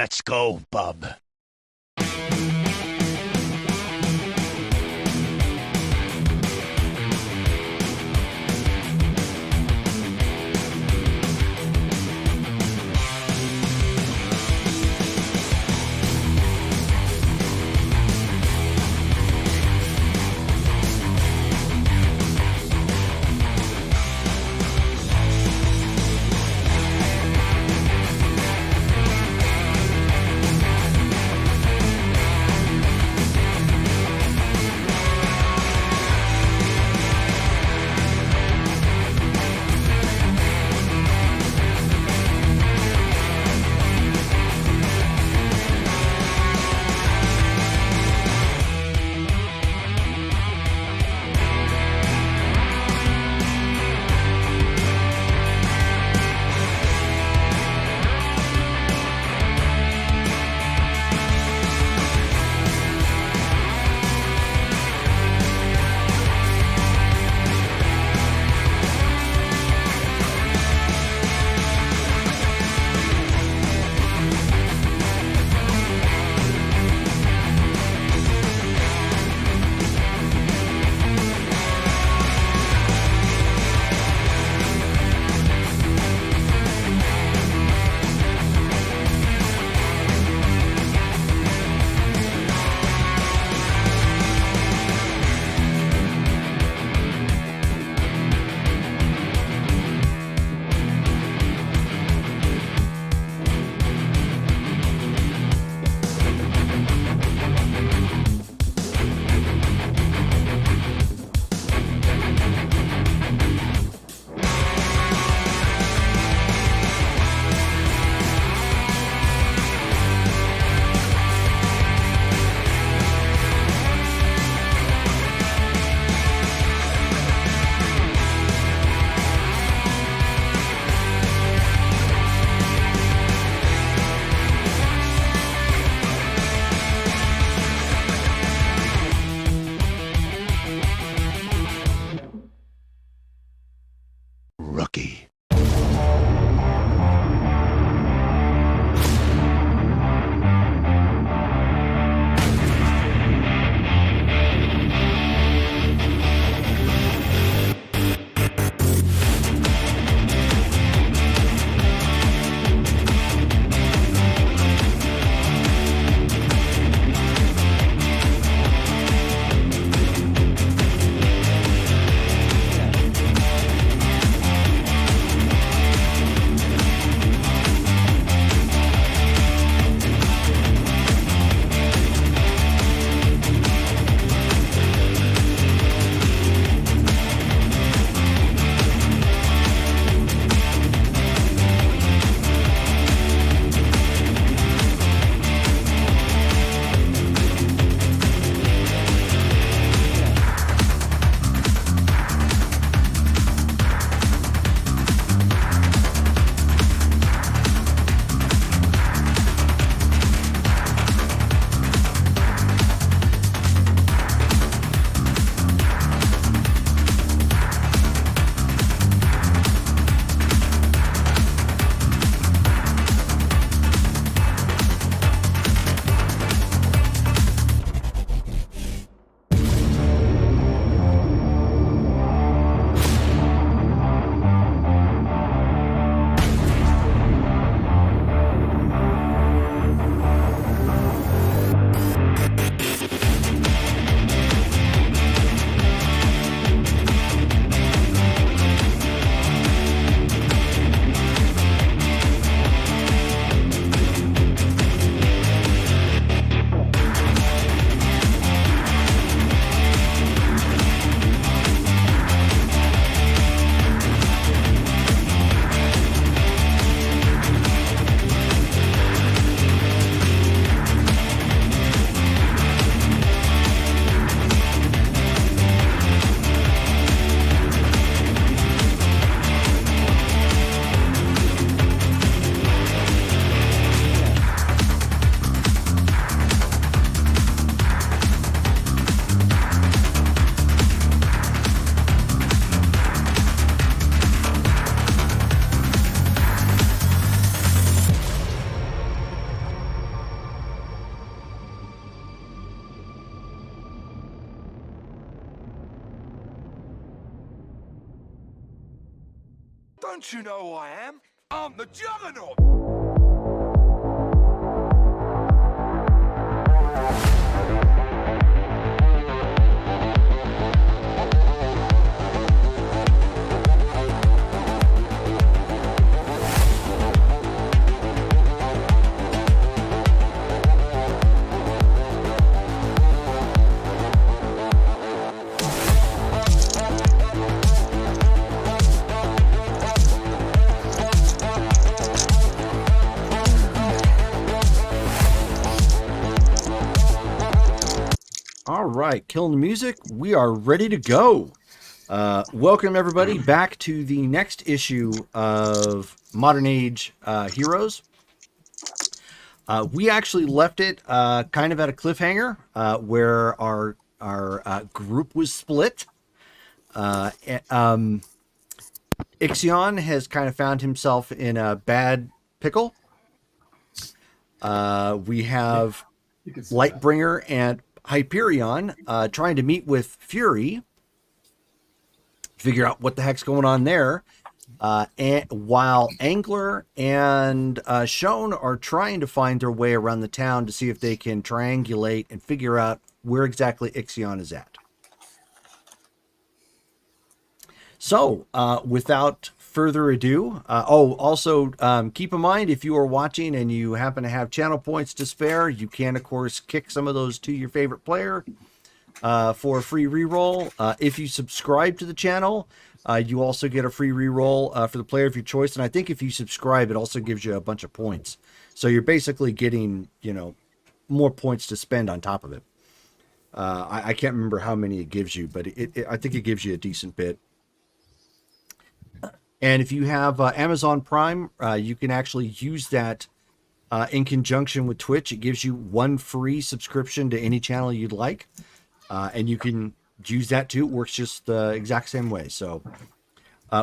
Let's go, bub. Rookie. Don't you know who I am? I'm the Juggernaut! All right, killing the music. We are ready to go. Welcome everybody back to the next issue of Modern Age Heroes. We actually left it kind of at a cliffhanger where our group was split. Ixion has kind of found himself in a bad pickle. We have Lightbringer and Hyperion trying to meet with Fury, figure out what the heck's going on there, and while Angler and Shone are trying to find their way around the town to see if they can triangulate and figure out where exactly Ixion is at. So, without further ado, also keep in mind, if you are watching and you happen to have channel points to spare, you can, of course, kick some of those to your favorite player for a free reroll. If you subscribe to the channel, you also get a free reroll for the player of your choice. And I think if you subscribe, it also gives you a bunch of points. So you're basically getting, more points to spend on top of it. I can't remember how many it gives you, but I think it gives you a decent bit. And if you have Amazon Prime, you can actually use that in conjunction with Twitch. It gives you one free subscription to any channel you'd like. And you can use that too. It works just the exact same way. So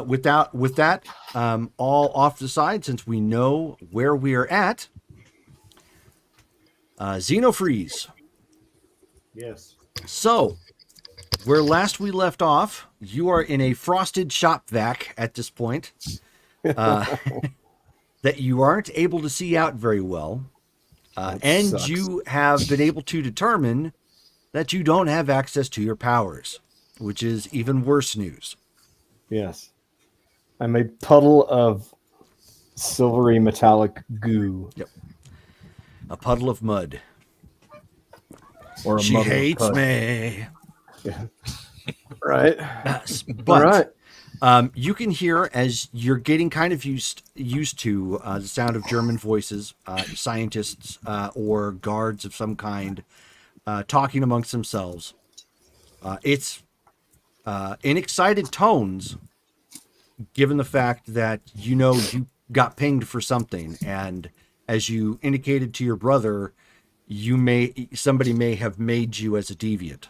with that, all off the side, since we know where we are at, Xenofreeze. Yes. So, where last we left off, you are in a frosted shop vac at this point that you aren't able to see out very well. And sucks. You have been able to determine that you don't have access to your powers, which is even worse news. Yes. I'm a puddle of silvery metallic goo. Yep. A puddle of mud. Or a She muddle of hates pud. me. Yeah. Right. Yes, but Right. you can hear, as you're getting kind of used to the sound of German voices, scientists or guards of some kind talking amongst themselves. It's in excited tones, given the fact that you got pinged for something, and as you indicated to your brother, somebody may have made you as a deviant.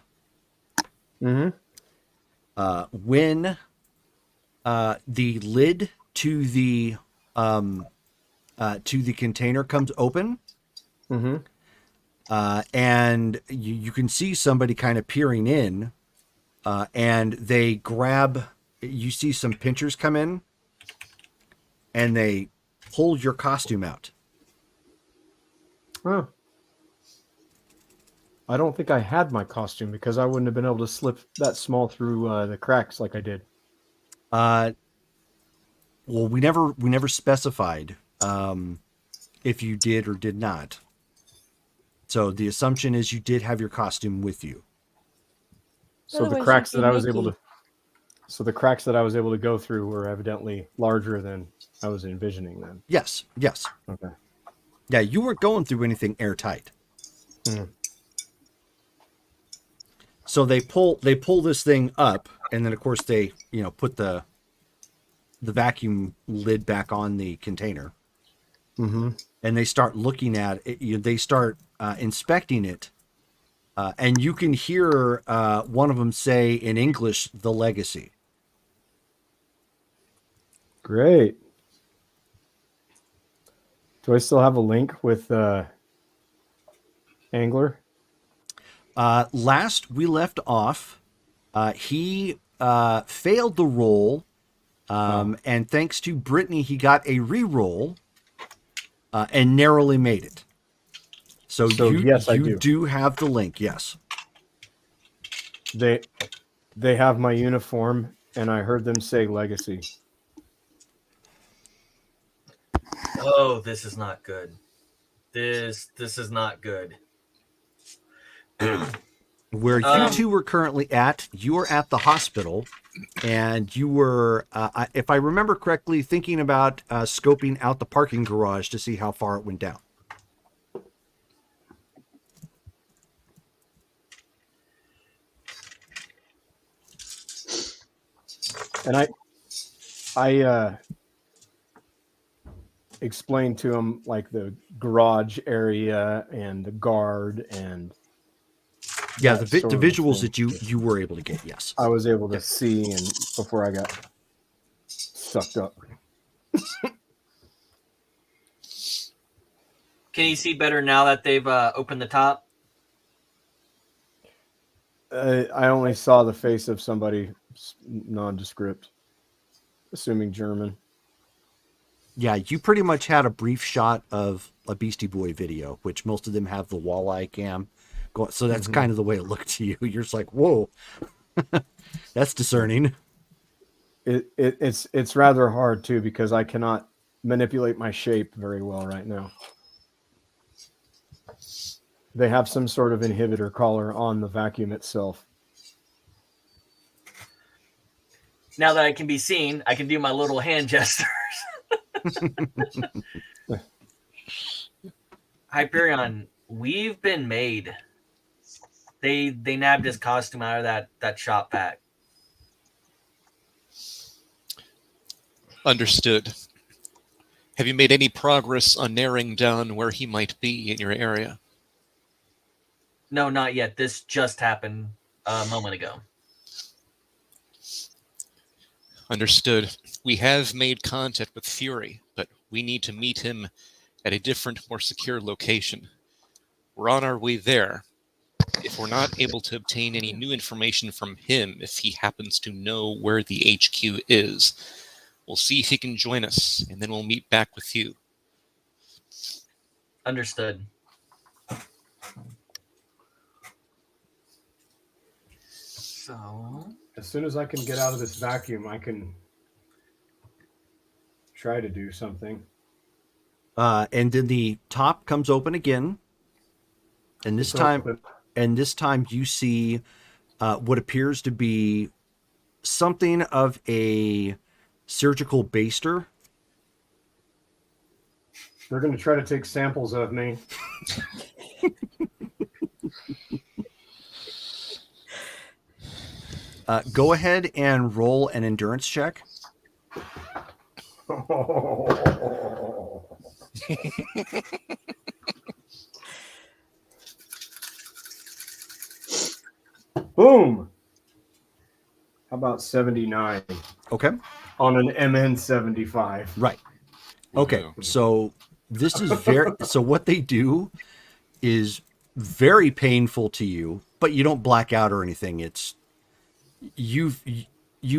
Mm-hmm. When the lid to the container comes open, Mm-hmm. and you can see somebody kind of peering in, and they grab. You see some pinchers come in, and they pull your costume out. Oh. I don't think I had my costume because I wouldn't have been able to slip that small through the cracks like I did. Well, we never specified if you did or did not. So the assumption is you did have your costume with you. So the cracks that I was able to go through were evidently larger than I was envisioning then. Yes. Okay. Yeah, you weren't going through anything airtight. Mm. So they pull this thing up, and then of course they put the vacuum lid back on the container. Mm-hmm. And they start looking at it. They start inspecting it, and you can hear one of them say in English, "The Legacy." Great. Do I still have a link with Angler? Last we left off, he failed the roll And thanks to Brittany, he got a reroll and narrowly made it. So yes, I do have the link. Yes. They have my uniform, and I heard them say legacy. Oh, this is not good. This is not good. Where you two were currently at, you were at the hospital, and you were, if I remember correctly, thinking about scoping out the parking garage to see how far it went down. And I explained to him like the garage area and the guard and yeah, the visuals that you were able to get. Yes, I was able to see, and before I got sucked up. Can you see better now that they've opened the top? I only saw the face of somebody nondescript, assuming German. Yeah, you pretty much had a brief shot of a Beastie Boy video, which most of them have the walleye cam. So that's kind of the way it looked to you. You're just like, whoa, that's discerning. It's rather hard too, because I cannot manipulate my shape very well right now. They have some sort of inhibitor collar on the vacuum itself. Now that I can be seen, I can do my little hand gestures. Hyperion, we've been made. They nabbed his costume out of that shop pack. Understood. Have you made any progress on narrowing down where he might be in your area? No, not yet. This just happened a moment ago. Understood. We have made contact with Fury, but we need to meet him at a different, more secure location. We're on our way there. If we're not able to obtain any new information from him, if he happens to know where the HQ is, we'll see if he can join us, and then we'll meet back with you. Understood. So, as soon as I can get out of this vacuum, I can try to do something. And then the top comes open again, and this time you see what appears to be something of a surgical baster. They're going to try to take samples of me. Go ahead and roll an endurance check. Boom. How about 79? Okay. On an MN 75. Right. Okay. So this is so what they do is very painful to you, but you don't black out or anything. It's you've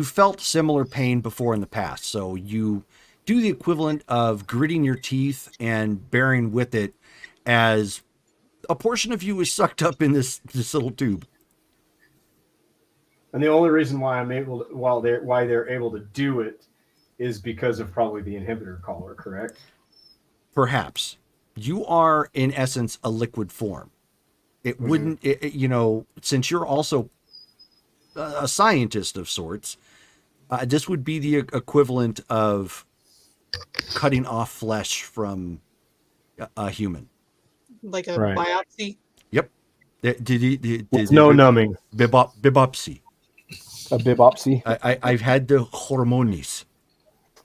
felt similar pain before in the past. So you do the equivalent of gritting your teeth and bearing with it as a portion of you is sucked up in this little tube. And the only reason why why they're able to do it is because of probably the inhibitor collar, correct? Perhaps. You are in essence a liquid form. It wouldn't, since you're also a scientist of sorts, this would be the equivalent of cutting off flesh from a human. Like a biopsy? Yep. No numbing. Bibopsy. A bibopsy? I've had the hormones.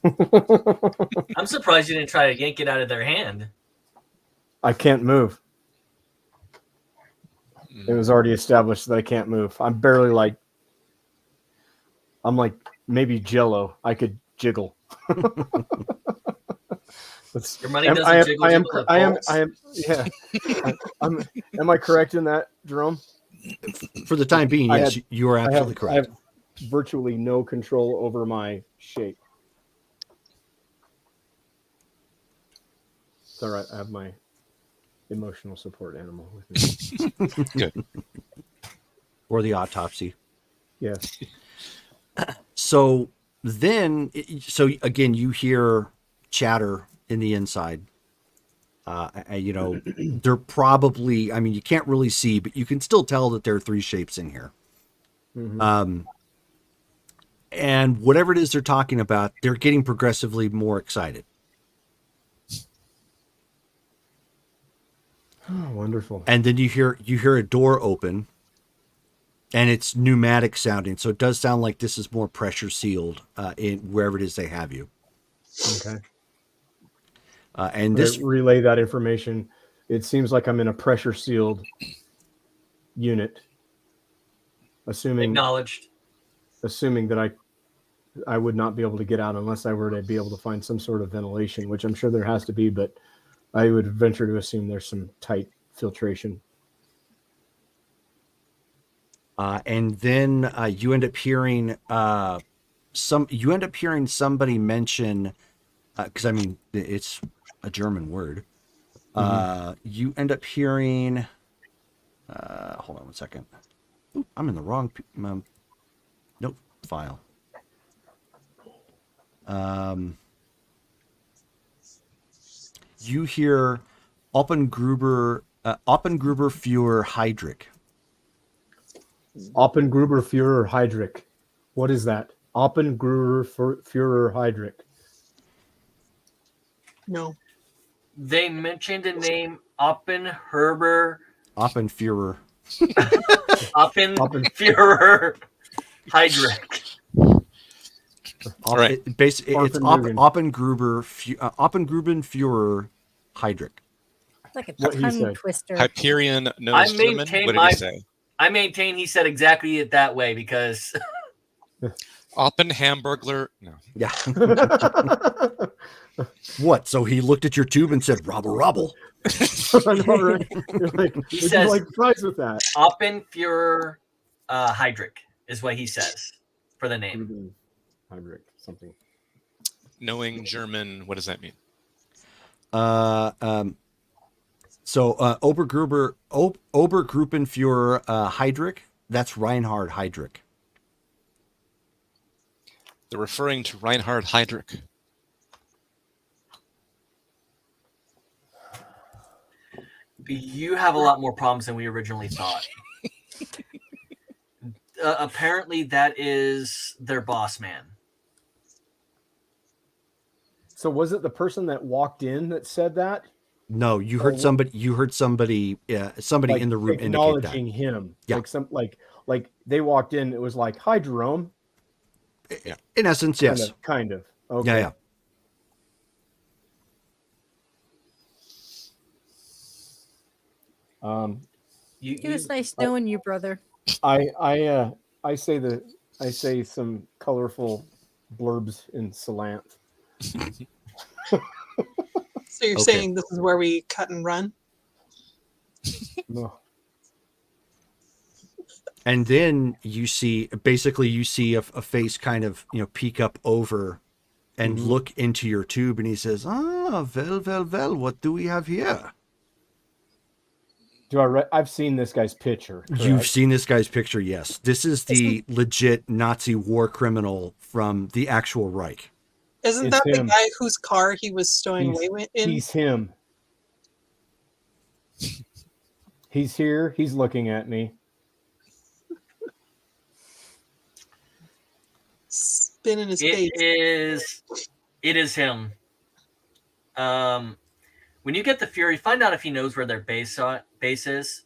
I'm surprised you didn't try to yank it out of their hand. I can't move. It was already established that I can't move. I'm like maybe Jello. I could jiggle. Your money doesn't jiggle. Am I correct in that, Jerome? For the time being, yes, you are absolutely correct. I have virtually no control over my shape. It's all right. I have my emotional support animal with me. Good. Or the autopsy. Yes. So then, so again, you hear chatter in the inside. You know, they're probably, I mean, you can't really see, but you can still tell that there are three shapes in here. Mm-hmm. And whatever it is they're talking about, they're getting progressively more excited. Oh, wonderful. And then you hear a door open, and it's pneumatic sounding. So it does sound like this is more pressure sealed in wherever it is they have you. Okay. And this relay that information. It seems like I'm in a pressure sealed unit. Acknowledged. Assuming that I would not be able to get out unless I were to be able to find some sort of ventilation, which I'm sure there has to be, but I would venture to assume there's some tight filtration. And then you end up hearing somebody mention, because I mean it's a German word. You end up hearing. Hold on 1 second. Ooh, I'm in the wrong. Nope, file. You hear Oppengruber Führer Heydrich. Oppengruber Führer Heydrich. What is that? Oppengruber Führer Heydrich. No. They mentioned the name Oppenführer Heydrich. All right. It's Oppengruber Führer Heydrich. Like a What he tongue said. twister. Hyperion knows German. What did he say? I maintain he said exactly it that way because Oppenhamburglar. No. Yeah. What? So he looked at your tube and said, "Robble, robble." You're like, he would says, you like fries with that? Oppenführer Heydrich is what he says for the name. Heydrich, something. Knowing German, what does that mean? So Obergruppenführer Heydrich, that's Reinhard Heydrich. They're referring to Reinhard Heydrich. You have a lot more problems than we originally thought. Apparently, that is their boss man. So was it the person that walked in that said that? No, you heard somebody. You heard somebody. Somebody Like in the room acknowledging indicate that. him. Yeah. Like they walked in. It was like, "Hi, Jerome." Yeah. In essence, yes. Kind of. Okay. Yeah. It was nice knowing you, brother. I say some colorful blurbs in Salant. So you're saying this is where we cut and run? No. And then you see a face kind of, peek up over and look into your tube, and he says, well, what do we have here? I've seen this guy's picture. Correct? You've seen this guy's picture, yes. This is the legit Nazi war criminal from the actual Reich. Isn't that the guy whose car he was stowing away in? He's him. He's here. He's looking at me. Spin in his face. It is him. When you get the Fury, find out if he knows where their base is.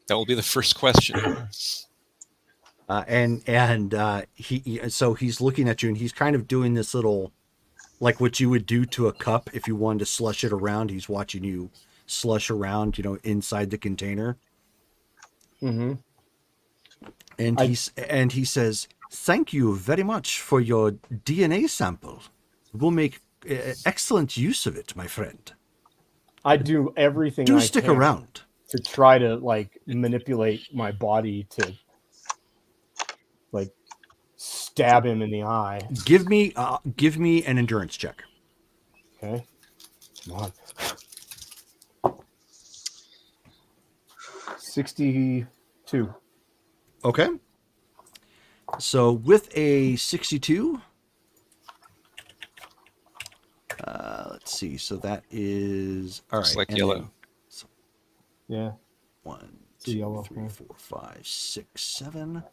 That will be the first question. So he's looking at you, and he's kind of doing this little, like what you would do to a cup if you wanted to slush it around. He's watching you slush around, inside the container. Mm-hmm. And he says, "Thank you very much for your DNA sample. We'll make excellent use of it, my friend." I do everything. Do stick around to try to manipulate my body to stab him in the eye. Give me an endurance check. Okay. Come on. 62. Okay. So with a 62, let's see. So that is all right. Looks like and yellow. then- Yeah. 1, It's a 2, yellow, 3, yeah. 4, 5, 6, 7.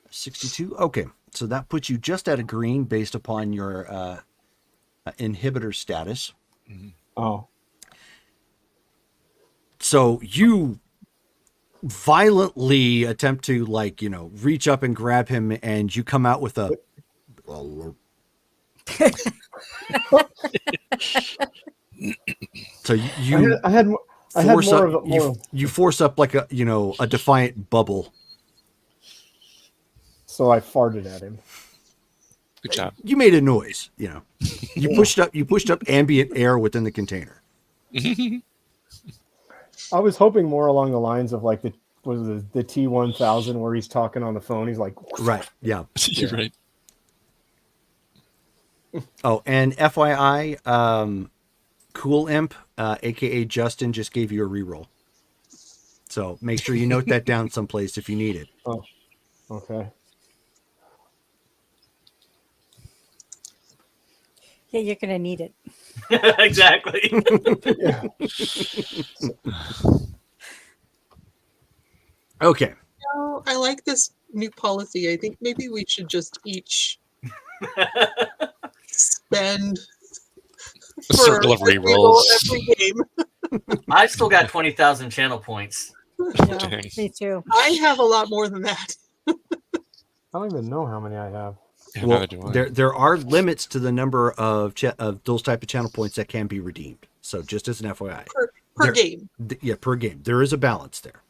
62. Okay. So that puts you just at a green based upon your inhibitor status. Oh. So you violently attempt to reach up and grab him, and you come out with a so you I had force more up of it. you force up like a defiant bubble. So I farted at him. Good job. You made a noise, you pushed up ambient air within the container. I was hoping more along the lines of like the T1000 where he's talking on the phone. He's like, Right. Yeah. You're right. Oh, and FYI, Cool Imp, aka Justin, just gave you a reroll. So make sure you note that down someplace if you need it. oh, okay. Yeah, you're gonna need it. Exactly. Yeah. Okay. No, I like this new policy. I think maybe we should just each spend A circle of every roll, rerolls. every game. I still got 20,000 channel points. Yeah, Dang. me too. I have a lot more than that. I don't even know how many I have. Yeah, Well, neither do I. there are limits to the number of those type of channel points that can be redeemed. So just as an FYI, Per There- game. yeah, per game there is a balance there.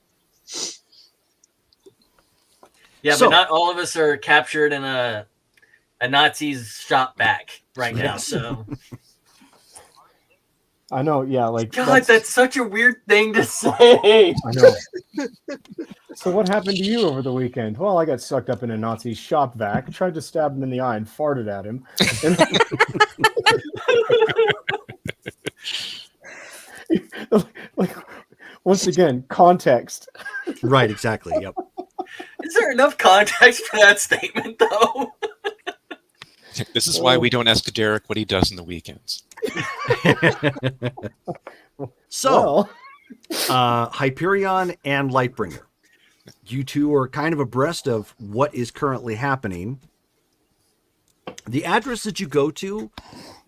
Yeah, So- but not all of us are captured in a Nazi's shop back right now. Yes. So I know, yeah, like God, that's such a weird thing to say. I know. So what happened to you over the weekend? Well, I got sucked up in a Nazi shop vac, tried to stab him in the eye, and farted at him. like once again, context. Right. Exactly. Yep. Is there enough context for that statement, though? This is why we don't ask Derek what he does in the weekends. So, Well, Hyperion and Lightbringer, you two are kind of abreast of what is currently happening. The address that you go to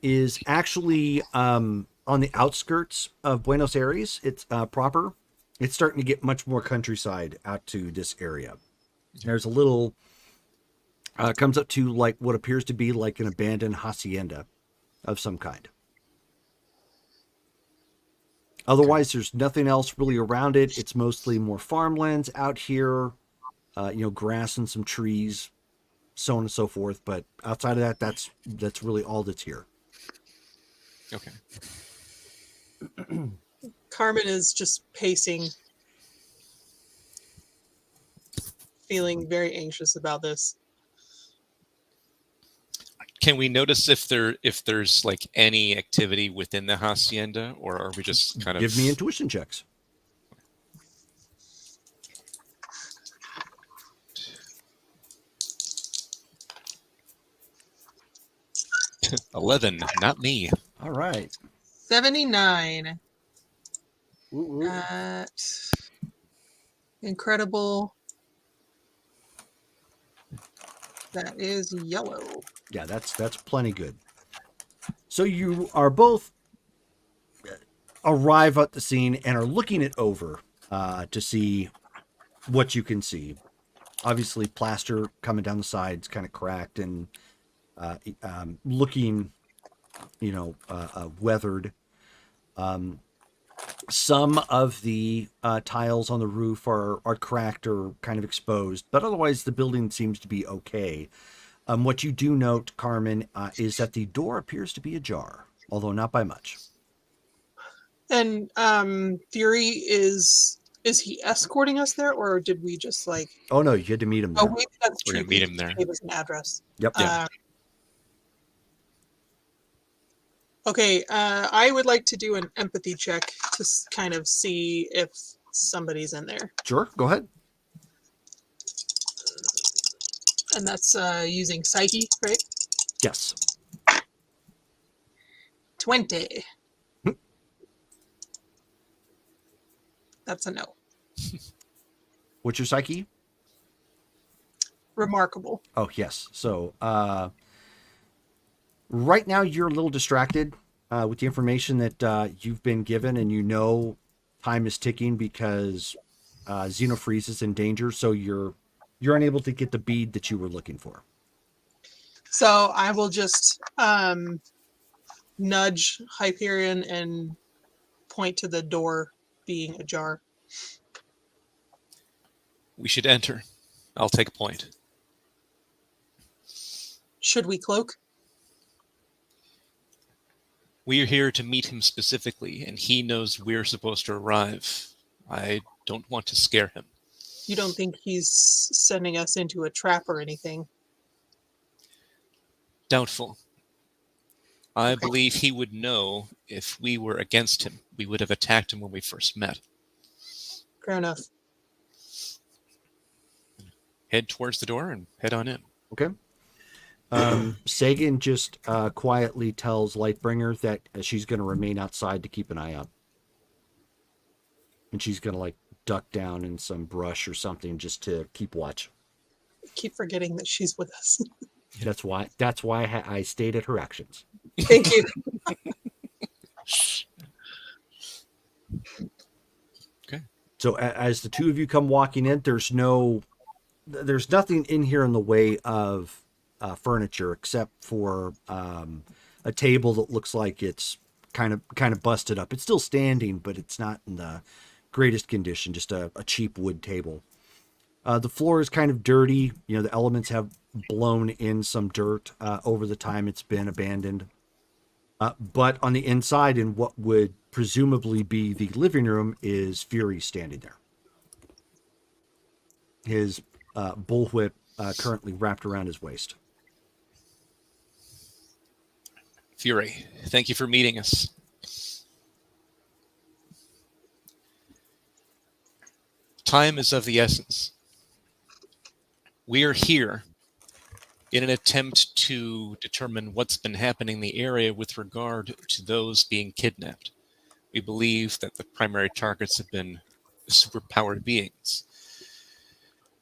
is actually on the outskirts of Buenos Aires. It's proper. It's starting to get much more countryside out to this area. There's a little comes up to like what appears to be like an abandoned hacienda of some kind. Otherwise, there's nothing else really around it. It's mostly more farmlands out here, grass and some trees, so on and so forth. But outside of that, that's really all that's here. Okay. Carmen is just pacing, feeling very anxious about this. Can we notice if there's like any activity within the hacienda, or are we just kind of Give me intuition checks. 11? Not me. All right. 79. woo, woo. Incredible. That is yellow. Yeah, that's plenty good. So you are both arrive at the scene and are looking it over to see what you can see. Obviously, plaster coming down the sides, kind of cracked and looking, weathered. Some of the tiles on the roof are cracked or kind of exposed, but otherwise the building seems to be okay. What you do note, Carmen, is that the door appears to be ajar, although not by much. And Fury is he escorting us there, or did we just like? Oh no, you had to meet him Oh, there. wait, that's We're true. gonna meet him there. Gave us an address. Yep. Yeah. Okay, I would like to do an empathy check to kind of see if somebody's in there. Sure, go ahead. And that's using psyche, right? Yes. 20. That's a no. What's your psyche? Remarkable. Oh, yes. So, right now you're a little distracted with the information that you've been given, and you know time is ticking because Xenofreeze is in danger. So you're unable to get the bead that you were looking for. So I will just nudge Hyperion and point to the door being ajar. We should enter. I'll take a point. Should we cloak? We are here to meet him specifically, and he knows we're supposed to arrive. I don't want to scare him. You don't think he's sending us into a trap or anything? Doubtful. I believe he would know if we were against him. We would have attacked him when we first met. Fair enough. Head towards the door and head on in. Okay. Sagan just quietly tells Lightbringer that she's going to remain outside to keep an eye out. And she's going to like duck down in some brush or something just to keep watch. I keep forgetting that she's with us. That's why I stayed at her actions. Thank you. Okay. So as the two of you come walking in, there's nothing in here in the way of furniture except for a table that looks like it's kind of busted up. It's still standing, but it's not in the greatest condition. Just a cheap wood table. The floor is kind of dirty. You know, the elements have blown in some dirt over the time it's been abandoned. But on the inside, in what would presumably be the living room, is Fury standing there. His bullwhip currently wrapped around his waist. Fury, thank you for meeting us. Time is of the essence. We are here in an attempt to determine what's been happening in the area with regard to those being kidnapped. We believe that the primary targets have been superpowered beings.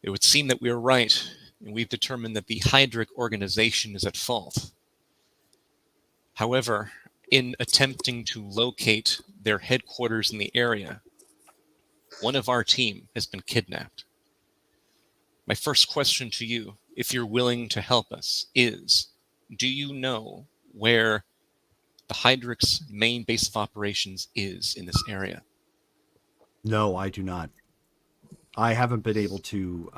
It would seem that we are right, and we've determined that the Hydric organization is at fault. However, in attempting to locate their headquarters in the area, one of our team has been kidnapped. My first question to you, if you're willing to help us, is, do you know where the Hydric's main base of operations is in this area? No, I do not. I haven't been able to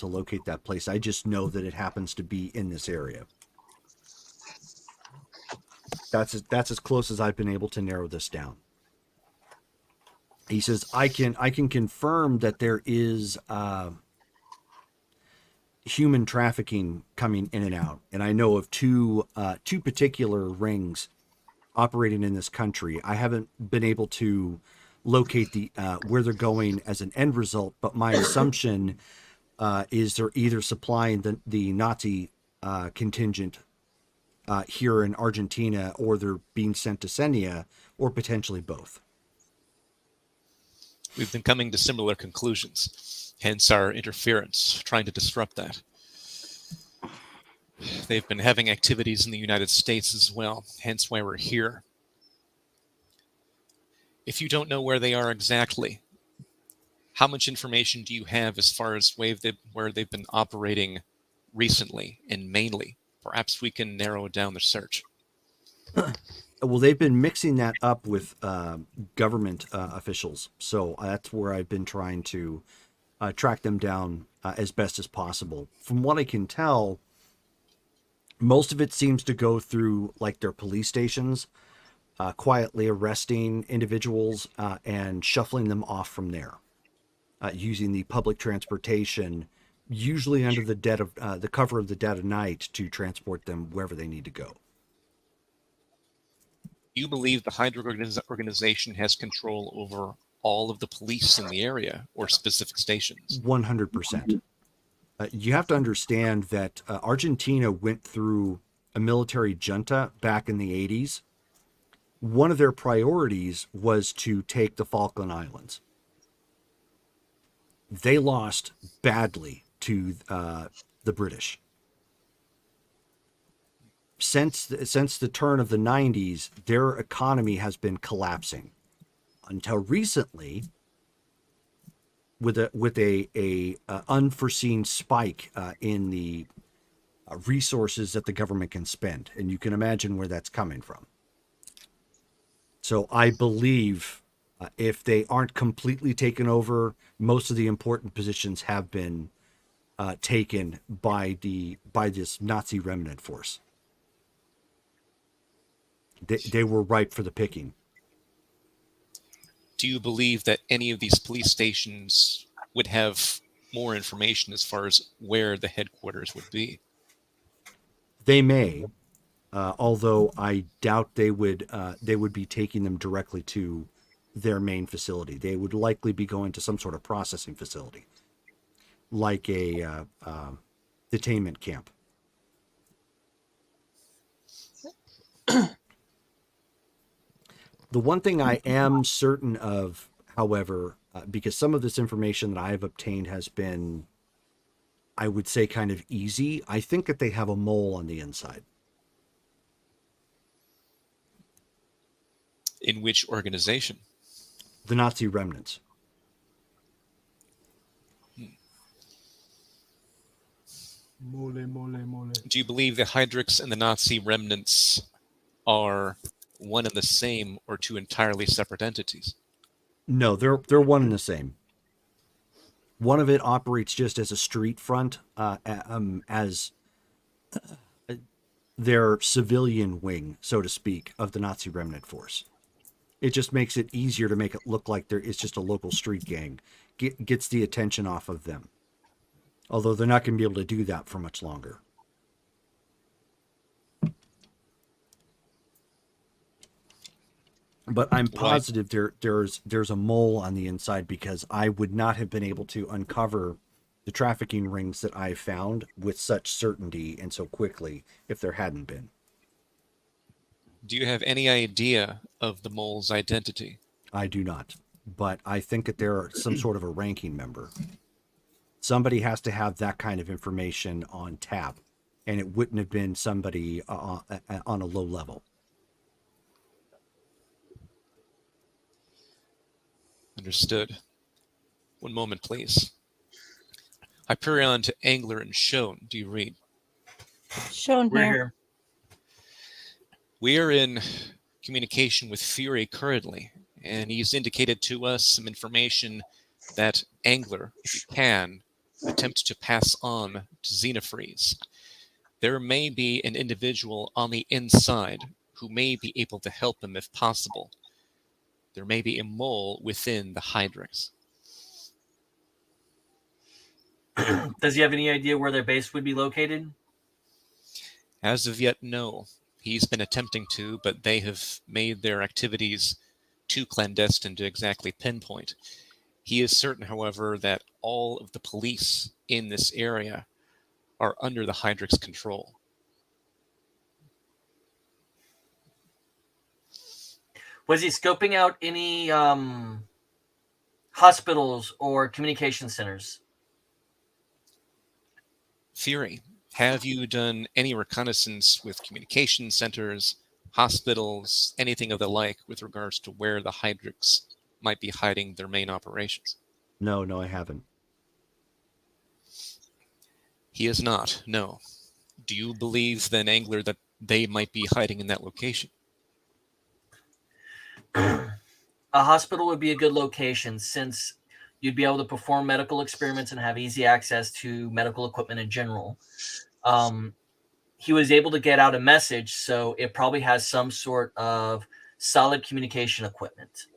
locate that place. I just know that it happens to be in this area. That's as close as I've been able to narrow this down. He says, I can confirm that there is human trafficking coming in and out, and I know of two particular rings operating in this country. I haven't been able to locate the where they're going as an end result, but my assumption is they're either supplying the Nazi contingent here in Argentina, or they're being sent to Senia, or potentially both. We've been coming to similar conclusions, hence our interference, trying to disrupt that. They've been having activities in the United States as well, hence why we're here. If you don't know where they are exactly, how much information do you have as far as where they've been operating recently and mainly? Perhaps we can narrow down the search. Well, they've been mixing that up with government officials, so that's where I've been trying to track them down as best as possible. From what I can tell, most of it seems to go through like their police stations, quietly arresting individuals and shuffling them off from there, using the public transportation, usually under the cover of the dead of night, to transport them wherever they need to go. You believe the Hydra organization has control over all of the police in the area or specific stations? 100%. You have to understand that Argentina went through a military junta back in the 80s. One of their priorities was to take the Falkland Islands. They lost badly to the British. Since the turn of the 90s, their economy has been collapsing until recently, with a unforeseen spike in the resources that the government can spend, and you can imagine where that's coming from. So I believe if they aren't completely taken over, most of the important positions have been taken by this Nazi remnant force. They were ripe for the picking. Do you believe that any of these police stations would have more information as far as where the headquarters would be? They may, although I doubt they would be taking them directly to their main facility. They would likely be going to some sort of processing facility, like a detainment camp. The one thing I am certain of, however, because some of this information that I have obtained has been, I would say, kind of easy, I think that they have a mole on the inside. In which organization? The Nazi remnants. Mole, mole, mole. Do you believe the Hydrix and the Nazi remnants are one and the same or two entirely separate entities? No, they're one and the same. One of it operates just as a street front, as their civilian wing, so to speak, of the Nazi remnant force. It just makes it easier to make it look like it's just a local street gang. Gets the attention off of them. Although they're not going to be able to do that for much longer. But I'm positive there's a mole on the inside, because I would not have been able to uncover the trafficking rings that I found with such certainty and so quickly if there hadn't been. Do you have any idea of the mole's identity? I do not, but I think that they're some sort of a ranking member. Somebody has to have that kind of information on tap, and it wouldn't have been somebody on a low level. Understood. One moment, please. Hyperion to Angler and Shone. Do you read? Shown We're here. here. We are in communication with Fury currently, and he's indicated to us some information that Angler, if you can, attempt to pass on to Xenofreeze. There may be an individual on the inside who may be able to help him if possible. There may be a mole within the Hydrix. Does he have any idea where their base would be located? As of yet, no. He's been attempting to, but they have made their activities too clandestine to exactly pinpoint. He is certain, however, that all of the police in this area are under the Hydrix control. Was he scoping out any hospitals or communication centers? Fury, have you done any reconnaissance with communication centers, hospitals, anything of the like with regards to where the Hydrix might be hiding their main operations? No, I haven't. He is not, no. Do you believe then, Angler, that they might be hiding in that location? A hospital would be a good location, since you'd be able to perform medical experiments and have easy access to medical equipment in general. He was able to get out a message, so it probably has some sort of solid communication equipment.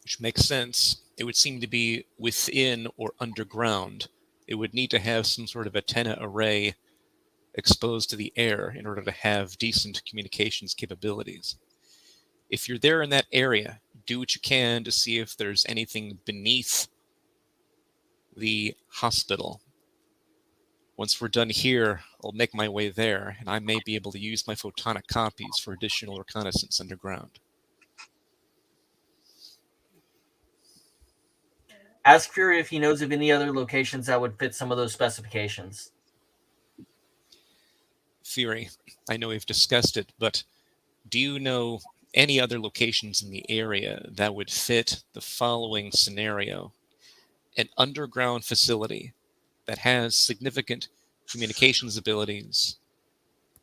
Which makes sense. It would seem to be within or underground. It would need to have some sort of antenna array exposed to the air in order to have decent communications capabilities. If you're there in that area, do what you can to see if there's anything beneath the hospital. Once we're done here, I'll make my way there, and I may be able to use my photonic copies for additional reconnaissance underground. Ask Fury if he knows of any other locations that would fit some of those specifications. Fury, I know we've discussed it, but do you know any other locations in the area that would fit the following scenario? An underground facility that has significant communications abilities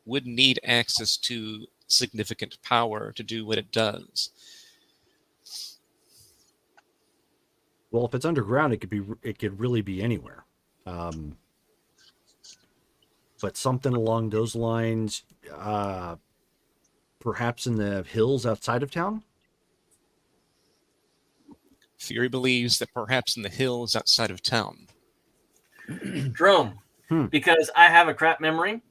would need access to significant power to do what it does. Well, if it's underground, it could really be anywhere. But something along those lines, perhaps in the hills outside of town? Fury believes that perhaps in the hills outside of town. Drome, because I have a crap memory,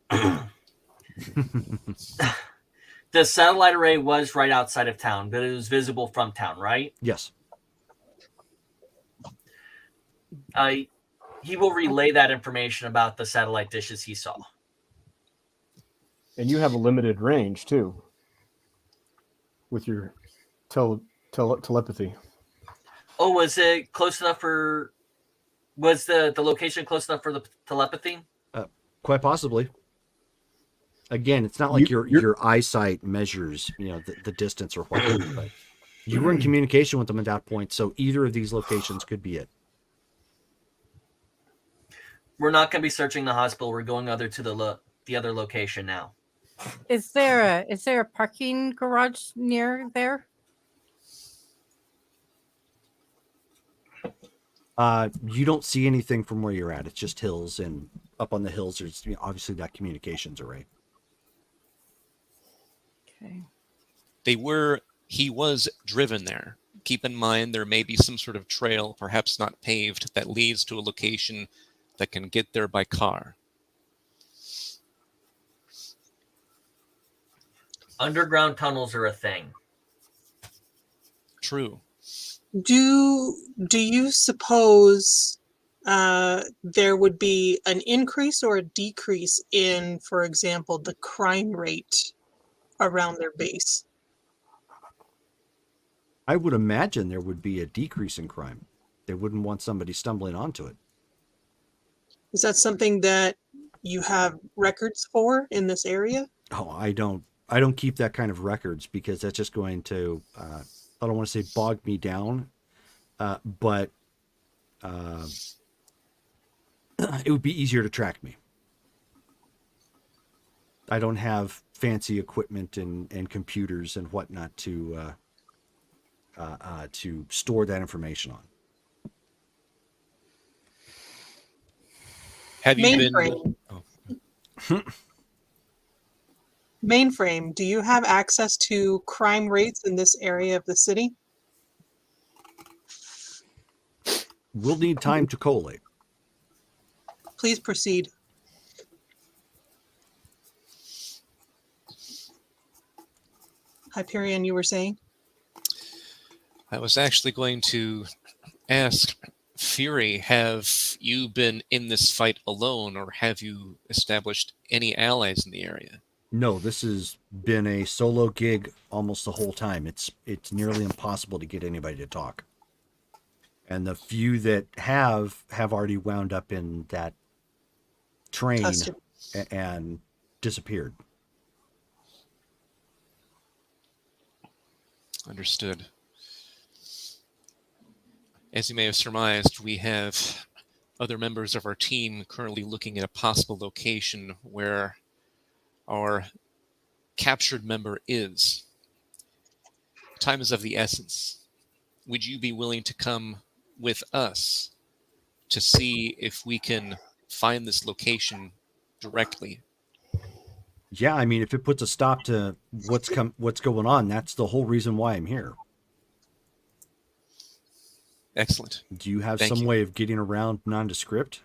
the satellite array was right outside of town, but it was visible from town, right? Yes. He will relay that information about the satellite dishes he saw. And you have a limited range too with your telepathy. Oh, was it close enough for? Was the location close enough for the telepathy? Quite possibly. Again, it's not like your eyesight measures, the distance or whatever. But you were in communication with them at that point, so either of these locations could be it. We're not going to be searching the hospital. We're going to the other location now. Is there a parking garage near there? You don't see anything from where you're at. It's just hills, and up on the hills, there's obviously that communications array. Okay. He was driven there. Keep in mind there may be some sort of trail, perhaps not paved, that leads to a location that can get there by car. Underground tunnels are a thing. True. Do you suppose there would be an increase or a decrease in, for example, the crime rate around their base? I would imagine there would be a decrease in crime. They wouldn't want somebody stumbling onto it. Is that something that you have records for in this area? Oh, I don't keep that kind of records because that's just going to, I don't want to say bog me down, but it would be easier to track me. I don't have fancy equipment and computers and whatnot to store that information on. Have you Mainframe. Mainframe, do you have access to crime rates in this area of the city? We'll need time to collate. Please proceed. Hyperion, you were saying? I was actually going to ask Fury, have you been in this fight alone, or have you established any allies in the area? No, this has been a solo gig almost the whole time. It's nearly impossible to get anybody to talk. And the few that have already wound up in that train and disappeared. Understood. As you may have surmised, we have other members of our team currently looking at a possible location where our captured member is. Time is of the essence. Would you be willing to come with us to see if we can find this location directly? Yeah, I mean, if it puts a stop to what's going on, that's the whole reason why I'm here. Excellent. Do you have Thank some you. way of getting around nondescript?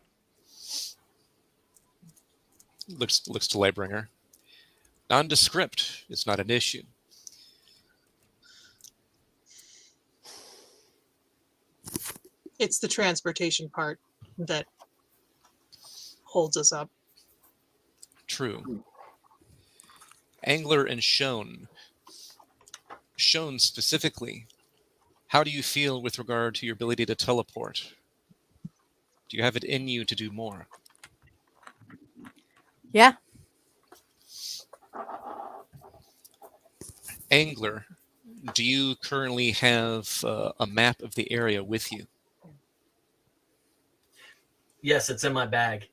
Looks to Lightbringer. Nondescript is not an issue. It's the transportation part that holds us up. True. Angler and Shone. Shone specifically, how do you feel with regard to your ability to teleport? Do you have it in you to do more? Yeah. Angler, do you currently have a map of the area with you? Yes, it's in my bag.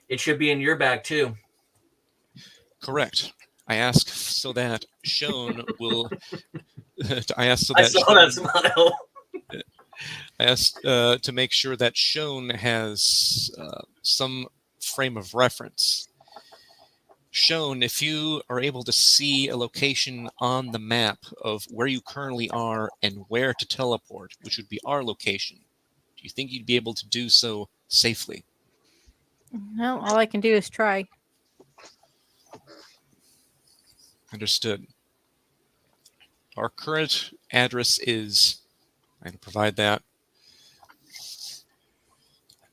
It should be in your bag too. Correct. I ask so that Shone will. I ask so I that saw Shone, that smile. I asked to make sure that Shone has some frame of reference. Shone, if you are able to see a location on the map of where you currently are and where to teleport, which would be our location, do you think you'd be able to do so safely? No, all I can do is try. Understood. Our current address is, I can provide that.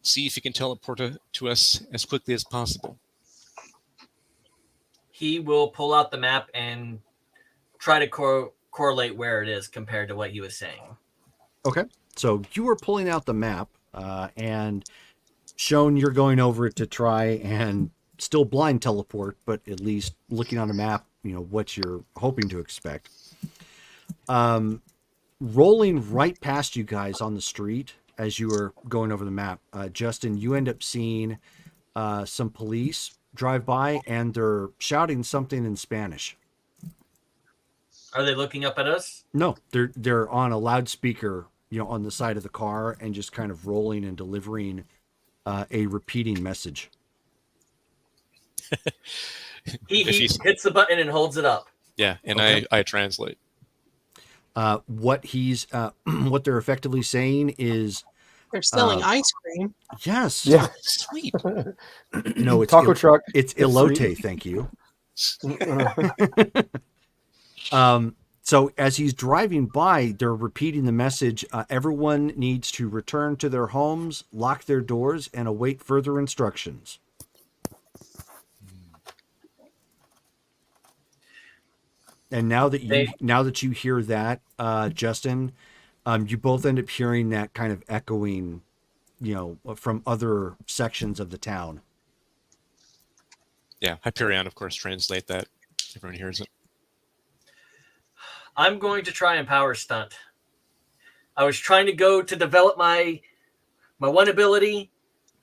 See if you can teleport to us as quickly as possible. He will pull out the map and try to correlate where it is compared to what he was saying. Okay. So you are pulling out the map, and Shone, you're going over it to try and still blind teleport, but at least looking on a map, you know, what you're hoping to expect. Rolling right past you guys on the street as you are going over the map, Justin, you end up seeing some police drive by, and they're shouting something in Spanish. Are they looking up at us? No, they're on a loudspeaker, you know, on the side of the car, and just kind of rolling and delivering a repeating message. He hits the button and holds it up. Yeah, and Okay. I translate. What they're effectively saying is, They're selling ice cream. yes, Yeah. Sweet. no, it's Taco truck. It's It's elote, sweet. thank you. So as he's driving by, they're repeating the message. Everyone needs to return to their homes, lock their doors, and await further instructions. And now that you hear that, Justin, you both end up hearing that kind of echoing, you know, from other sections of the town. Yeah, Hyperion, of course, translate that. Everyone hears it. I'm going to try and power stunt. I was trying to go to develop my one ability.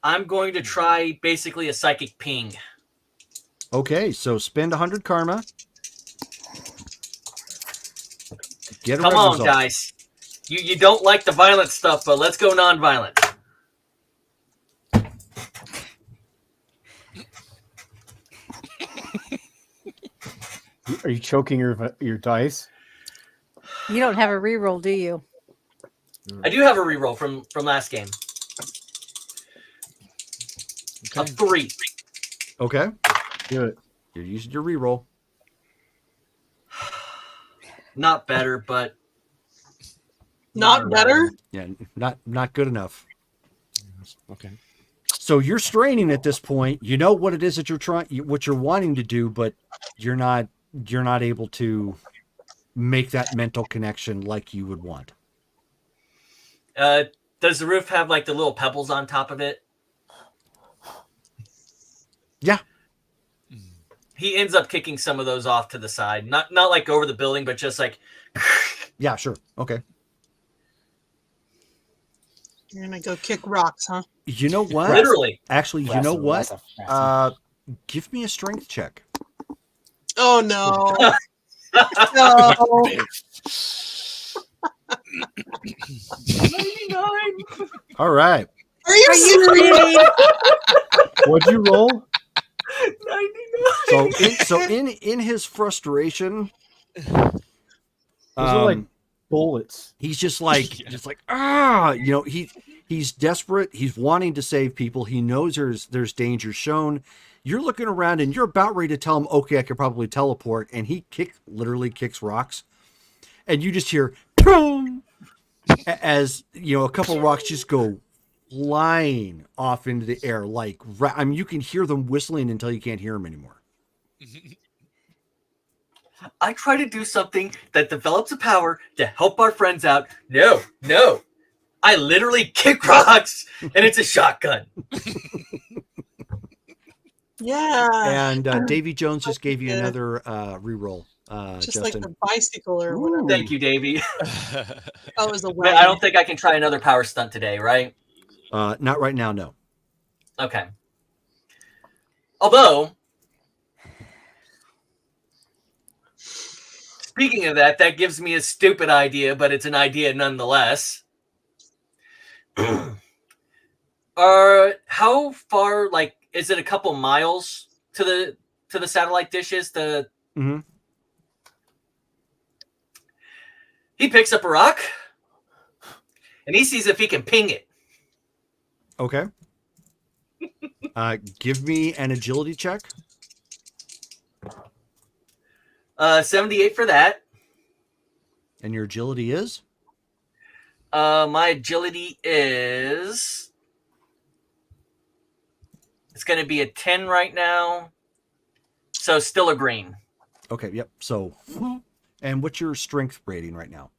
I'm going to try basically a psychic ping. Okay, so spend 100 karma. Get a Come red on, result. guys. You don't like the violent stuff, but let's go non-violent. Are you choking your dice? You don't have a reroll, do you? I do have a reroll from last game. A 3. Okay, Do it. you're using your reroll. Not better, but Not better? Yeah, not good enough. Okay. So you're straining at this point. You know what it is that what you're wanting to do, but you're not able to make that mental connection like you would want. does the roof have like the little pebbles on top of it? Yeah. He ends up kicking some of those off to the side. Not like over the building, but just like Yeah, sure. Okay. You're gonna go kick rocks, huh? You know what? literally. Actually, you know what? Give me a strength check. Oh no. No. 99. All right. Are you Are you serious? kidding? What'd you roll? 99. So in his frustration, Those are like bullets. he's just like you know, He's desperate. He's wanting to save people. He knows there's danger shown. You're looking around and you're about ready to tell him, okay, I could probably teleport. And he literally kicks rocks. And you just hear, boom, as, a couple rocks just go flying off into the air. I mean, you can hear them whistling until you can't hear them anymore. I try to do something that develops a power to help our friends out. No. I literally kick rocks, and it's a shotgun. Yeah. And Davy Jones just gave you another reroll. Just Justin. like the bicycle or whatever. Thank you, Davey. Oh, it was a But I don't think I can try another power stunt today, right? Not right now, no. Okay. Although, speaking of that gives me a stupid idea, but it's an idea nonetheless. How far, is it a couple miles to the satellite dishes? Mm-hmm. He picks up a rock, and he sees if he can ping it. Okay. Give me an agility check. 78 for that. And your agility is? My agility is... It's going to be a 10 right now. So still a green. Okay, yep. So, and what's your strength rating right now?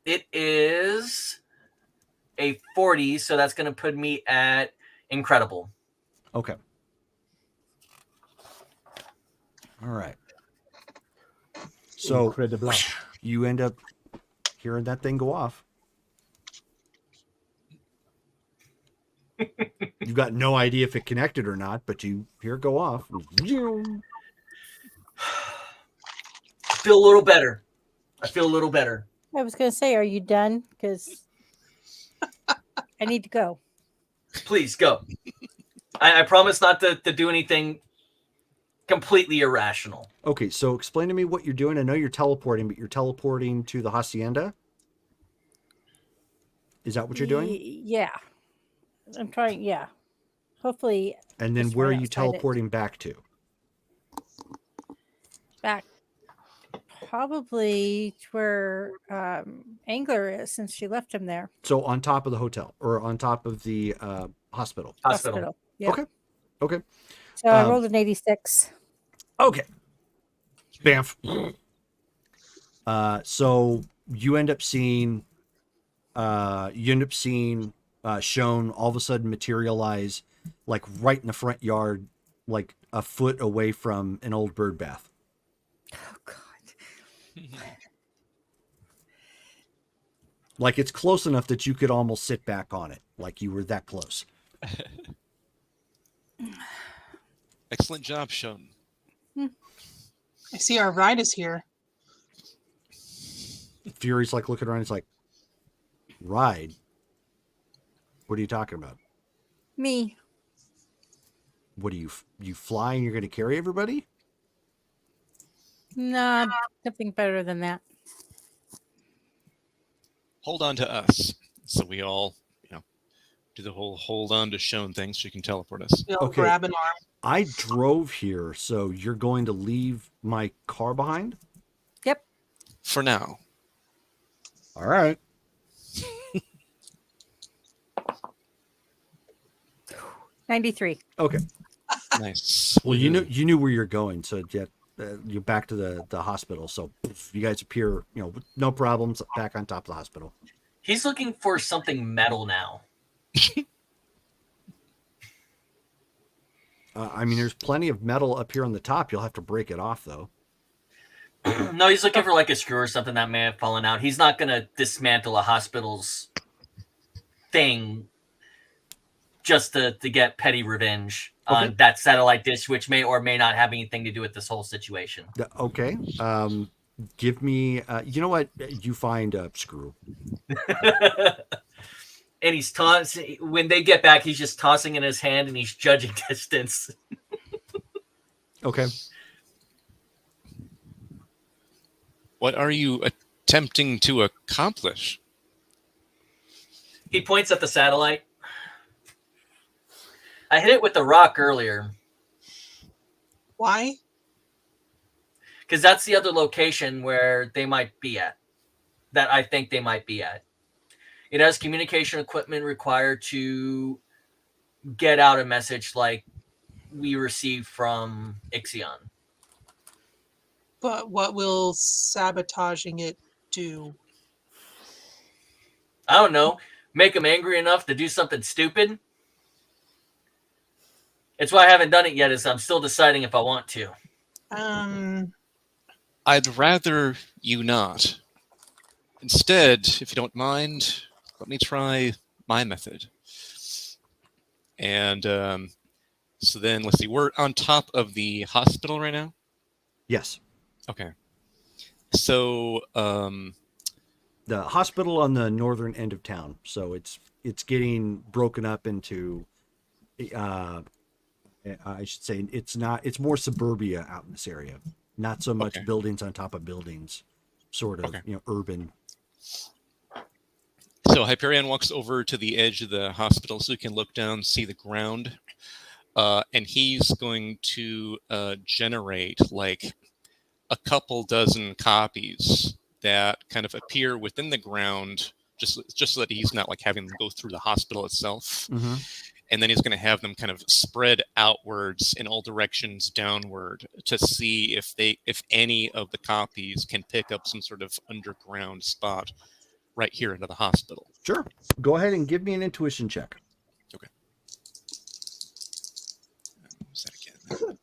It is a 40, so that's going to put me at incredible. Okay. All right. So Incredible. you end up hearing that thing go off. You've got no idea if it connected or not, but you hear it go off. I feel a little better. I was going to say, are you done? Because I need to go. Please go. I promise not to do anything completely irrational. Okay, so explain to me what you're doing. I know you're teleporting, but you're teleporting to the hacienda? Is that what you're doing? Yeah. I'm trying, yeah. Hopefully. And then just where are right you outside it. teleporting back to? Back. Probably to where Angler is, since she left him there. So on top of the hotel or on top of the hospital? Hospital. Yeah. Okay. So I rolled an 86. Okay. Bamf. So you end up seeing Shone all of a sudden materialize right in the front yard, a foot away from an old bird bath. Oh, God. It's close enough that you could almost sit back on it. You were that close. Excellent job, Sean. I see our ride is here. Fury's looking around. He's like, ride? What are you talking about? Me. What are you fly and you're going to carry everybody? Nah, something better than that. Hold on to us. So we all, do the whole hold on to Sean thing so you can teleport us. We'll Okay. grab an arm. I drove here, so you're going to leave my car behind? Yep. For now. All right. $93. Okay. Nice. Well, you knew where you're going, so you're back to the hospital. So you guys appear, with no problems, back on top of the hospital. He's looking for something metal now. There's plenty of metal up here on the top. You'll have to break it off, though. No, he's looking for a screw or something that may have fallen out. He's not going to dismantle a hospital's thing just to get petty revenge on that satellite dish, which may or may not have anything to do with this whole situation. Okay. Give me, you know what? You find a screw. And he's tossing. When they get back, he's just tossing in his hand and he's judging distance. Okay. What are you attempting to accomplish? He points at the satellite. I hit it with the rock earlier. Why? Because that's the other location where they might be at. That I think they might be at. It has communication equipment required to get out a message like we received from Ixion. But what will sabotaging it do? I don't know. Make them angry enough to do something stupid? It's why I haven't done it yet, is I'm still deciding if I want to. I'd rather you not. Instead, if you don't mind, let me try my method. And so then, let's see, we're on top of the hospital right now? Yes. Okay. So, the hospital on the northern end of town. So it's getting broken up into, I should say, it's more suburbia out in this area. Not so much buildings on top of buildings, sort of, urban. So Hyperion walks over to the edge of the hospital so he can look down, see the ground. And he's going to generate like a couple dozen copies that kind of appear within the ground, just so that he's not like having them go through the hospital itself. Mm-hmm. And then he's going to have them kind of spread outwards in all directions downward to see if any of the copies can pick up some sort of underground spot right here into the hospital. Sure. Go ahead and give me an intuition check. Okay. What was that again?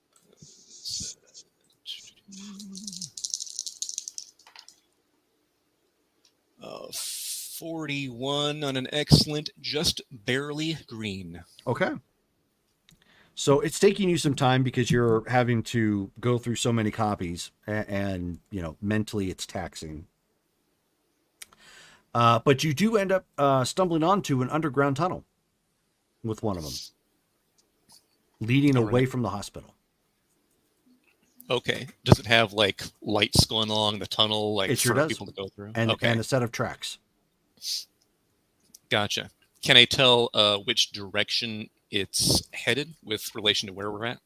41 on an excellent, just barely green. Okay. So it's taking you some time because you're having to go through so many copies and mentally it's taxing. But you do end up stumbling onto an underground tunnel with one of them leading away from the hospital. Okay. Does it have like lights going along the tunnel, like it sure for does. people to go through? And a set of tracks. Gotcha. Can I tell which direction it's headed with relation to where we're at?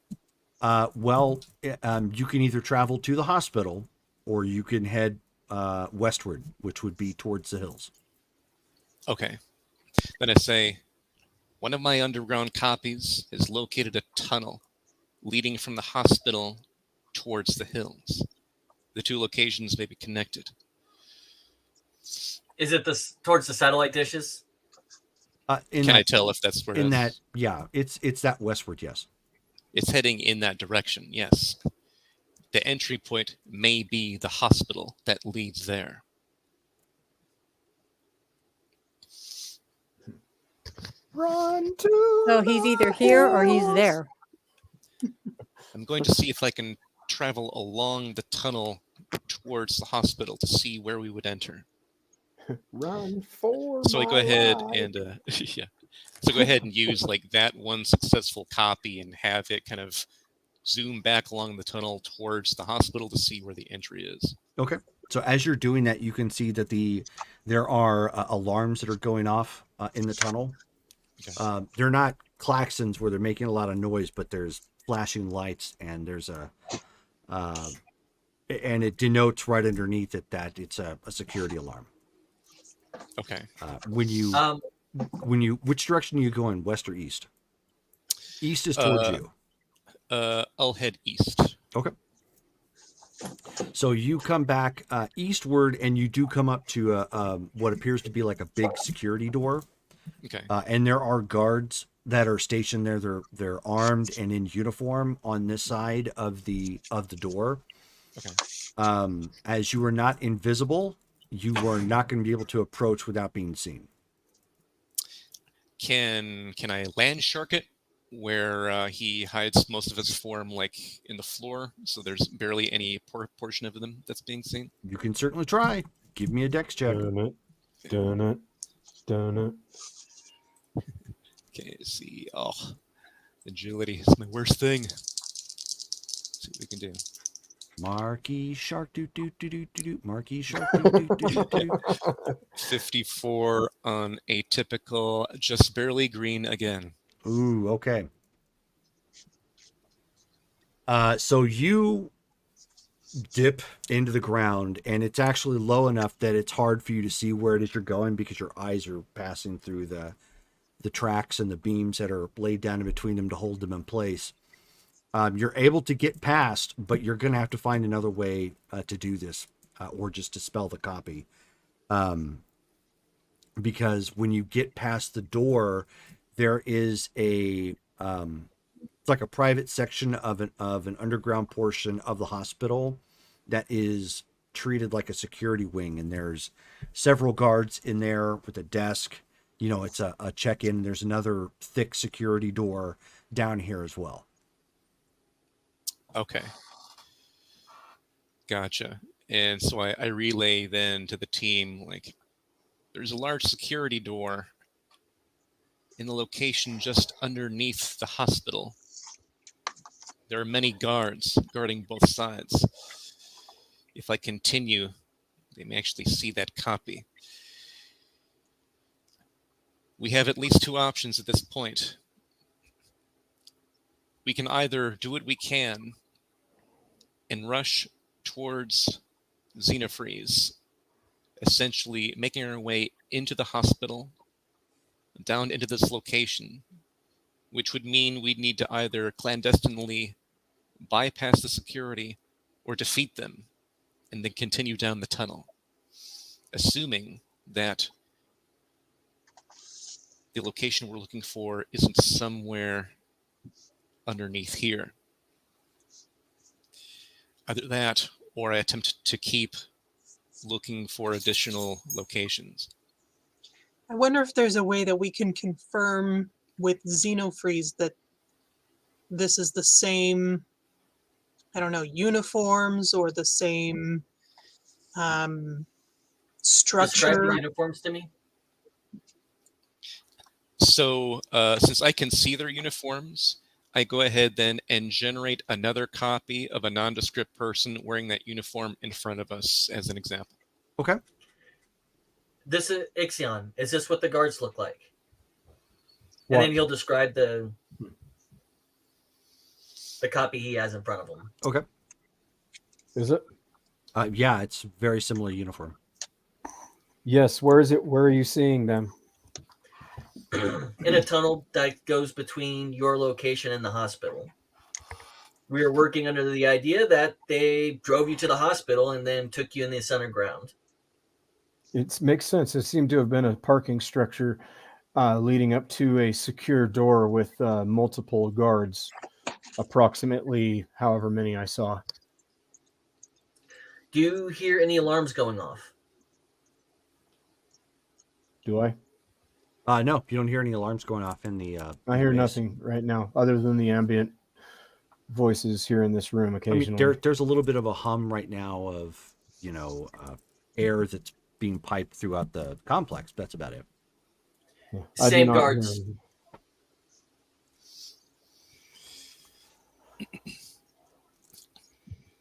You can either travel to the hospital or you can head westward, which would be towards the hills. Okay. Then I say, one of my underground copies has located a tunnel leading from the hospital towards the hills. The two locations may be connected. Is it towards the satellite dishes? Can I tell if that's where it is? It's that westward, yes. It's heading in that direction, yes. The entry point may be the hospital that leads there. Run to. So he's either here or he's there. I'm going to see if I can travel along the tunnel towards the hospital to see where we would enter. Run for. So I go ahead and So go ahead and use like that one successful copy and have it kind of zoom back along the tunnel towards the hospital to see where the entry is. Okay. So as you're doing that, you can see that there are alarms that are going off in the tunnel. Okay. They're not klaxons where they're making a lot of noise, but there's flashing lights and there's and it denotes right underneath it that it's a security alarm. Okay. Which direction are you going, west or east? East is towards you. I'll head east. Okay. So you come back eastward, and you do come up to what appears to be like a big security door. Okay. And there are guards that are stationed there. They're armed and in uniform on this side of the door. Okay. As you are not invisible, you are not going to be able to approach without being seen. Can I land shark it where he hides most of his form, like in the floor, so there's barely any portion of them that's being seen? You can certainly try. Give me a dex check. Done it. Okay, let's see. Oh, agility is my worst thing. Let's see what we can do. Marky Shark, doo doo doo doo doo doo. Marky Shark, doo doo doo doo doo. 54 on a typical, just barely green again. Ooh, okay. So you dip into the ground, and it's actually low enough that it's hard for you to see where it is you're going because your eyes are passing through the tracks and the beams that are laid down in between them to hold them in place. You're able to get past, but you're going to have to find another way to do this, or just dispel the copy. Because when you get past the door, there is it's like a private section of an underground portion of the hospital that is treated like a security wing, and there's several guards in there with a desk. It's a check-in. There's another thick security door down here as well. Okay. Gotcha. And so I relay then to the team, like, there's a large security door in the location just underneath the hospital. There are many guards guarding both sides. If I continue, they may actually see that copy. We have at least two options at this point. We can either do what we can and rush towards Xenofreeze, essentially making our way into the hospital, down into this location, which would mean we'd need to either clandestinely bypass the security or defeat them and then continue down the tunnel, assuming that the location we're looking for isn't somewhere underneath here. Either that, or I attempt to keep looking for additional locations. I wonder if there's a way that we can confirm with Xenofreeze that this is the same, I don't know, uniforms or the same structure. Describe the uniforms to me. So since I can see their uniforms, I go ahead then and generate another copy of a nondescript person wearing that uniform in front of us as an example. Okay. This is Ixion. Is this what the guards look like? What? And then he'll describe the copy he has in front of him. Okay. Is it? Yeah, it's very similar uniform. Yes. Where is it? Where are you seeing them? In a tunnel that goes between your location and the hospital. We are working under the idea that they drove you to the hospital and then took you in the underground. It makes sense. It seemed to have been a parking structure leading up to a secure door with multiple guards, approximately however many I saw. Do you hear any alarms going off? Do I? No, you don't hear any alarms going off in the. I hear base. nothing right now other than the ambient voices here in this room occasionally. I mean, there's a little bit of a hum right now of air that's being piped throughout the complex. That's about it. Yeah, I do Same not hear guards. anything.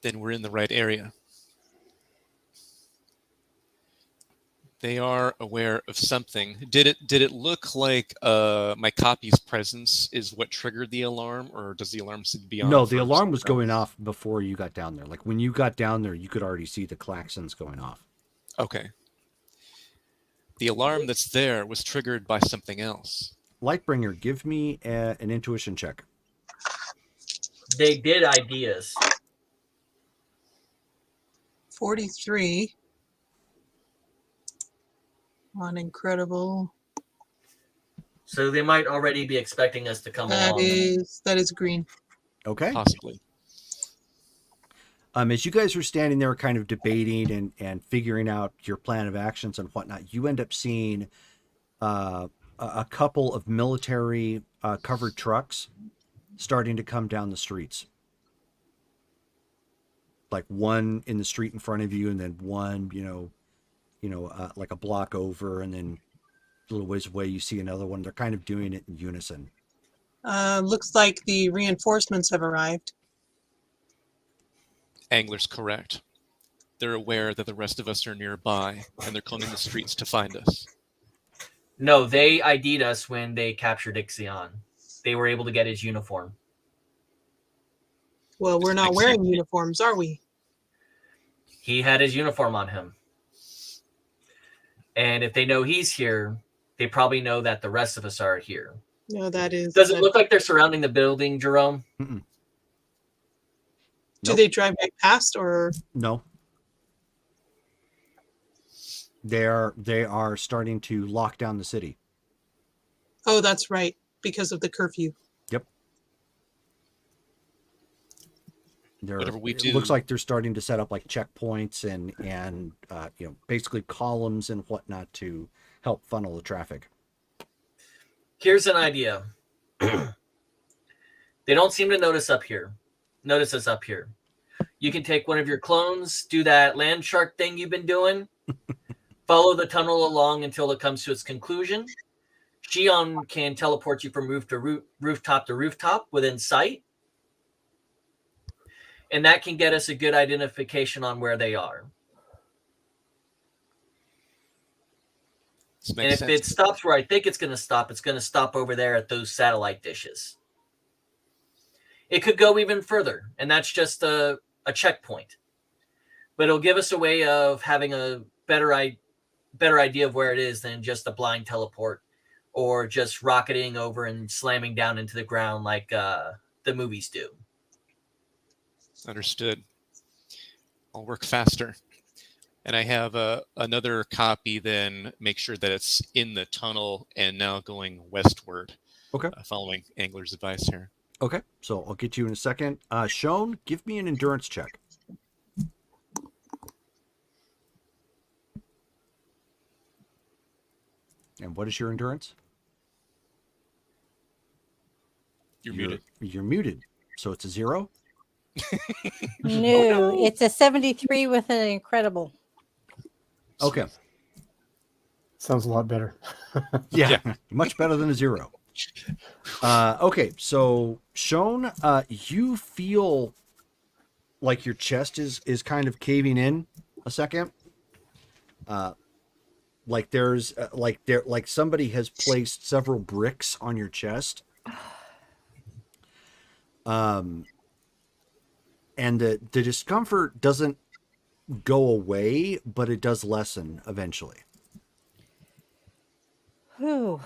Then we're in the right area. They are aware of something. Did it look like my copy's presence is what triggered the alarm, or does the alarm be on? No, the alarm was going off before you got down there. Like when you got down there, you could already see the klaxons going off. Okay. The alarm that's there was triggered by something else. Lightbringer, give me an intuition check. They did ideas. 43 on incredible. So they might already be expecting us to come along. That is green. Okay. Possibly. As you guys are standing there kind of debating and figuring out your plan of actions and whatnot, you end up seeing a couple of military covered trucks starting to come down the streets. Like one in the street in front of you, and then one, like a block over, and then a little ways away you see another one. They're kind of doing it in unison. Looks like the reinforcements have arrived. Angler's correct. They're aware that the rest of us are nearby, and they're combing the streets to find us. No, they ID'd us when they captured Ixion. They were able to get his uniform. Well, we're not Makes wearing sense. uniforms, are we? He had his uniform on him. And if they know he's here, they probably know that the rest of us are here. No, that is. Does it look like they're surrounding the building, Jerome? Mm-mm. Do Nope. they drive right past or? No. They are starting to lock down the city. Oh, that's right, because of the curfew. Yep. Whatever we It do- looks like they're starting to set up like checkpoints and basically columns and whatnot to help funnel the traffic. Here's an idea. They don't seem to notice us up here. You can take one of your clones, do that land shark thing you've been doing, follow the tunnel along until it comes to its conclusion. Shion can teleport you from rooftop to rooftop within sight. And that can get us a good identification on where they are. This And makes if sense. it stops where I think it's going to stop over there at those satellite dishes. It could go even further, and that's just a checkpoint. But it'll give us a way of having a better idea of where it is than just a blind teleport or just rocketing over and slamming down into the ground like the movies do. Understood. I'll work faster. And I have another copy then, make sure that it's in the tunnel and now going westward. Okay. Following Angler's advice here. Okay, so I'll get you in a second. Sean, give me an endurance check. And what is your endurance? You're muted. You're muted. So it's a 0? No, it's a 73 with an incredible. Okay. Sounds a lot better. Yeah, much better than a 0. Okay, so Sean, you feel like your chest is kind of caving in a second. Like there's like somebody has placed several bricks on your chest. And the discomfort doesn't go away, but it does lessen eventually. Whew.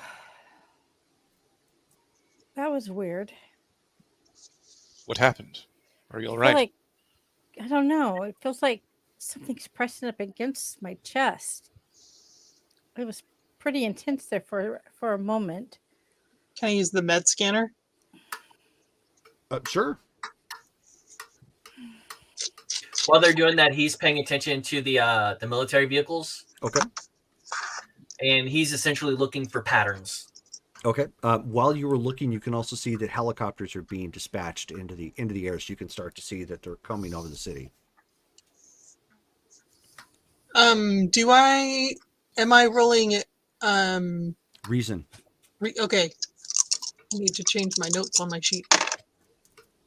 That was weird. What happened? Are you all I feel right? like, I don't know. It feels like something's pressing up against my chest. It was pretty intense there for a moment. Can I use the med scanner? Sure. While they're doing that, he's paying attention to the military vehicles, Okay. and he's essentially looking for patterns. Okay. While you were looking, you can also see that helicopters are being dispatched into the air, so you can start to see that they're coming over the city. Am I rolling it? Reason. Okay. I need to change my notes on my sheet.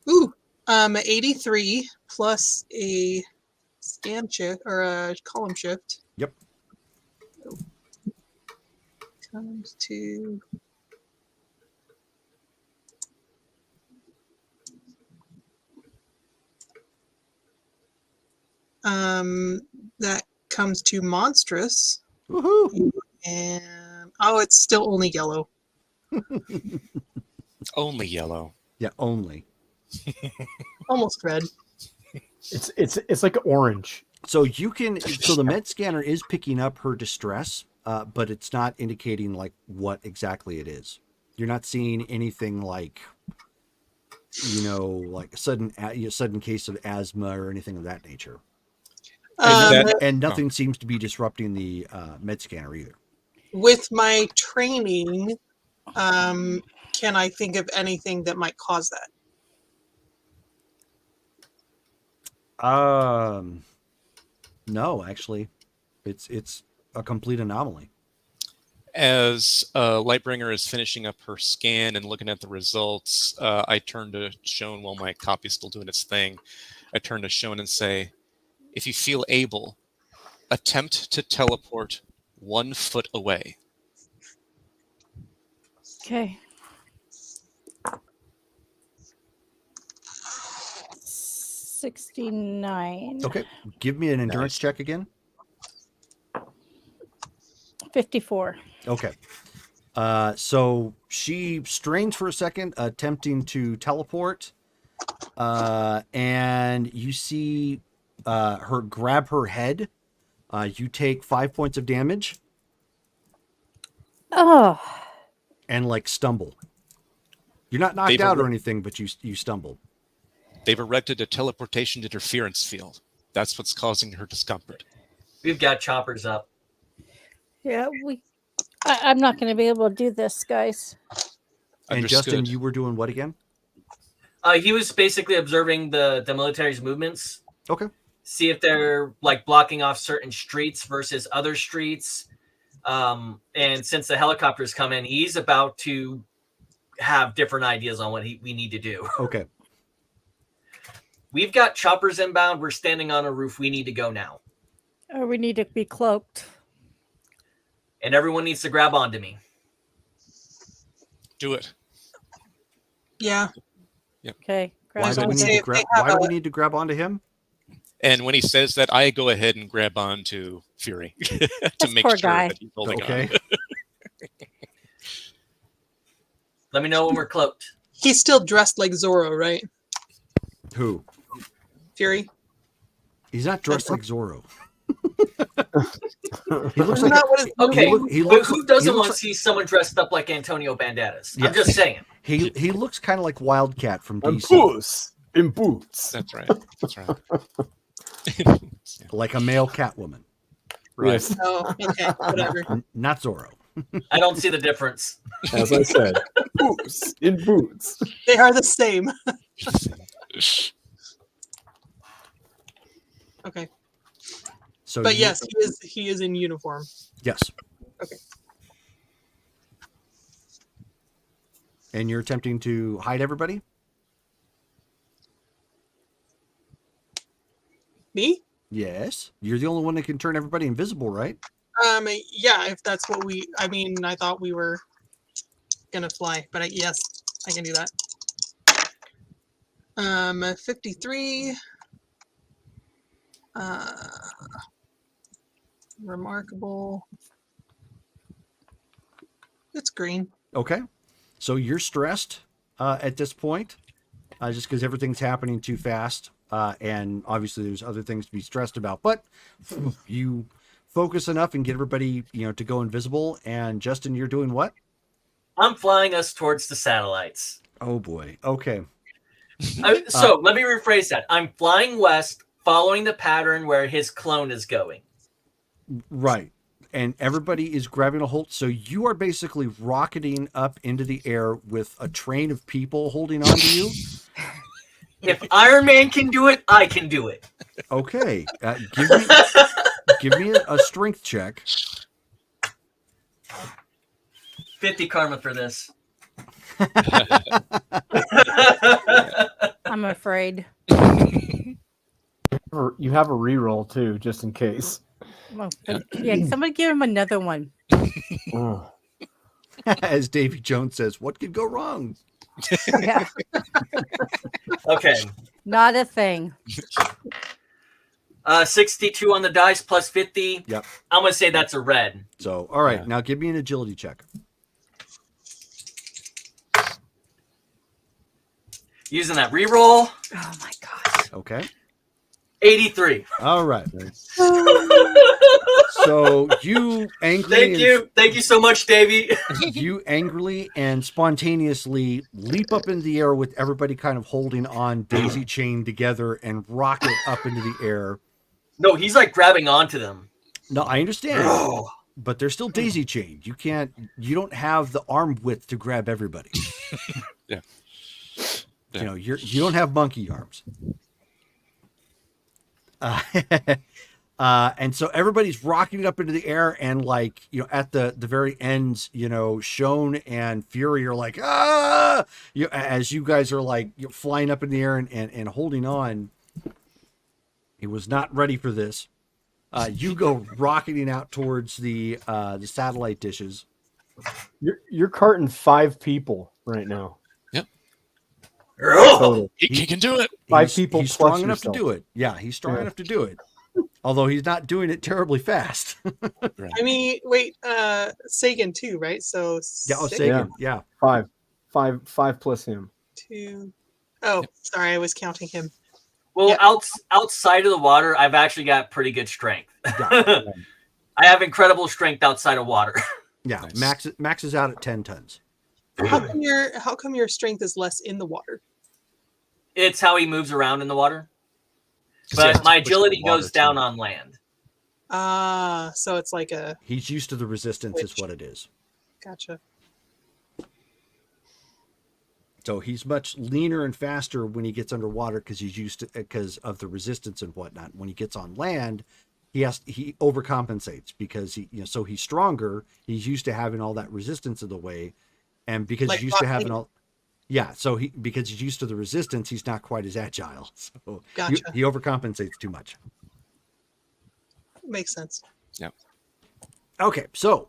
Ooh, 83 plus a scan shift or a column shift. Yep. Comes to that comes to monstrous. Woohoo! And oh, it's still only yellow. Only yellow. Yeah, only. Almost red. It's like orange. So you can. So the med scanner is picking up her distress, but it's not indicating like what exactly it is. You're not seeing anything like, like a sudden case of asthma or anything of that nature. And nothing seems to be disrupting the med scanner either. With my training, can I think of anything that might cause that? No, actually, it's a complete anomaly. As Lightbringer is finishing up her scan and looking at the results, I turn to Sean while my copy's still doing its thing. I turn to Shone and say, if you feel able, attempt to teleport 1 foot away. Okay. 69. Okay. Give me an endurance check again. 54. Okay. So she strains for a second, attempting to teleport. And you see her grab her head. You take 5 points of damage Oh, and like stumble. You're not knocked out or anything, but you stumble. They've erected a teleportation interference field. That's what's causing her discomfort. We've got choppers up. yeah. I'm not going to be able to do this, guys. And Understood. Justin, you were doing what again? He was basically observing the military's movements. Okay. See if they're like blocking off certain streets versus other streets. And since the helicopters come in, he's about to have different ideas on what we need to do. Okay. We've got choppers inbound. We're standing on a roof. We need to go now. Or we need to be cloaked. And everyone needs to grab onto me. Do it. Yeah. Okay. Why Grab do on. we say need to if they grab? have Why do we a- need to grab onto him? And when he says that, I go ahead and grab on to Fury to This make poor sure guy. that he's holding Okay. on. Let me know when we're cloaked. He's still dressed like Zorro, right? Who? Fury. He's not dressed like Zorro. He looks Isn't like that what his Okay, he but looks- who he doesn't looks want like- to see someone dressed up like Antonio Banderas? Yeah. I'm just saying. he looks kind of like Wildcat from And DC, Puss in Boots. That's right. That's right. like a male Catwoman. Right. Yes, Oh, okay, whatever. Not Zorro. I don't see the difference. as I said, Puss in Boots. They are the same. Okay, So, but you- yes, he is in uniform. yes. Okay. And you're attempting to hide everybody. Me? Yes, you're the only one that can turn everybody invisible, right? Yeah, if that's what I mean, I thought we were gonna fly, but yes, I can do that. 53. Remarkable. It's green. Okay. So you're stressed at this point, just because everything's happening too fast, and obviously there's other things to be stressed about. But you focus enough and get everybody, to go invisible. And Justin, you're doing what? I'm flying us towards the satellites. Oh boy. Okay. So let me rephrase that. I'm flying west, following the pattern where his clone is going. Right. And everybody is grabbing a hold. So you are basically rocketing up into the air with a train of people holding on to you. If Iron Man can do it, I can do it. Okay. Give me a strength check. 50 karma for this. I'm afraid. You have a reroll too, just in case. Well, yeah, somebody give him another one. Oh. As Davy Jones says, what could go wrong? Yeah, Okay. not a thing. 62 on the dice plus 50. Yep. I'm going to say that's a red. So, all right. Yeah. Now give me an agility check. Using that reroll, Oh my god. Okay. 83. All right. So you angrily Thank you so much, Davey. you angrily and spontaneously leap up in the air with everybody kind of holding on, daisy chained together, and rocket up into the air. No, he's like grabbing onto them. No, I understand, Oh. but they're still daisy chained. You don't have the arm width to grab everybody. Yeah. You don't have monkey arms. And so everybody's rocketing up into the air, and at the very ends, Shone and Fury are like, as you guys are flying up in the air and holding on. He was not ready for this. You go rocketing out towards the satellite dishes. You're carting 5 people right now. Yep. Total. He can do it. 5 people He's plus strong enough to yourself. do it. Yeah, he's strong Yeah. enough to do it. Although he's not doing it terribly fast. I mean, wait, Sagan too, right? So Yeah, oh, six, Sagan. Yeah. 5 plus him. 2. Oh, sorry, I was counting him. Well, Yeah. outside of the water, I've actually got pretty good strength. Yeah. I have incredible strength outside of water. Yeah. Nice. Max is out at 10 tons. How come your strength is less in the water? It's how he moves around in the water. 'Cause he has But to my push the agility water goes down too. on land. Ah, so it's like a He's used to the resistance is what it is. gotcha. So he's much leaner and faster when he gets underwater because he's used to because of the resistance and whatnot. When he gets on land, he overcompensates because so he's stronger. He's used to having all that resistance in the way, and because Like he's used to Rock having Lee. all, yeah. So because he's used to the resistance, he's not quite as agile. So Gotcha. he overcompensates too much. Makes sense. Okay, so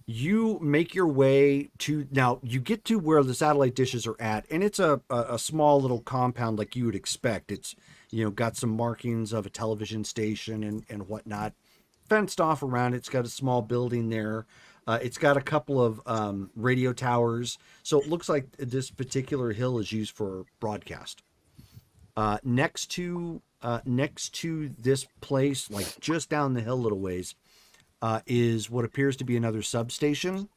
you make your way to now you get to where the satellite dishes are at, and it's a small little compound like you would expect. It's got some markings of a television station and whatnot, fenced off around. It's got a small building there. It's got a couple of radio towers, so it looks like this particular hill is used for broadcast. Next to this place, like just down the hill a little ways, is what appears to be another substation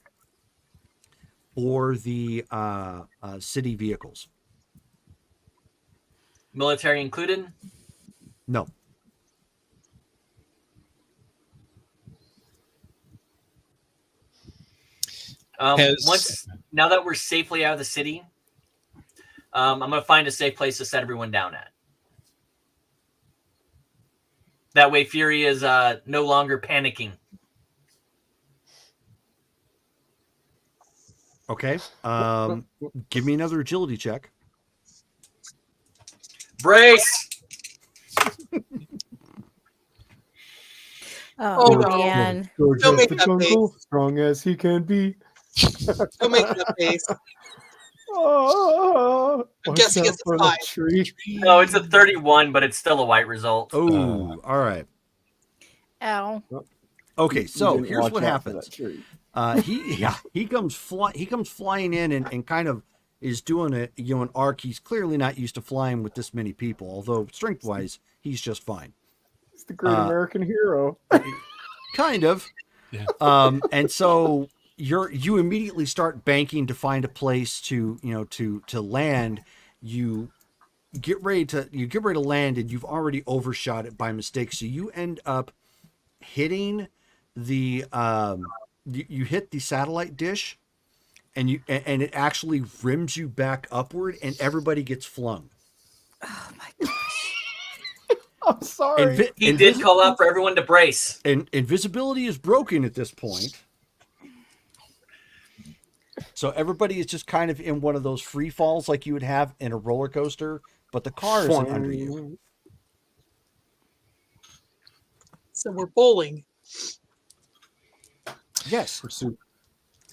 for the city vehicles. Military included. No. Now that we're safely out of the city, I'm going to find a safe place to set everyone down at. That way Fury is no longer panicking. Okay. Give me another agility check. Brace! Oh, Oh, no. man. George Don't has make the that jungle, face. strong as he can be. Don't make that face. Oh, I'm guessing it's a for 5. the tree. No, it's a 31, but it's still a white result. Oh, all right. Ow. Okay, You so didn't here's watch what out for happens. that tree. He comes flying in and kind of is doing an arc. He's clearly not used to flying with this many people, although strength wise he's just fine. He's the great American hero. Kind of. Yeah. And so you immediately start banking to find a place to land. You get ready to land, and you've already overshot it by mistake. So you end up hitting the you hit the satellite dish, and it actually rims you back upward, and everybody gets flung. Oh, my gosh. I'm sorry. He did call out for everyone to brace. And invisibility is broken at this point. So everybody is just kind of in one of those free falls like you would have in a roller coaster, but the car isn't under you. So we're bowling. Yes. Pursuit.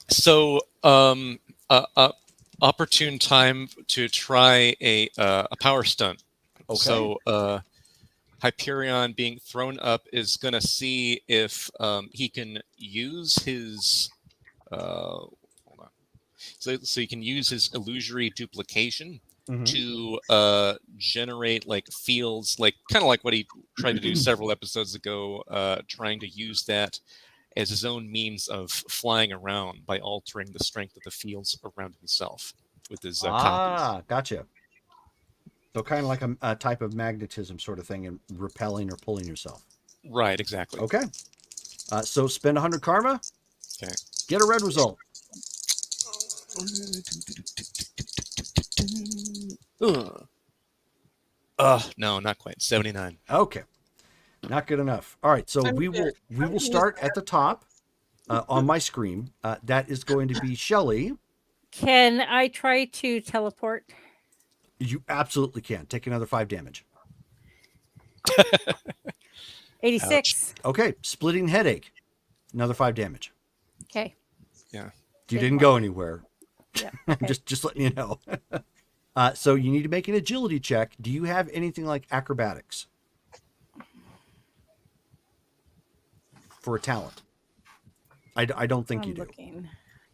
So, opportune time to try a power stunt. Okay. So, Hyperion being thrown up is going to see if he can use his. Hold on. So he can use his illusory duplication to generate like fields, like kind of like what he tried to do several episodes ago, trying to use that as his own means of flying around by altering the strength of the fields around himself with his copies. Gotcha. So kind of like a type of magnetism sort of thing, and repelling or pulling yourself. Right, exactly. Okay. So spend 100 karma. Okay. Get a red result. No, not quite. 79. Okay. Not good enough. All right. So we will start at the top on my screen. That is going to be Shelly. Can I try to teleport? You absolutely can. Take another 5 damage. 86. Okay, splitting headache. Another 5 damage. Okay. Yeah. You Big didn't one. go anywhere. Yeah. Okay. just letting you know. So you need to make an agility check. Do you have anything like acrobatics for a talent? I don't think you I'm do. looking.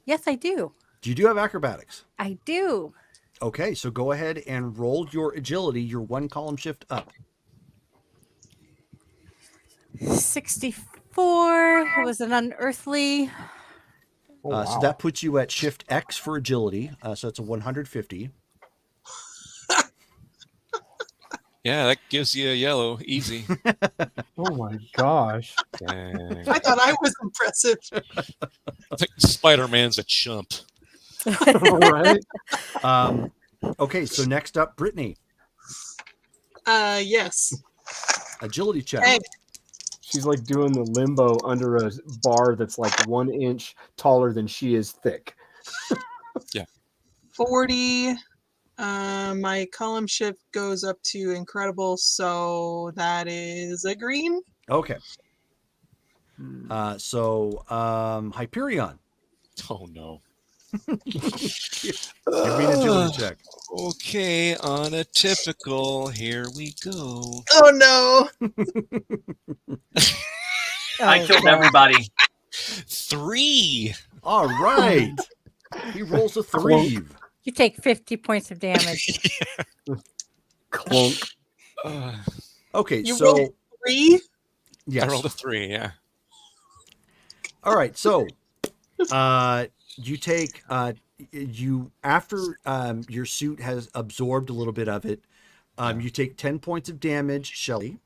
Yes, I do. You do have acrobatics. I do. Okay, so go ahead and roll your agility, your 1 column shift up. 64. It was an unearthly. Oh, wow. So that puts you at shift X for agility. So it's a 150. Yeah, that gives you a yellow. Easy. Oh my gosh. Dang. I thought I was impressive. I think Spider-Man's a chump. Right? Okay, so next up, Brittany. Yes. Agility check. Hey, She's like doing the limbo under a bar that's like 1 inch taller than she is thick. 40. My column shift goes up to incredible, so that is a green. Okay. So Hyperion. Oh no. Give me an agility check. Okay, on a typical, here we go. Oh no. I Oh, killed God. everybody. 3. All right. He rolls a 3. You take 50 points of damage. Clunk. Okay, You so rolled 3? yes. I rolled a 3, yeah. All right, so you take you after your suit has absorbed a little bit of it, you take 10 points of damage, Shelly.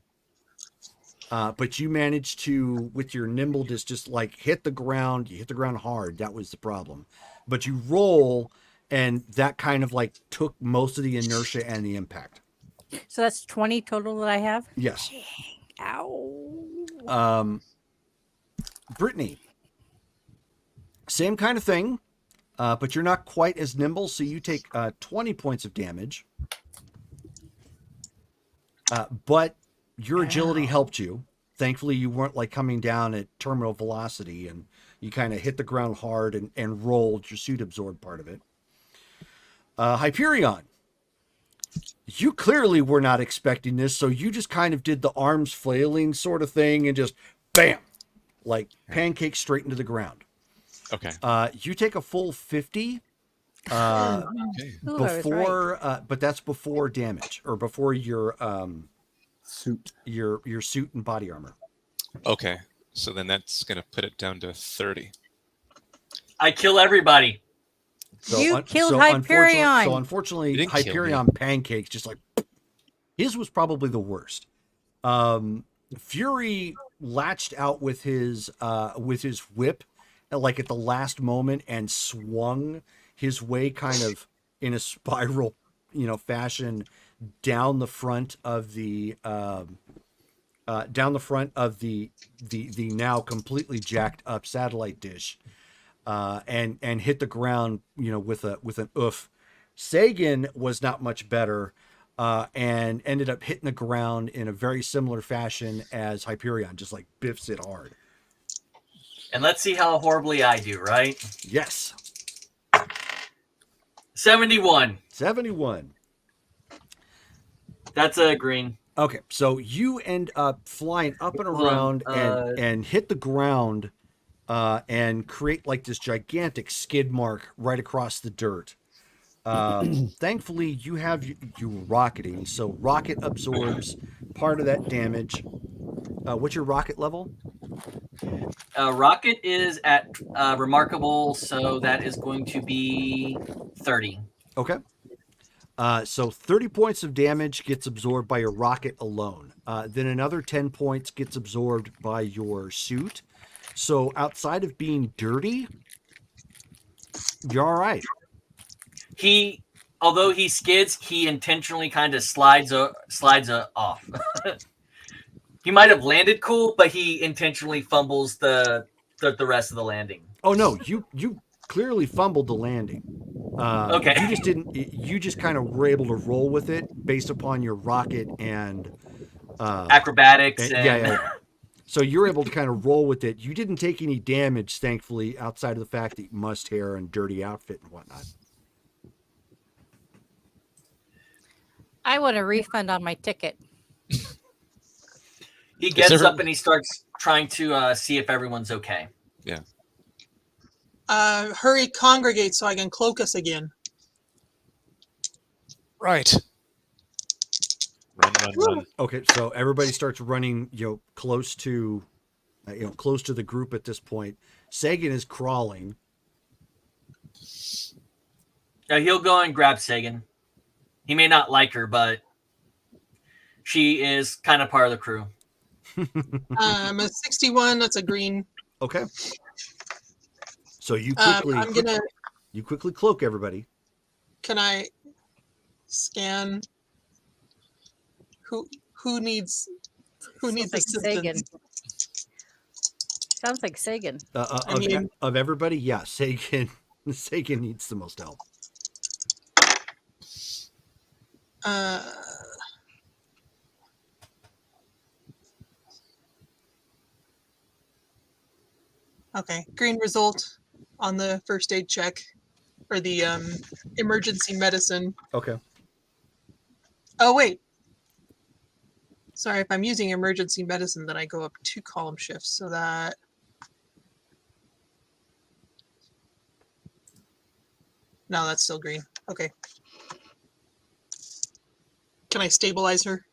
But you managed to, with your nimbleness, just like hit the ground. You hit the ground hard. That was the problem. But you roll, and that kind of like took most of the inertia and the impact. So that's 20 total that I have. Yes. Ow. Brittany, same kind of thing, but you're not quite as nimble, so you take 20 points of damage. But your agility helped you. Thankfully, you weren't like coming down at terminal velocity, and you kind of hit the ground hard and rolled. Your suit absorbed part of it. Hyperion, you clearly were not expecting this, so you just kind of did the arms flailing sort of thing and just bam, like pancake straight into the ground. Okay. You take a full 50 Ooh, I was before, but that's before damage or before your Suit. your suit and body armor. Okay. So then that's going to put it down to 30. I kill everybody. You killed Hyperion. So unfortunately, You didn't kill Hyperion pancakes just like his was probably the worst. Fury latched out with his whip, like at the last moment, and swung his way kind of in a spiral, fashion down the front of the the now completely jacked up satellite dish, and hit the ground, with an oof. Sagan was not much better, and ended up hitting the ground in a very similar fashion as Hyperion, just like biffs it hard. And let's see how horribly I do, right? Yes. 71. 71. That's a green. Okay, so you end up flying up and Hold on, around and hit the ground, and create like this gigantic skid mark right across the dirt. Thankfully, you have you rocketing, so rocket absorbs part of that damage. What's your rocket level? Rocket is at remarkable, so that is going to be 30. Okay. So 30 points of damage gets absorbed by your rocket alone. Then another 10 points gets absorbed by your suit. So outside of being dirty, you're all right. Although he skids, he intentionally kind of slides off. He might have landed cool, but he intentionally fumbles the rest of the landing. Oh no, you clearly fumbled the landing. Okay. You just didn't. You just kind of were able to roll with it based upon your rocket and Acrobatics and yeah. So you're able to kind of roll with it. You didn't take any damage, thankfully, outside of the fact that you must hair and dirty outfit and whatnot. I want a refund on my ticket. he gets up and he starts trying to see if everyone's okay. Yeah. Hurry, congregate so I can cloak us again. Right. Run. Okay, so everybody starts running, close to the group at this point. Sagan is crawling. He'll go and grab Sagan. He may not like her, but she is kind of part of the crew. I'm a 61. That's a green. Okay. So you quickly, you quickly cloak everybody. Can I scan? Who needs assistance? Sagan. Sounds like Sagan. Of everybody, yeah, Sagan needs the most help. Okay, green result on the first aid check or the emergency medicine. Okay. Oh wait. Sorry, if I'm using emergency medicine, then I go up 2 column shifts, so that. No, that's still green. Okay. Can I stabilize her?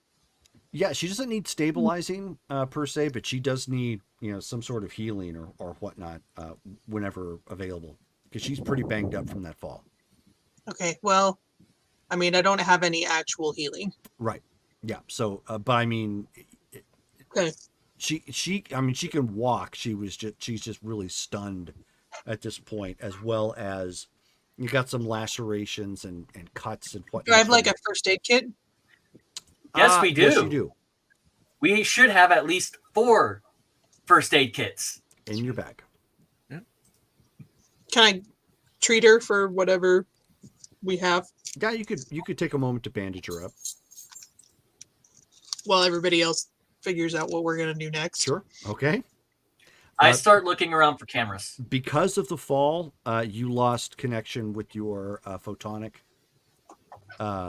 Yeah, she doesn't need stabilizing per se, but she does need some sort of healing or whatnot whenever available, because she's pretty banged up from that fall. Okay, well, I mean, I don't have any actual healing. Right. Yeah. So, but I mean, Okay. she can walk. She's just really stunned at this point, as well as you got some lacerations and cuts and whatnot. Do I have like a first aid kit? Yes, we do. Yes, you do. We should have at least 4 first aid kits In your bag. Can I treat her for whatever we have Yeah, you could take a moment to bandage her up. while everybody else figures out what we're going to do next? Sure. Okay. I start looking around for cameras. Because of the fall, you lost connection with your photonic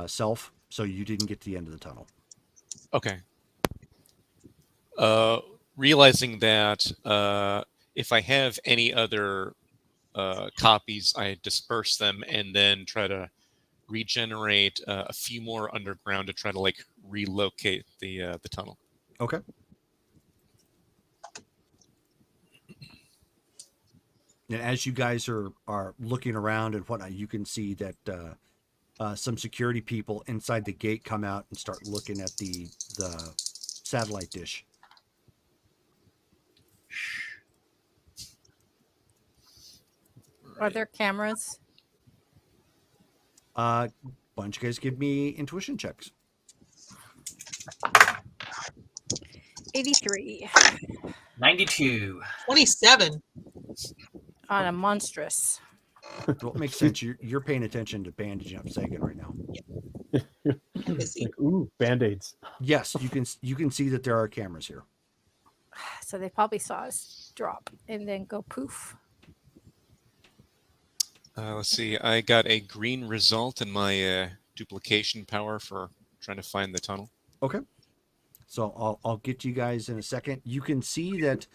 self, so you didn't get to the end of the tunnel. Okay. Realizing that if I have any other copies, I disperse them and then try to regenerate a few more underground to try to relocate the tunnel. Okay. And as you guys are looking around and whatnot, you can see that some security people inside the gate come out and start looking at the satellite dish. Are there cameras? Why don't you guys give me intuition checks? 83 92. 27. on a monstrous. Well, it makes sense. You're paying attention to bandaging up Sagan right now. Ooh, band-aids. Yes, you can see that there are cameras here. So they probably saw us drop and then go poof. Let's see. I got a green result in my duplication power for trying to find the tunnel. Okay. So I'll get to you guys in a second. You can see that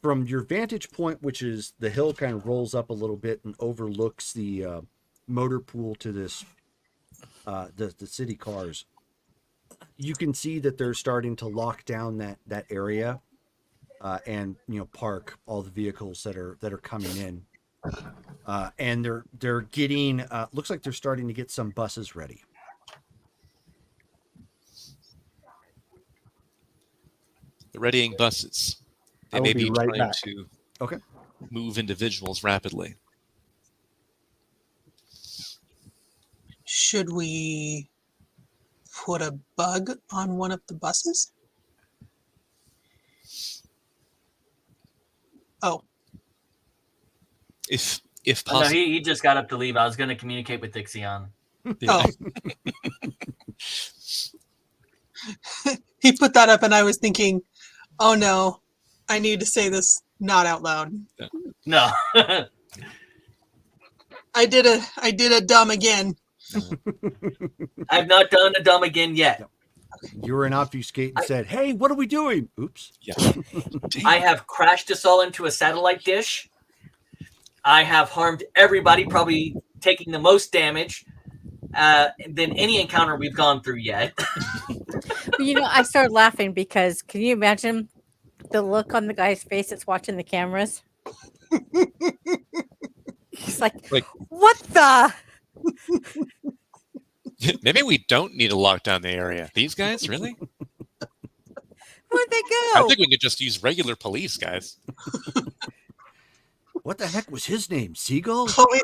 from your vantage point, which is the hill kind of rolls up a little bit and overlooks the motor pool to this the city cars. You can see that they're starting to lock down that area and park all the vehicles that are coming in. And they're getting looks like they're starting to get some buses ready. They're readying buses. They I will may be be right trying back. to Okay. move individuals rapidly. Should we put a bug on one of the buses? Oh, If If Oh, no, possible. he just got up to leave. I was going to communicate with Ixion. Yeah. He put that up, and I was thinking, oh no, I need to say this not out loud. No. I did a dumb again. I've not done a dumb again yet. Yep. You were in obfuscate and said, "Hey, what are we doing?" Oops. Yeah. I have crashed us all into a satellite dish. I have harmed everybody, probably taking the most damage than any encounter we've gone through yet. But, you know, I started laughing because can you imagine the look on the guy's face that's watching the cameras? He's like, what the? Maybe we don't need to lock down the area. These guys, really? Where'd they I go? think we could just use regular police, guys. What the heck was his name? Seagull? All we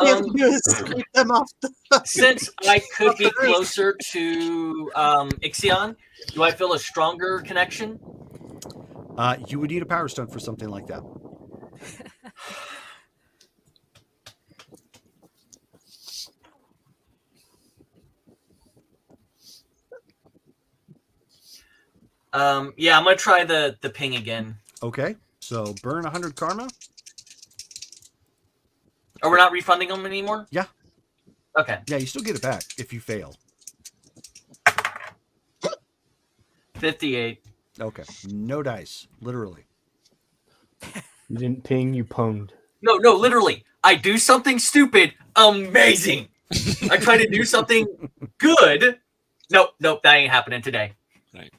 have to do is scrape them off the Since I could be closer to Ixion, do I feel a stronger connection? You would need a power stone for something like that. Yeah, I'm going to try the ping again. Okay. So burn 100 karma. Oh, we're not refunding them anymore? Yeah. Okay. Yeah, you still get it back if you fail. 58. Okay. No dice. Literally. You didn't ping, you pwned. No, literally. I do something stupid. Amazing. I try to do something good. Nope, that ain't happening today. Right.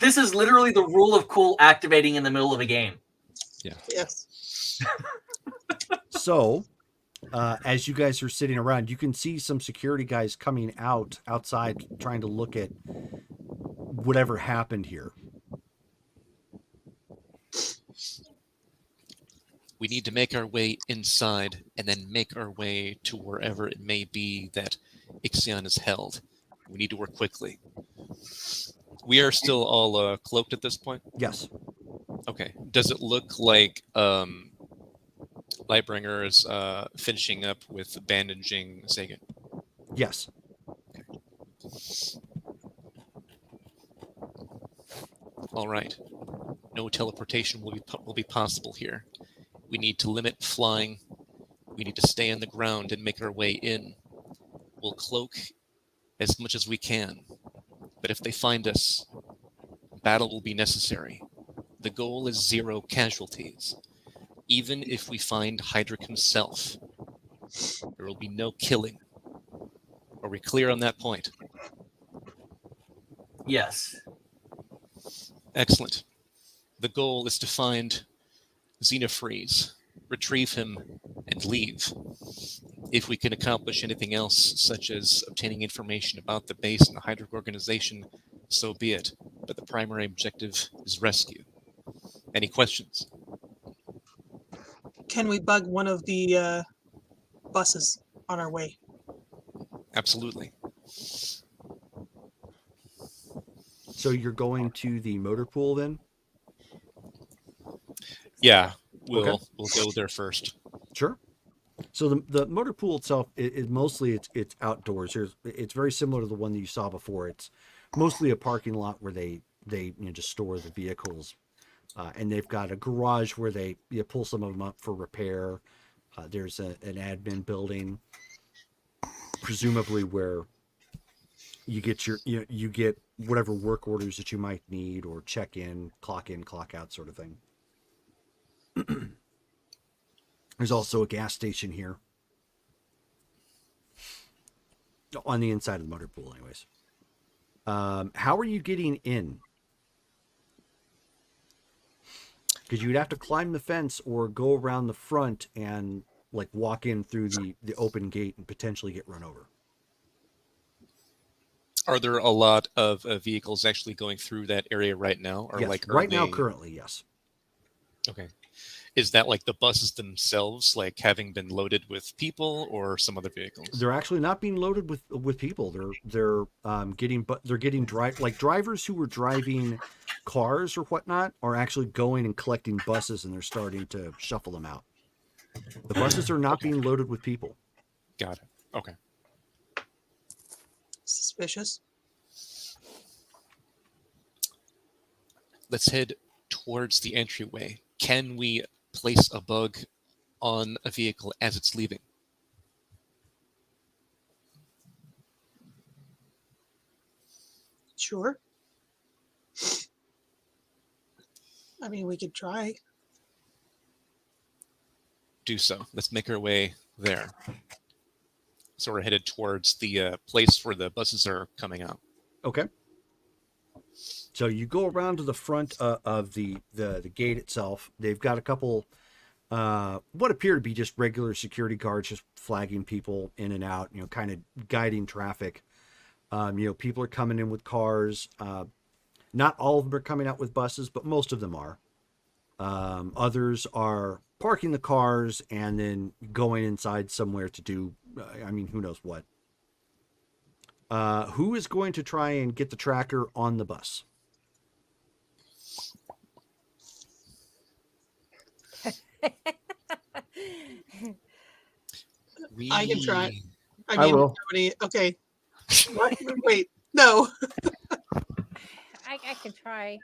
This is literally the rule of cool activating in the middle of a game. Yeah. Yes. So, as you guys are sitting around, you can see some security guys coming outside trying to look at whatever happened here. We need to make our way inside and then make our way to wherever it may be that Ixion is held. We need to work quickly. We are still all cloaked at this point? Yes. Okay. Does it look like Lightbringer is finishing up with bandaging Sagan? Yes. All right. No teleportation will be possible here. We need to limit flying. We need to stay on the ground and make our way in. We'll cloak as much as we can. But if they find us, battle will be necessary. The goal is 0 casualties. Even if we find Hydric himself, there will be no killing. Are we clear on that point? Yes. Excellent. The goal is to find Xenofreeze, retrieve him, and leave. If we can accomplish anything else, such as obtaining information about the base and the Hydric organization, so be it. But the primary objective is rescue. Any questions? Can we bug one of the buses on our way? Absolutely. So you're going to the motor pool then? Yeah, we'll Okay. we'll go there first. Sure. So the motor pool itself is mostly it's outdoors. It's very similar to the one that you saw before. It's mostly a parking lot where they just store the vehicles, and they've got a garage where they pull some of them up for repair. There's an admin building, presumably where you get you get whatever work orders that you might need, or check in, clock out sort of thing. There's also a gas station here on the inside of the motor pool anyways. How are you getting in? Because you'd have to climb the fence or go around the front and like walk in through the open gate and potentially get run over. Are there a lot of vehicles actually going through that area right now? Or Yes, like right now, currently, yes. Okay. Is that like the buses themselves, like having been loaded with people or some other vehicles? They're actually not being loaded with people. They're getting drivers who were driving cars or whatnot are actually going and collecting buses, and they're starting to shuffle them out. The buses are not being loaded with people. Got it. Okay. Suspicious. Let's head towards the entryway. Can we place a bug on a vehicle as it's leaving? Sure. I mean, we could try. Do so. Let's make our way there. So we're headed towards the place where the buses are coming out. Okay. So you go around to the front of the gate itself. They've got a couple, what appear to be just regular security guards, just flagging people in and out, kind of guiding traffic. People are coming in with cars. Not all of them are coming out with buses, but most of them are. Others are parking the cars and then going inside somewhere to do, who knows what. Who is going to try and get the tracker on the bus? I can try. I will. Okay. What? Wait, no. I can try.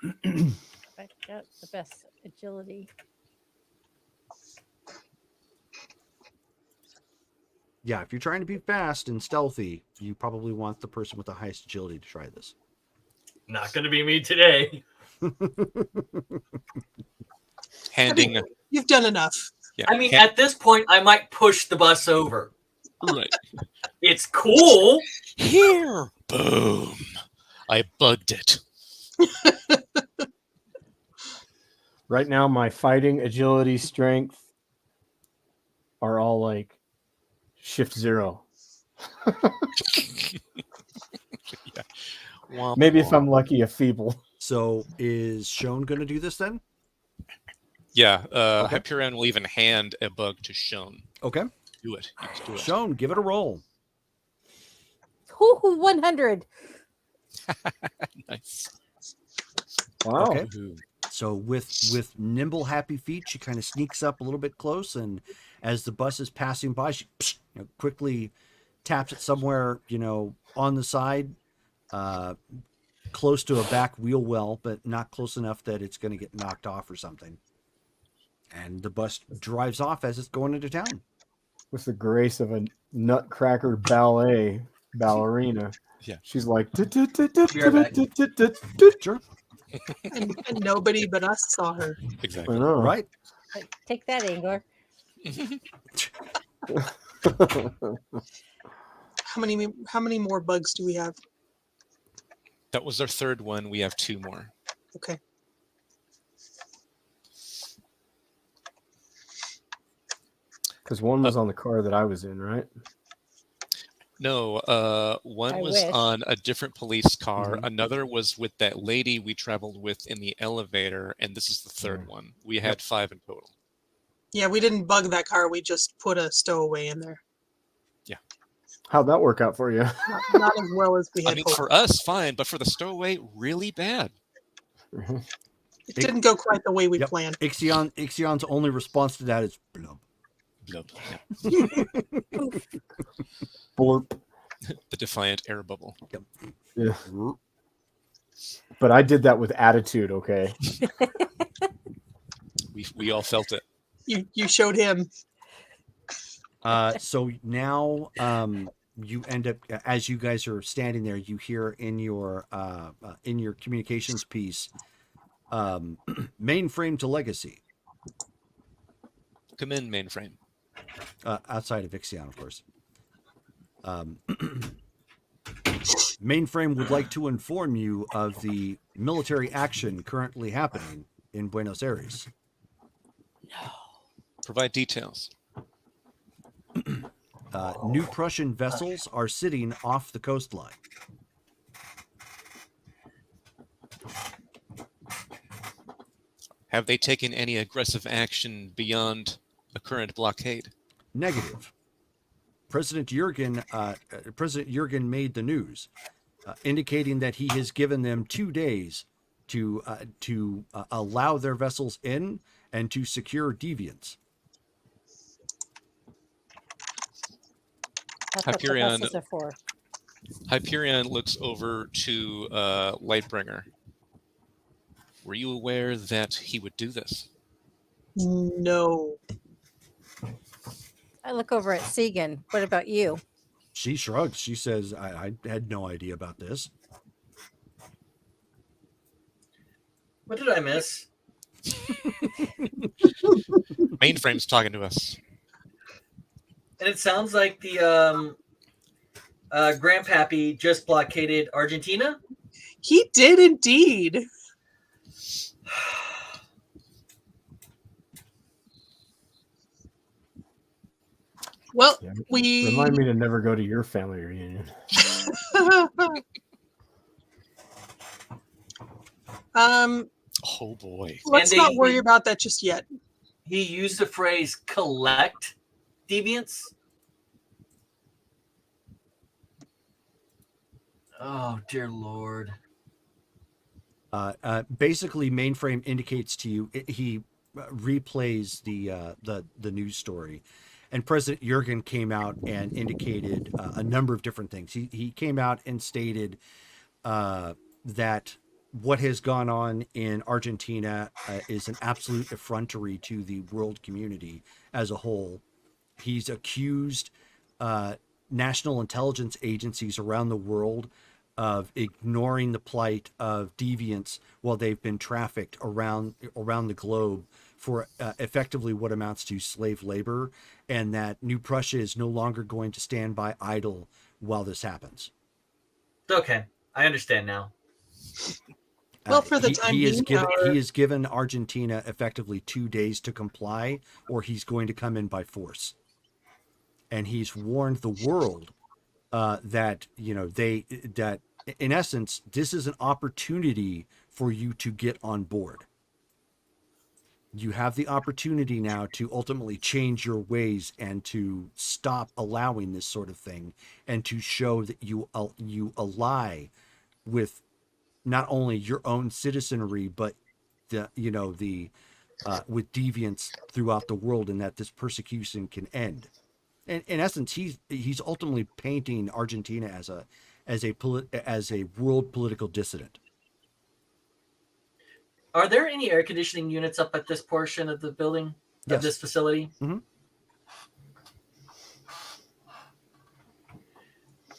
I've got the best agility. Yeah, if you're trying to be fast and stealthy, you probably want the person with the highest agility to try this. Not going to be me today. Handing. You've done enough. Yeah. I mean, at this point, I might push the bus over. Right. It's cool. Here. Boom. I bugged it. Right now, my fighting, agility, strength are all like shift 0. Yeah. Womp Maybe if womp. I'm lucky, a feeble. So is Shone going to do this then? Yeah. Okay. Hyperion will even hand a bug to Shone. Okay. Do it. You can do it. Shone, give it a roll. Ooh, 100. Nice. Wow. Okay. So with nimble, happy feet, she kind of sneaks up a little bit close, and as the bus is passing by, she quickly taps it somewhere, on the side, close to a back wheel well, but not close enough that it's going to get knocked off or something. And the bus drives off as it's going into town. With the grace of a nutcracker ballerina. Yeah. She's like, Sure. And nobody but us saw her. I Exactly. know. Right. Take that, Angler. How many more bugs do we have? That was our third one. We have 2 more. Okay. Because one was on the car that I was in, right? No, one I was wish. on a different police car. Mhm. Another was with that lady we traveled with in the elevator, and this is the third one. We had 5 in total. Yeah, we didn't bug that car. We just put a stowaway in there. How'd that work out for you? Not as well as we I had mean, hoped. for us, fine, but for the stowaway, really bad. It didn't go quite the way we Yep. planned. Ixion's only response to that is blub. Blub. Yeah. Blurp. The defiant air bubble. Yeah. But I did that with attitude, okay? We all felt it. You showed him. So now you end up, as you guys are standing there, you hear in your communications piece, mainframe to legacy. Come in, mainframe. Outside of Ixion, of course. Mainframe would like to inform you of the military action currently happening in Buenos Aires. Provide details. New Prussian vessels are sitting off the coastline. Have they taken any aggressive action beyond a current blockade? Negative. President Jurgen made the news, indicating that he has given them 2 days to allow their vessels in and to secure deviants. That's what the Hyperion, buses are for. Hyperion looks over to Lightbringer. Were you aware that he would do this? No. I look over at Segan. What about you? She shrugs. She says, I had no idea about this. What did I miss? Mainframe's talking to us. And it sounds like the Grandpappy just blockaded Argentina. He did indeed. Well, Yeah, we remind me to never go to your family reunion. Oh boy. Let's And not they- worry about that just yet. He used the phrase collect deviants. Oh, dear Lord. Basically, Mainframe indicates to you, he replays the news story. And President Jurgen came out and indicated a number of different things. He came out and stated that what has gone on in Argentina is an absolute effrontery to the world community as a whole. He's accused national intelligence agencies around the world of ignoring the plight of deviants while they've been trafficked around the globe for effectively what amounts to slave labor, and that New Prussia is no longer going to stand by idle while this happens. Okay, I understand now. Well, for the time he being, has given Argentina effectively 2 days to comply, or he's going to come in by force. And he's warned the world that that in essence this is an opportunity for you to get on board. You have the opportunity now to ultimately change your ways and to stop allowing this sort of thing, and to show that you ally with not only your own citizenry, but with deviants throughout the world, and that this persecution can end. And in essence, he's ultimately painting Argentina as a world political dissident. Are there any air conditioning units up at this portion of the building, Yes. of this facility? Mhm.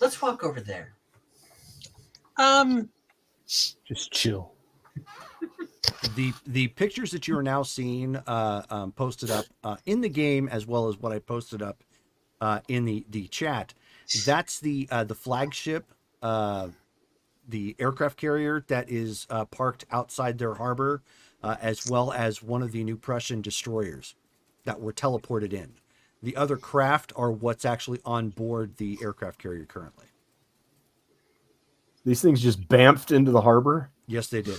Let's walk over there. Just chill. The pictures that you are now seeing posted up in the game, as well as what I posted up in the chat, that's the flagship, the aircraft carrier that is parked outside their harbor, as well as one of the New Prussian destroyers that were teleported in. The other craft are what's actually on board the aircraft carrier currently. These things just bamfed into the harbor. Yes, they did.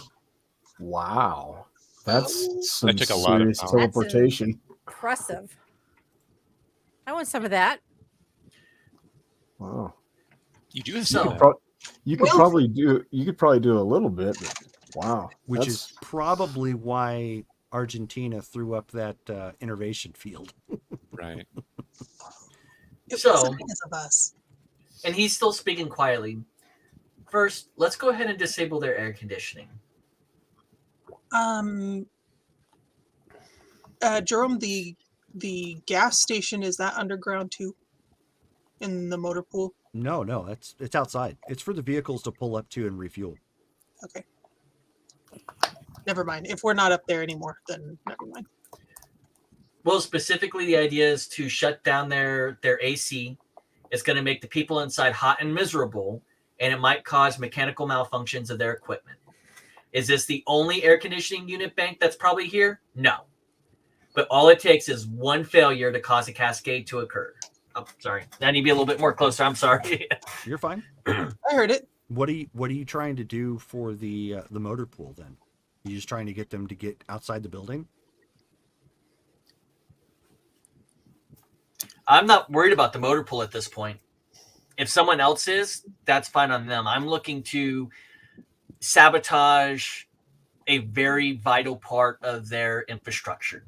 Wow, that's some That took a lot of serious power. teleportation. Impressive. I want some of that. Wow, You do have So- some. you could Well- probably do a little bit, but wow, Which that's- is probably why Argentina threw up that innovation field. Right. it So- wasn't because of us. And he's still speaking quietly. First, let's go ahead and disable their air conditioning. Jerome, the gas station, is that underground too? In the motor pool? No, it's outside. It's for the vehicles to pull up to and refuel. Okay. Never mind. If we're not up there anymore, then never mind. Well, specifically, the idea is to shut down their AC. It's going to make the people inside hot and miserable, and it might cause mechanical malfunctions of their equipment. Is this the only air conditioning unit bank that's probably here? No. But all it takes is one failure to cause a cascade to occur. Oh, sorry. I need to be a little bit more closer. I'm sorry. You're fine. I heard it. What are you trying to do for the motor pool then? You just trying to get them to get outside the building? I'm not worried about the motor pool at this point. If someone else is, that's fine on them. I'm looking to sabotage a very vital part of their infrastructure.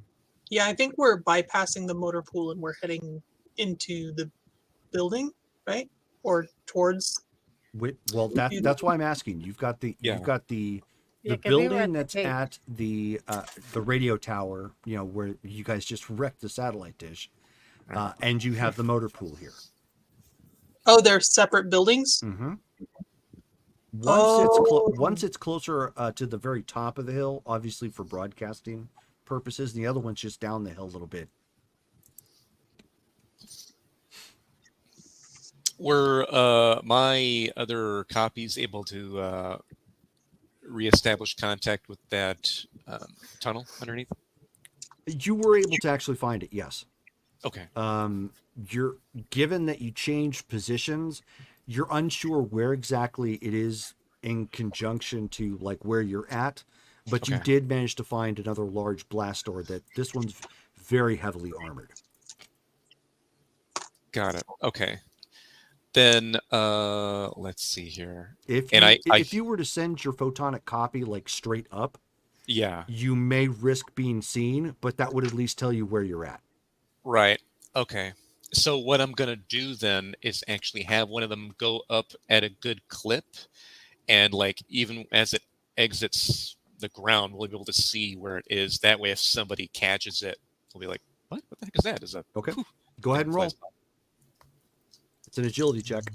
Yeah, I think we're bypassing the motor pool and we're heading into the building, right? Or towards. Well, that's why I'm asking. You've got the Yeah. Yeah, 'cause we were building at the that's gate. at the radio tower, where you guys just wrecked the satellite dish, and you have the motor pool here. Oh, they're separate buildings. Mm-hmm. Oh. Once it's closer to the very top of the hill, obviously for broadcasting purposes, and the other one's just down the hill a little bit. Were my other copies able to reestablish contact with that tunnel underneath? You were able to actually find it, yes. Okay. You're given that you changed positions, you're unsure where exactly it is in conjunction to like where you're at, but you Okay. did manage to find another large blast door that this one's very heavily armored. Got it. Okay. Then let's see here. If you were to send your photonic copy like straight up, Yeah. you may risk being seen, but that would at least tell you where you're at. Right. Okay. So what I'm going to do then is actually have one of them go up at a good clip, and like even as it exits the ground, we'll be able to see where it is. That way, if somebody catches it, we'll be like, "What? What the heck is that?" Is that Okay. Go ahead and roll. It's an agility check.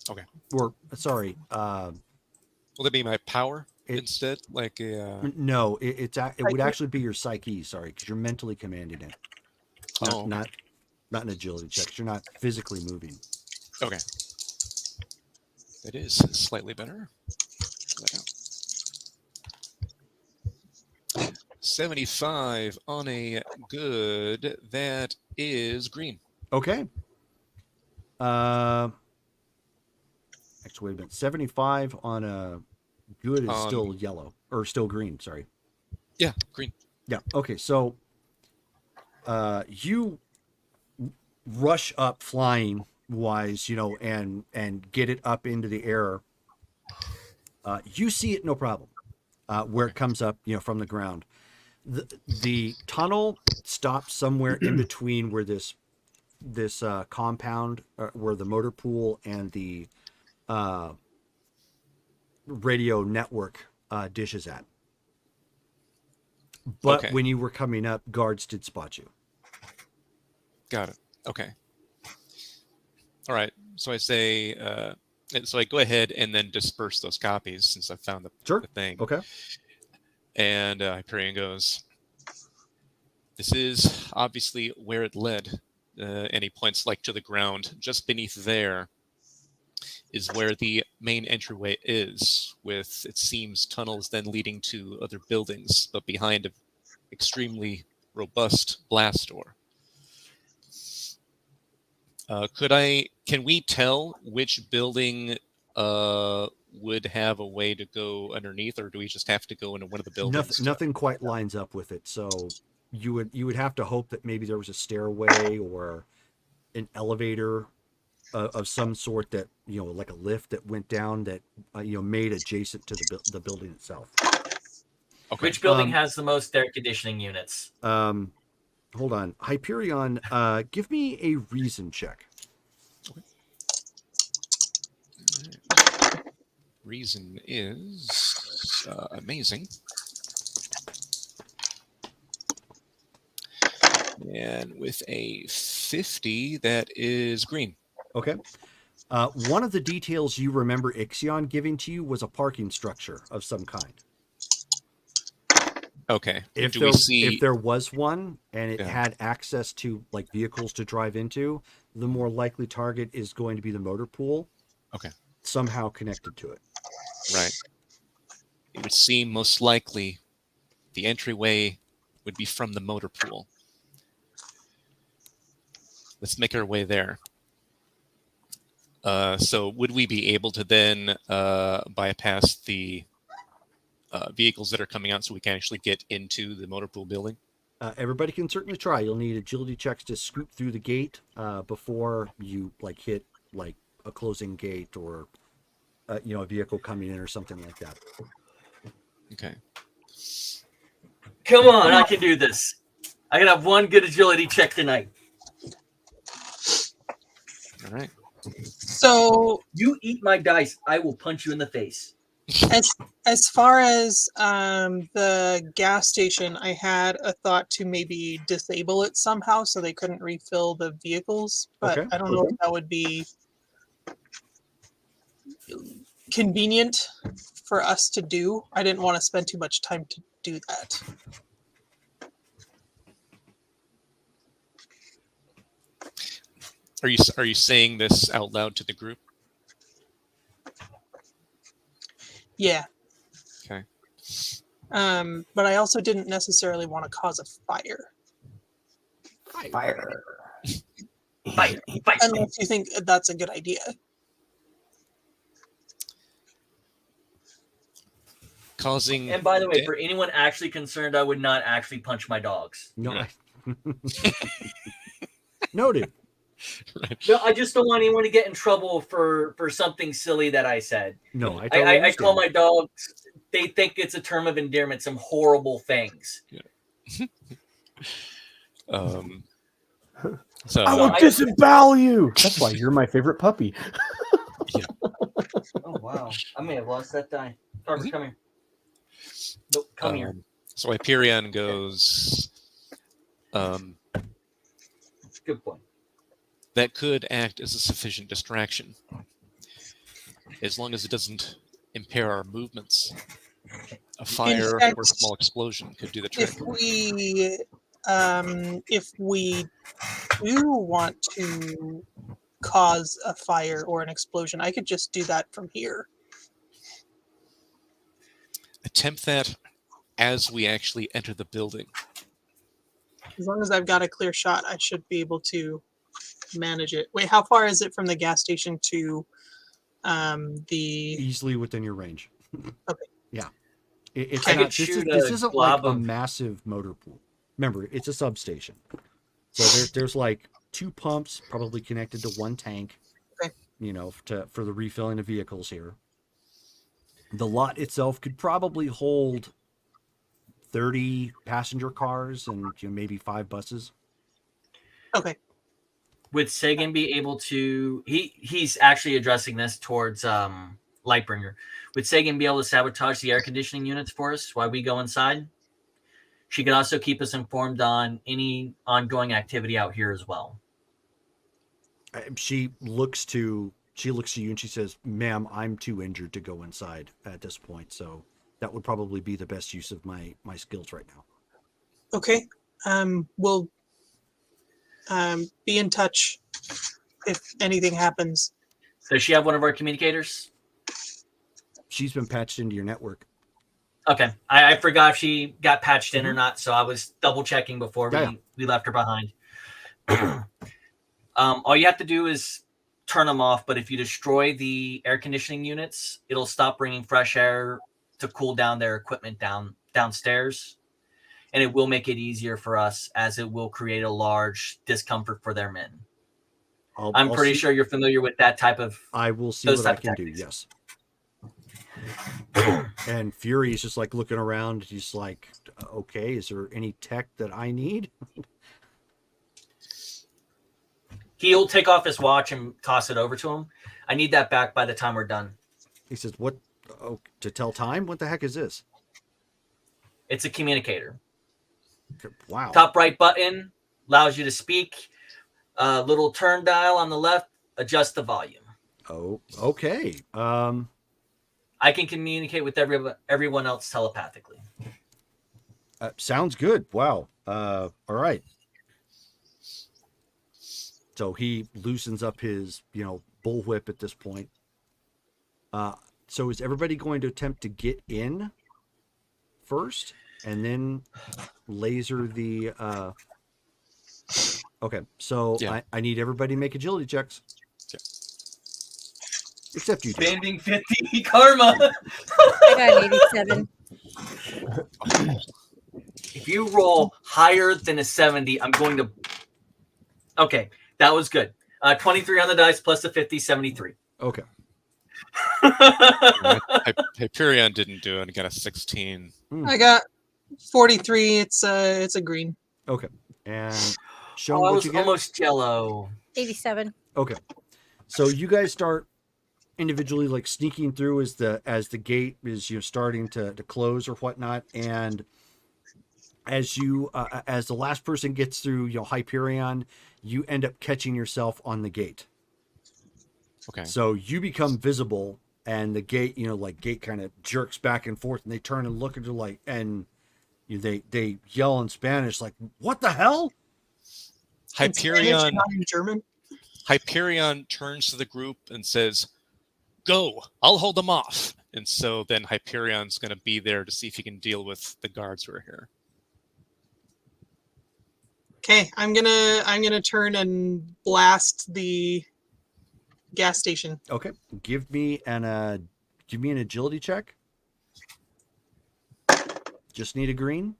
Okay. Or sorry, Will that be my power instead? Like no, it would actually be your psyche. Sorry, because you're mentally commanding it. Not an agility check. 'Cause you're not physically moving. Okay. That is slightly better. 75 on a good. That is green. Okay. Actually, wait a minute. 75 on a good is still yellow or still green. Sorry. Yeah, green. Yeah. Okay. So, you rush up flying wise, and get it up into the air. You see it no problem. Where it comes up, from the ground. The tunnel stops somewhere in between where this compound, where the motor pool and the radio network dish is at. But when you were coming up, guards did spot you. Got it. Okay. All right. So I say, so I go ahead and then disperse those copies since I found the thing. Okay. And Hyperion goes, this is obviously where it led. And he points like to the ground. Just beneath there is where the main entryway is, with, it seems, tunnels then leading to other buildings, but behind an extremely robust blast door. Can we tell which building would have a way to go underneath, or do we just have to go into one of the buildings? Nothing quite lines up with it. So you would have to hope that maybe there was a stairway or an elevator of some sort that, like a lift that went down that, made adjacent to the building itself. Okay. Which building has the most air conditioning units? Hold on. Hyperion, give me a reason check. Okay. Reason is amazing. And with a 50, that is green. Okay. One of the details you remember Ixion giving to you was a parking structure of some kind. Okay. If there was one and it had access to like vehicles to drive into, the more likely target is going to be the motor pool. Okay. Somehow connected to it. Right. It would seem most likely the entryway would be from the motor pool. Let's make our way there. So would we be able to then bypass the vehicles that are coming out so we can actually get into the motor pool building? Everybody can certainly try. You'll need agility checks to scoop through the gate before you like hit like a closing gate or a vehicle coming in or something like that. Okay. Come on, I can do this. I can have one good agility check tonight. All right. So You eat my dice, I will punch you in the face. as far as the gas station, I had a thought to maybe disable it somehow so they couldn't refill the vehicles, but Okay. I don't know if that would be convenient for us to do. I didn't want to spend too much time to do that. Are you saying this out loud to the group? Yeah. Okay. But I also didn't necessarily want to cause a fire. Fire. Fight. Unless you think that's a good idea. Causing. And by the way, for anyone actually concerned, I would not actually punch my dogs. No. Yeah. Noted. Right. No, I just don't want anyone to get in trouble for something silly that I said. No, I totally I call understand. my dogs, they think it's a term of endearment, some horrible things. So I will disembowel you. That's why you're my favorite puppy. Oh, wow. I may have lost that die. Carver, come here. Nope, come here. So Hyperion goes. Good point. That could act as a sufficient distraction, as long as it doesn't impair our movements. A fire fact, or a small explosion could do the trick. If we do want to cause a fire or an explosion, I could just do that from here. Attempt that as we actually enter the building. As long as I've got a clear shot, I should be able to manage it. Wait, how far is it from the gas station to the... Easily within your range. Okay. Yeah. It's I not, could shoot this a isn't like glob a of- massive motor pool. Remember, it's a substation. So there's like 2 pumps probably connected to 1 tank, Okay. for the refilling of vehicles here. The lot itself could probably hold 30 passenger cars and maybe 5 buses. Okay. Would Sagan be able to... He's actually addressing this towards Lightbringer. Would Sagan be able to sabotage the air conditioning units for us while we go inside? She could also keep us informed on any ongoing activity out here as well. She looks to you and she says, "Ma'am, I'm too injured to go inside at this point, so that would probably be the best use of my skills right now." Okay. We'll be in touch if anything happens. Does she have one of our communicators? She's been patched into your network. Okay. I forgot if she got patched in or not, so I was double checking before we left her behind. All you have to do is turn them off, but if you destroy the air conditioning units, it'll stop bringing fresh air to cool down their equipment downstairs, and it will make it easier for us, as it will create a large discomfort for their men. I'm pretty sure you're familiar with that type of... I will see those what I type of can do, tactics. yes. And Fury is just like looking around. He's like, "Okay, is there any tech that I need?" He'll take off his watch and toss it over to him. I need that back by the time we're done. He says, "What? Oh, to tell time? What the heck is this?" It's a communicator. Wow. Top right button allows you to speak. Little turn dial on the left, adjust the volume. Oh, okay. I can communicate with everyone else telepathically. Sounds good. Wow. All right. So he loosens up his, bullwhip at this point. So is everybody going to attempt to get in first and then laser the... Okay, so Yeah. I need everybody to make agility checks. Okay. Except you. Spending 50 karma. I got an 87. If you roll higher than a 70, I'm going to... Okay, that was good. 23 on the dice plus a 50, 73. Okay. Hyperion didn't do it. I got a 16. I got 43. It's a green. Okay. And Oh, Sean, I what was you get? almost yellow. 87. Okay. So you guys start individually like sneaking through as the gate is starting to close or whatnot, and as you as the last person gets through, Hyperion, you end up catching yourself on the gate. Okay. So you become visible, and the gate, gate kind of jerks back and forth, and they turn and look at you like, and they yell in Spanish like, "What the hell?" In Spanish, Hyperion, not in German. Hyperion turns to the group and says, "Go, I'll hold them off." And so then Hyperion's going to be there to see if he can deal with the guards who are here. Okay, I'm gonna turn and blast the gas station. Okay, give me an agility check. Just need a green.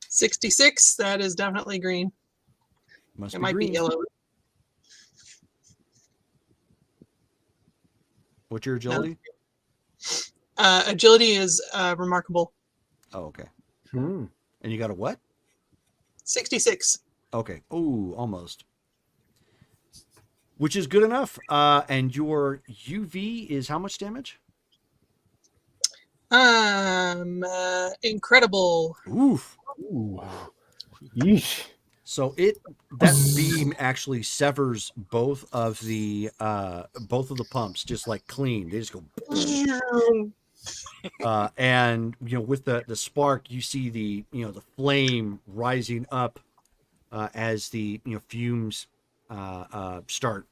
66. That is definitely green. Must It be might green. be yellow. What's your agility? Agility is remarkable. Oh, okay. Hmm. And you got a what? 66. Okay. Oh, almost. Which is good enough. And your UV is how much damage? Incredible. Oof. Ooh. Yeesh. So that beam actually severs both of the pumps, just like clean. They just go. And with the spark, you see the the flame rising up as the fumes start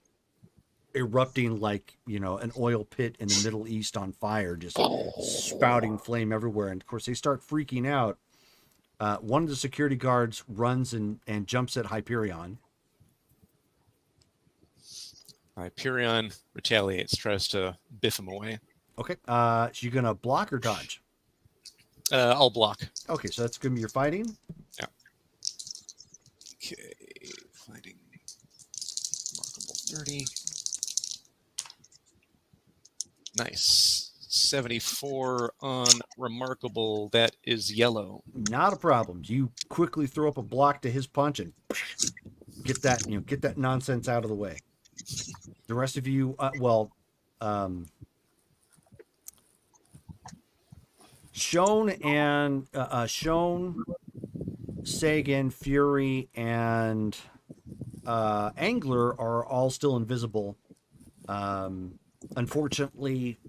erupting like an oil pit in the Middle East on fire, just spouting flame everywhere. And of course they start freaking out. One of the security guards runs and jumps at Hyperion. Hyperion retaliates, tries to biff him away. Okay. So you gonna block or dodge? I'll block. Okay, so that's gonna be your fighting. Yeah. Okay, fighting. Remarkable 30. Nice. 74 on remarkable. That is yellow. Not a problem. You quickly throw up a block to his punch and get that nonsense out of the way. The rest of you, Shone, Sagan, Fury, and Angler are all still invisible. Unfortunately,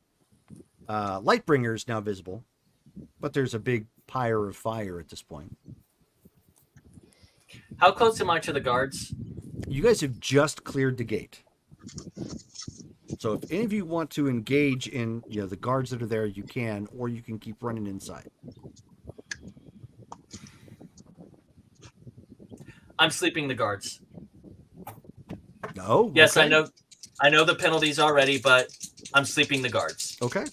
Lightbringer is now visible, but there's a big pyre of fire at this point. How close am I to the guards? You guys have just cleared the gate. So if any of you want to engage in the guards that are there, you can, or you can keep running inside. I'm sleeping the guards. No? Yes, Okay. I know the penalties already, but I'm sleeping the guards. Okay.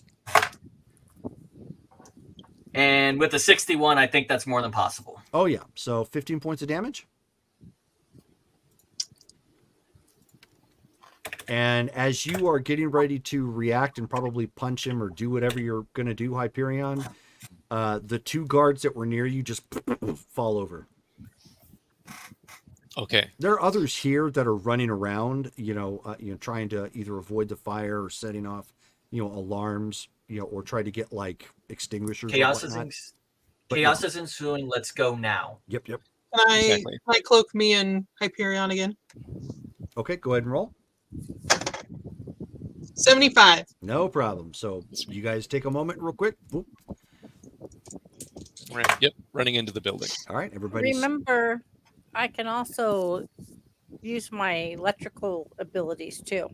And with the 61, I think that's more than possible. Oh, yeah. So 15 points of damage. And as you are getting ready to react and probably punch him or do whatever you're going to do, Hyperion, the two guards that were near you just fall over. Okay. There are others here that are running around, trying to either avoid the fire or setting off, alarms, or try to get like extinguishers. Chaos or whatnot. Chaos is ensuing. Let's go now. Yep. Can I Exactly. cloak me and Hyperion again? Okay, go ahead and roll. 75. No problem. So you guys take a moment real quick. Boop. Right. Yep. Running into the building. All right, everybody. Remember, I can also use my electrical abilities too.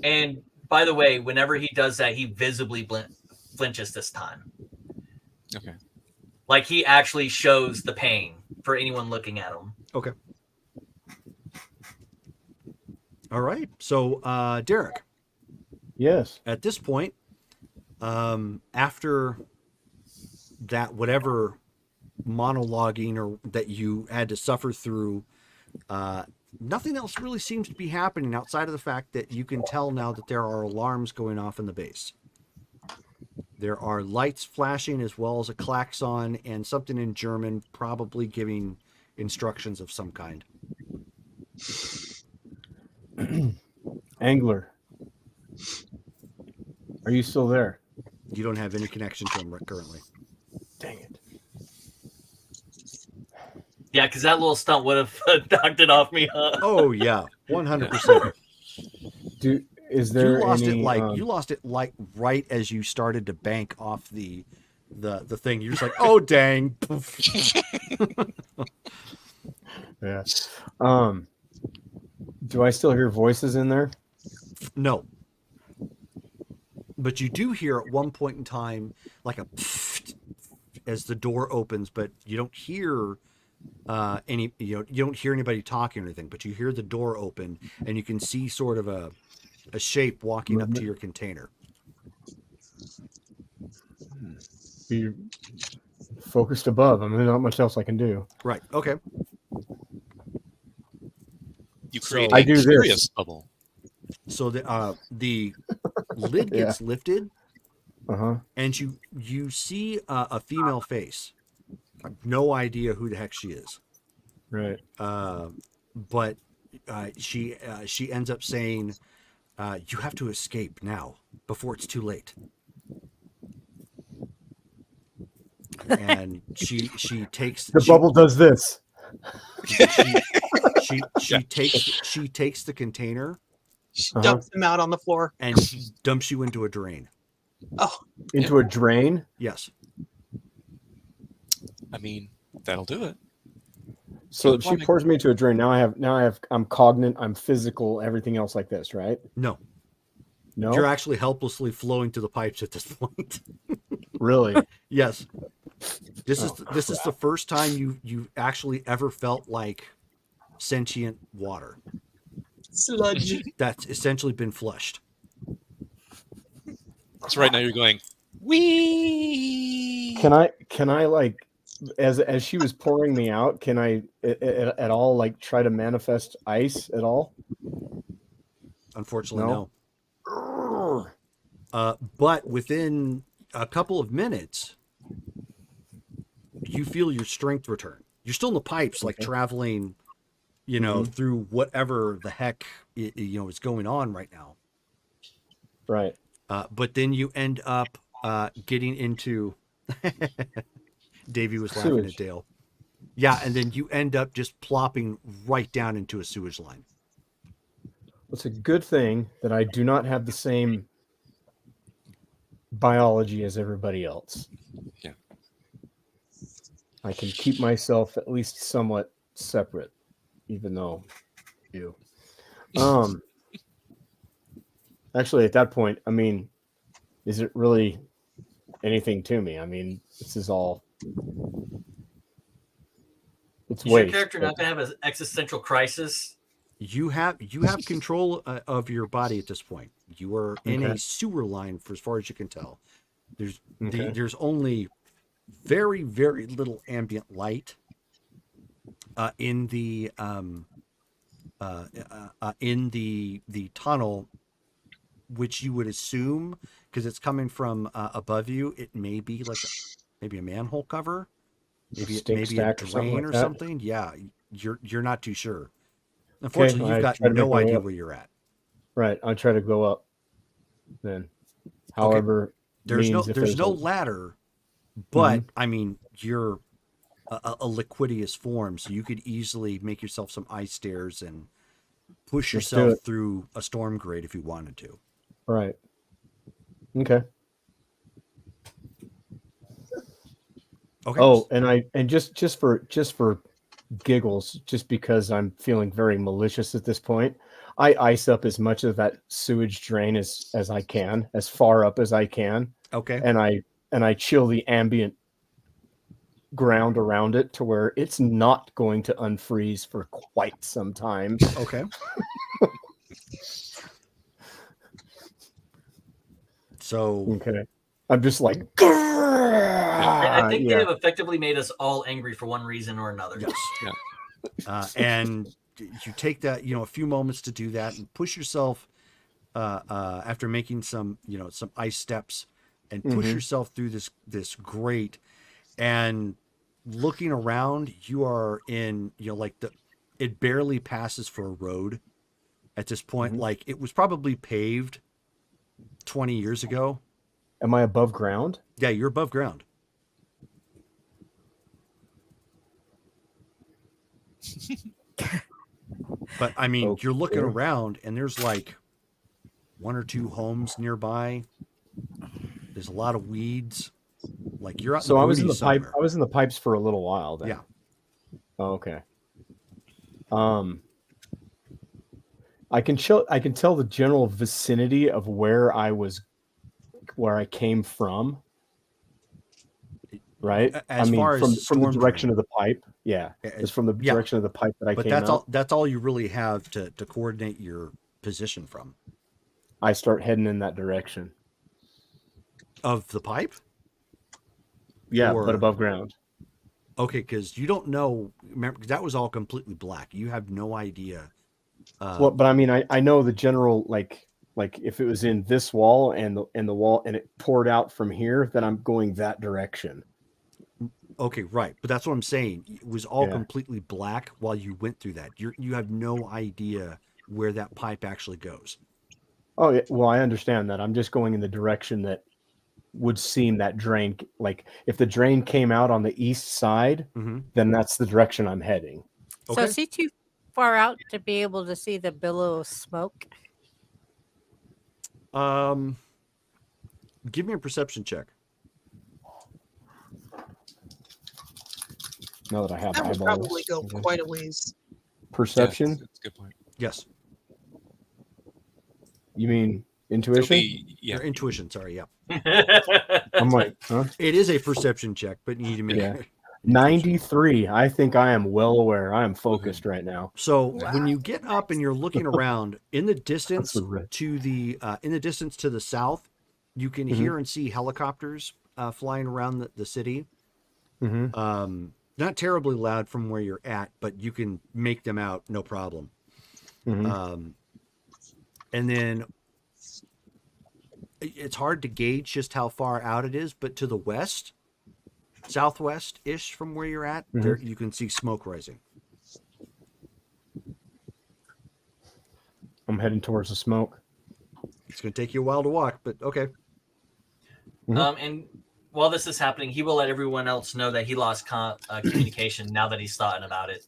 And by the way, whenever he does that, he visibly flinches this time. Okay. Like he actually shows the pain for anyone looking at him. Okay. All right. So, Derek, Yes. at this point, after that whatever monologuing or that you had to suffer through, nothing else really seems to be happening outside of the fact that you can tell now that there are alarms going off in the base. There are lights flashing as well as a klaxon and something in German, probably giving instructions of some kind. Angler, are you still there? You don't have any connection to him currently. Dang it. Yeah, because that little stunt would have knocked it off me. Huh? Oh yeah, 100%. Is there you lost any? You lost it like right as you started to bank off the thing. You're just like, oh dang. Yeah. Do I still hear voices in there? No. But you do hear at one point in time like a as the door opens, but you don't hear you don't hear anybody talking or anything, but you hear the door open and you can see sort of a shape walking up to your container. Be focused above. I mean, not much else I can do. Right. Okay. You create I a do curious this. bubble. So the lid gets lifted, and you see a female face. I have no idea who the heck she is. Right. But she ends up saying, "You have to escape now before it's too late." And she takes The bubble does this. She takes the container. She dumps them out on the floor and dumps you into a drain. Oh, into a drain? Yes. I mean, that'll do it. So she pours me into a drain. I'm cognate, I'm physical, everything else like this, right? No. No. You're actually helplessly flowing to the pipes at this point. Really? Yes. This is the first time you actually ever felt like sentient water. Sludge. That's essentially been flushed. So right now you're going, wee. Can I like, as she was pouring me out, can I at all like try to manifest ice at all? Unfortunately, no. But within a couple of minutes, you feel your strength return. You're still in the pipes, like traveling, through whatever the heck is going on right now. Right. But then you end up getting into. Davey was laughing at Dale. Yeah, and then you end up just plopping right down into a sewage line. It's a good thing that I do not have the same biology as everybody else. Yeah. I can keep myself at least somewhat separate, even though you. Actually, at that point, I mean, is it really anything to me? I mean, this is all. It's Is waste. your character not going to have an existential crisis? You have control of your body at this point. You are in a sewer line for as far as you can tell. There's only very, very little ambient light in the tunnel, which you would assume, because it's coming from above you, it may be like maybe a manhole cover, maybe a drain or something. Yeah, you're not too sure. Unfortunately, you've got no idea where you're at. Right, I'll try to go up then. However, there's no ladder, but I mean, you're a liquidious form, so you could easily make yourself some ice stairs and push yourself through a storm grate if you wanted to. Right. Okay. Oh, and just for giggles, just because I'm feeling very malicious at this point, I ice up as much of that sewage drain as I can, as far up as I can. Okay. And I chill the ambient ground around it to where it's not going to unfreeze for quite some time. Okay. So I'm just like, I think they yeah. have effectively made us all angry for one reason or another. Yes. And you take that, a few moments to do that and push yourself after making some ice steps and push Mhm. yourself through this grate. And looking around, you are in, like it barely passes for a road at this point. Mhm. Like it was probably paved 20 years ago. Am I above ground? Yeah, you're above ground. But I mean, you're looking Okay. around and there's like one or two homes nearby. There's a lot of weeds. Like you're out in So the I was in boonies the pipe. somewhere. I was in the pipes for a little while then. Yeah. Oh, okay. I can tell the general vicinity of where I came from. Right. As far as from the storm direction drain. of the pipe. Yeah. It's from the Yeah. direction of the pipe that I But came out. that's all you really have to coordinate your position from. I start heading in that direction. Of the pipe? Yeah, Or- but above ground. Okay, because you don't know. Remember, 'cause that was all completely black. You have no idea. Well, but I mean, I know the general like if it was in this wall and the wall and it poured out from here, then I'm going that direction. Okay, right. But that's what I'm saying. It was all Yeah. completely black while you went through that. You have no idea where that pipe actually goes. Oh, yeah, well, I understand that. I'm just going in the direction that would seem that drain. Like if the drain came out on the east side, Mm-hmm. then that's the direction I'm heading. So Okay. is he too far out to be able to see the billow of smoke? Give me a perception check. Now that I have That would eyeballs. probably go Okay. quite a ways. Perception? Yeah, that's a good point. Yes. You mean It'll intuition? be, yeah. Your intuition. Sorry. Yeah. I'm like, huh? It is a perception check, but you need to make Yeah. 93. I think I am well aware. I am focused right now. So when you get up and you're looking around in the distance That's the red. to the south, you can Mhm. hear and see helicopters flying around the city. Mm-hmm. Not terribly loud from where you're at, but you can make them out no problem. Mm-hmm. And then it's hard to gauge just how far out it is, but to the west, southwest-ish from where you're at, there you can see smoke rising. I'm heading towards the smoke. It's going to take you a while to walk, but okay. And while this is happening, he will let everyone else know that he lost communication now that he's thought about it.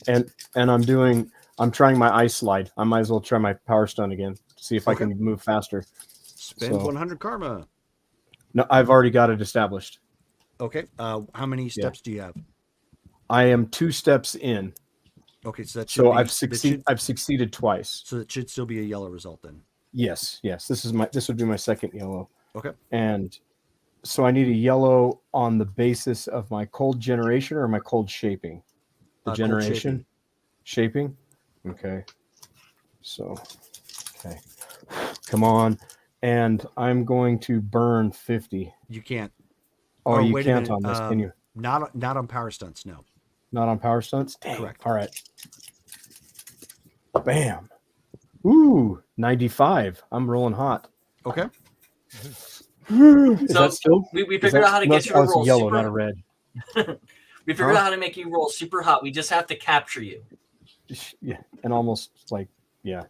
And I'm trying my ice slide. I might as well try my power stone again. See if I can move faster. Spend 100 karma. No, I've already got it established. Okay. How many steps do you have? I am 2 steps in. Okay, so I've succeeded twice. So it should still be a yellow result then. Yes. This would be my second yellow. Okay. And so I need a yellow on the basis of my cold generation or my cold shaping. The generation shaping. Okay. So okay. Come on. And I'm going to burn 50. You can't. Oh, you wait can't on this, can you? Not on power stunts, no. Not on power stunts? Dang. Correct. All right. Bam. Ooh, 95. I'm rolling hot. Okay. Is So that still? we figured out how to get you to That's roll yellow, super. not a red. We figured out how to make you roll super hot. We just have to capture you. Yeah, and almost like, yeah.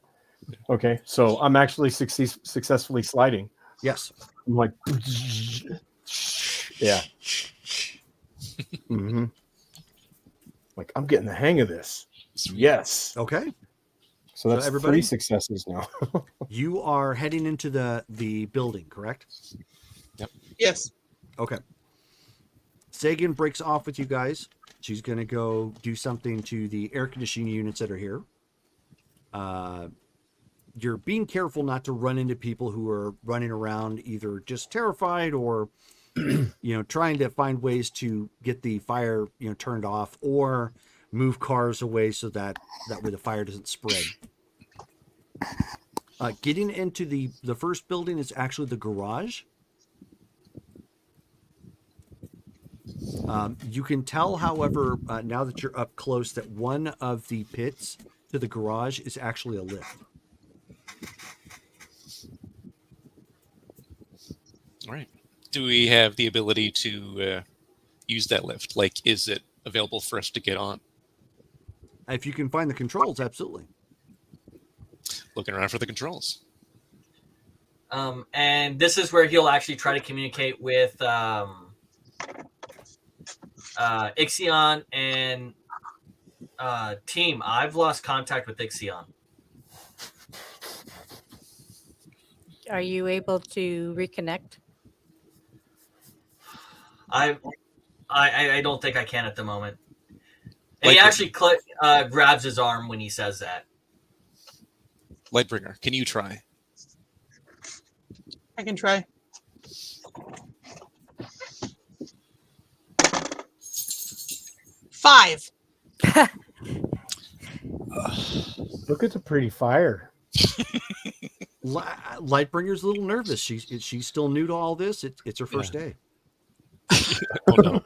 Okay, so I'm actually successfully sliding. Yes. I'm like, yeah. Like, I'm getting the hang of this. Yes. Okay. So that's everybody? 3 successes now. You are heading into the building, correct? Yes. Okay. Sagan breaks off with you guys. She's going to go do something to the air conditioning units that are here. You're being careful not to run into people who are running around either just terrified or, trying to find ways to get the fire, turned off or move cars away so that way the fire doesn't spread. Getting into the first building is actually the garage. You can tell, however, now that you're up close, that one of the pits to the garage is actually a lift. All right. Do we have the ability to use that lift? Like, is it available for us to get on? If you can find the controls, absolutely. Looking around for the controls. And this is where he'll actually try to communicate with Ixion and team. I've lost contact with Ixion. Are you able to reconnect? I don't think I can at the moment. And Like he actually grabs his arm when he says that. Lightbringer, can you try? I can try. Five. Look at the pretty fire. Lightbringer's a little nervous. She's still new to all this. It's her first day. Oh no.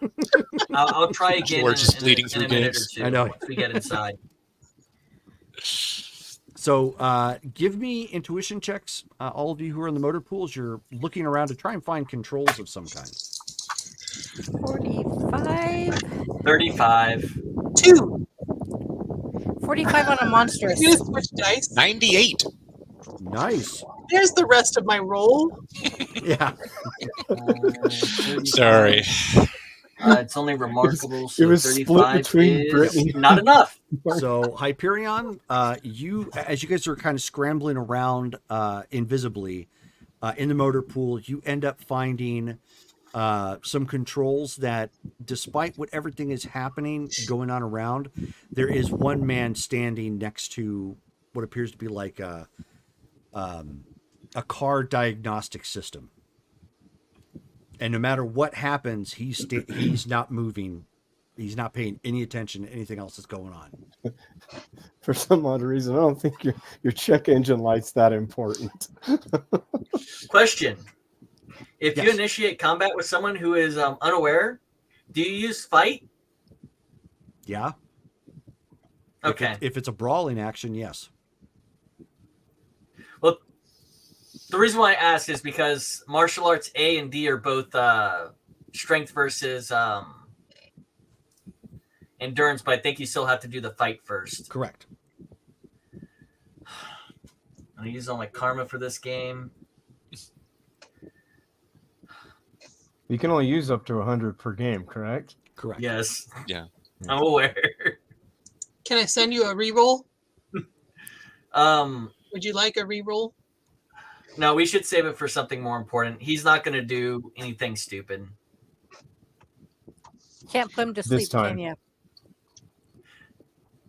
I'll try again George is bleeding in through a minute or games. two. I know. Once we get inside. So give me intuition checks. All of you who are in the motor pools, you're looking around to try and find controls of some kind. 45. 35. 2. 45 on a I'm monstrous. gonna switch dice. 98. Nice. There's the rest of my roll. Yeah. 35. Sorry. It's only remarkable. So It was split 35 between is Brittany. not enough. So Hyperion, you as you guys are kind of scrambling around invisibly in the motor pool, you end up finding some controls that, despite what everything is happening going on around, there is one man standing next to what appears to be like a car diagnostic system. And no matter what happens, he's not moving. He's not paying any attention to anything else that's going on. For some odd reason, I don't think your check engine light's that important. Question: If you Yes. initiate combat with someone who is unaware, do you use fight? Yeah. Okay. If it's a brawling action, yes. Well, the reason why I ask is because martial arts A and D are both strength versus endurance, but I think you still have to do the fight first. Correct. I'm gonna use all my karma for this game. You can only use up to 100 per game, correct? Correct. Yes, Yeah. I'm aware. Can I send you a reroll? Um, Would you like a reroll? no, we should save it for something more important. He's not gonna do anything stupid. Can't put him to This sleep, time. can you?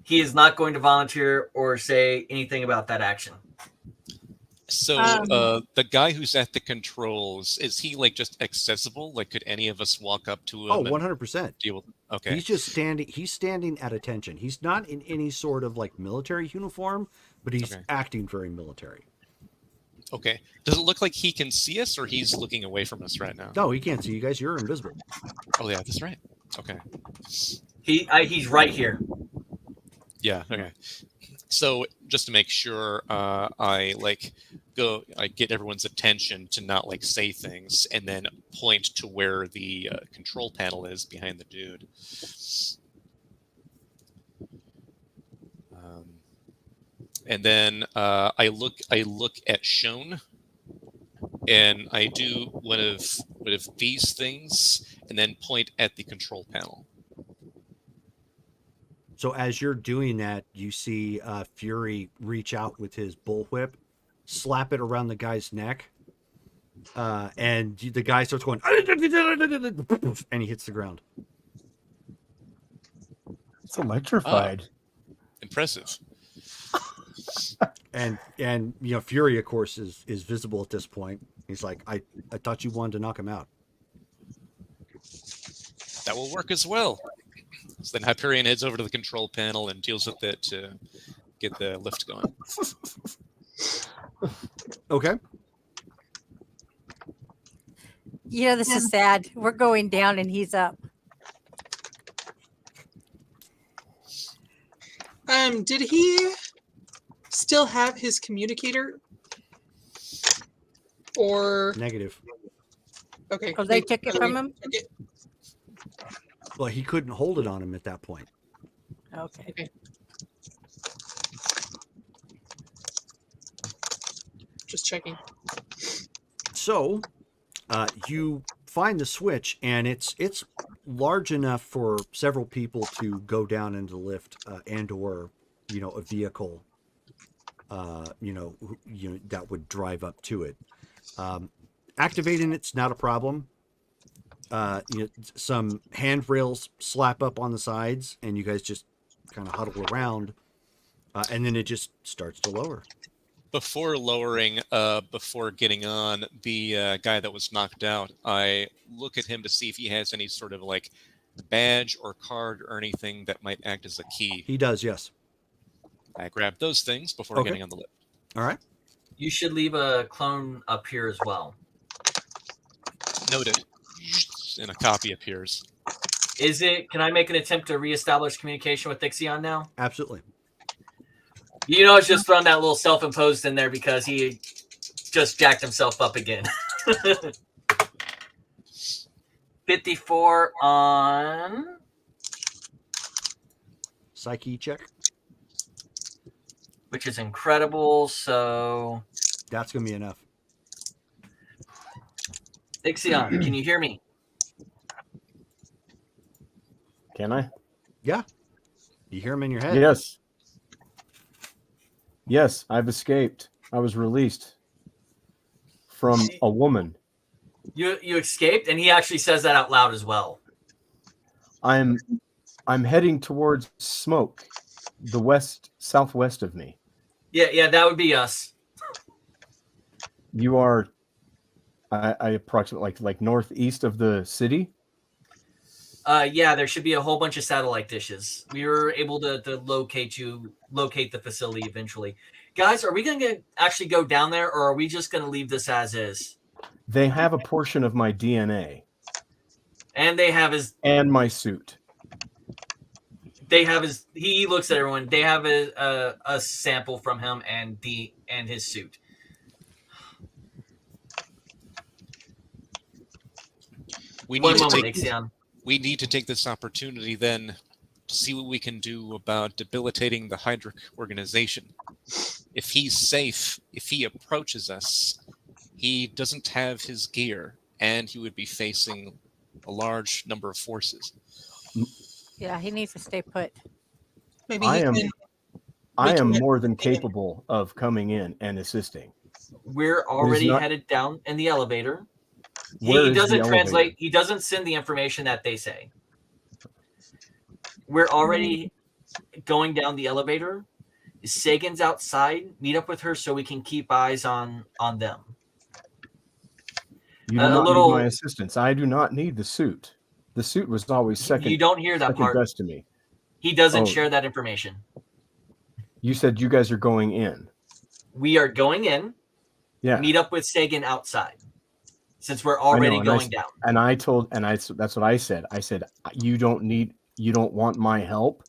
He is not going to volunteer or say anything about that action. So the guy who's at the controls, is he like just accessible? Like, could any of us walk up to him? Oh, and 100%. deal with? Okay. He's just standing. He's standing at attention. He's not in any sort of like military uniform, but he's Okay. acting very military. Okay. Does it look like he can see us, or he's looking away from us right now? No, he can't see you guys. You're invisible. Oh yeah, that's right. Okay. He's right here. Yeah. Okay. So just to make sure, I get everyone's attention to not like say things, and then point to where the control panel is behind the dude. And then I look at Shone, and I do one of these things, and then point at the control panel. So as you're doing that, you see Fury reach out with his bullwhip, slap it around the guy's neck, and the guy starts going, and he hits the ground. It's electrified. Impressive. And you know, Fury, of course, is visible at this point. He's like, I thought you wanted to knock him out. That will work as well. So then Hyperion heads over to the control panel and deals with it to get the lift going. Okay. You know, this is sad. We're going down and he's up. Did he still have his communicator? Or Negative. okay. Oh, they took it from him? Okay. Well, he couldn't hold it on him at that point. Okay. Okay. Just checking. So, you find the switch, and it's large enough for several people to go down into the lift, and or a vehicle, that would drive up to it. Activating it's not a problem. Some handrails slap up on the sides, and you guys just kind of huddle around, and then it just starts to lower. Before lowering, before getting on, the guy that was knocked out, I look at him to see if he has any sort of like badge or card or anything that might act as a key. He does, yes. I grab those things before Okay. getting on the lift. All right. You should leave a clone up here as well. Noted. And a copy appears. Can I make an attempt to reestablish communication with Ixion now? Absolutely. It's just throwing that little self-imposed in there because he just jacked himself up again. 54 on Psyche check. which is incredible. So, That's going to be enough. Ixion, can you hear me? Can I? Yeah. You hear him in your head. Yes. Yes, I've escaped. I was released from a woman. You escaped, and he actually says that out loud as well. I'm heading towards smoke, the southwest of me. Yeah, that would be us. You are, I approximate like northeast of the city. Yeah, there should be a whole bunch of satellite dishes. We were able to locate the facility eventually. Guys, are we going to actually go down there, or are we just going to leave this as is? They have a portion of my DNA And they have his. and my suit. They have his. He looks at everyone. They have a sample from him and his suit. We One need to moment, take Ixion. We need to take this opportunity then to see what we can do about debilitating the Hydric organization. If he's safe, if he approaches us, he doesn't have his gear, and he would be facing a large number of forces. Yeah, he needs to stay put. Maybe I am can- more than capable of coming in and assisting. We're already not- headed down in the elevator. Where He is the doesn't translate. elevator? He doesn't send the information that they say. We're already going down the elevator. Sagan's outside. Meet up with her so we can keep eyes on them. You do A not little- need my assistance. I do not need the suit. The suit was always second. You don't hear that second part. best to me. He doesn't Oh. share that information. You said you guys are going in. We are going in. Yeah. Meet up with Sagan outside. Since we're I know, already and going down. And that's what I said. I said, you don't want my help.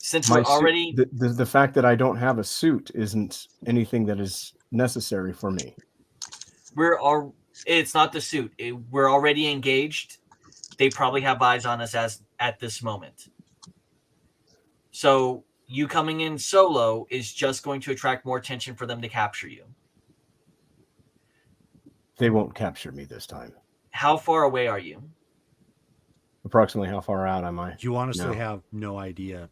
Since My we're suit- already the fact that I don't have a suit isn't anything that is necessary for me. it's not the suit. We're already engaged. They probably have eyes on us at this moment. So you coming in solo is just going to attract more attention for them to capture you. They won't capture me this time. How far away are you? Approximately how far out am I? You honestly No. have no idea.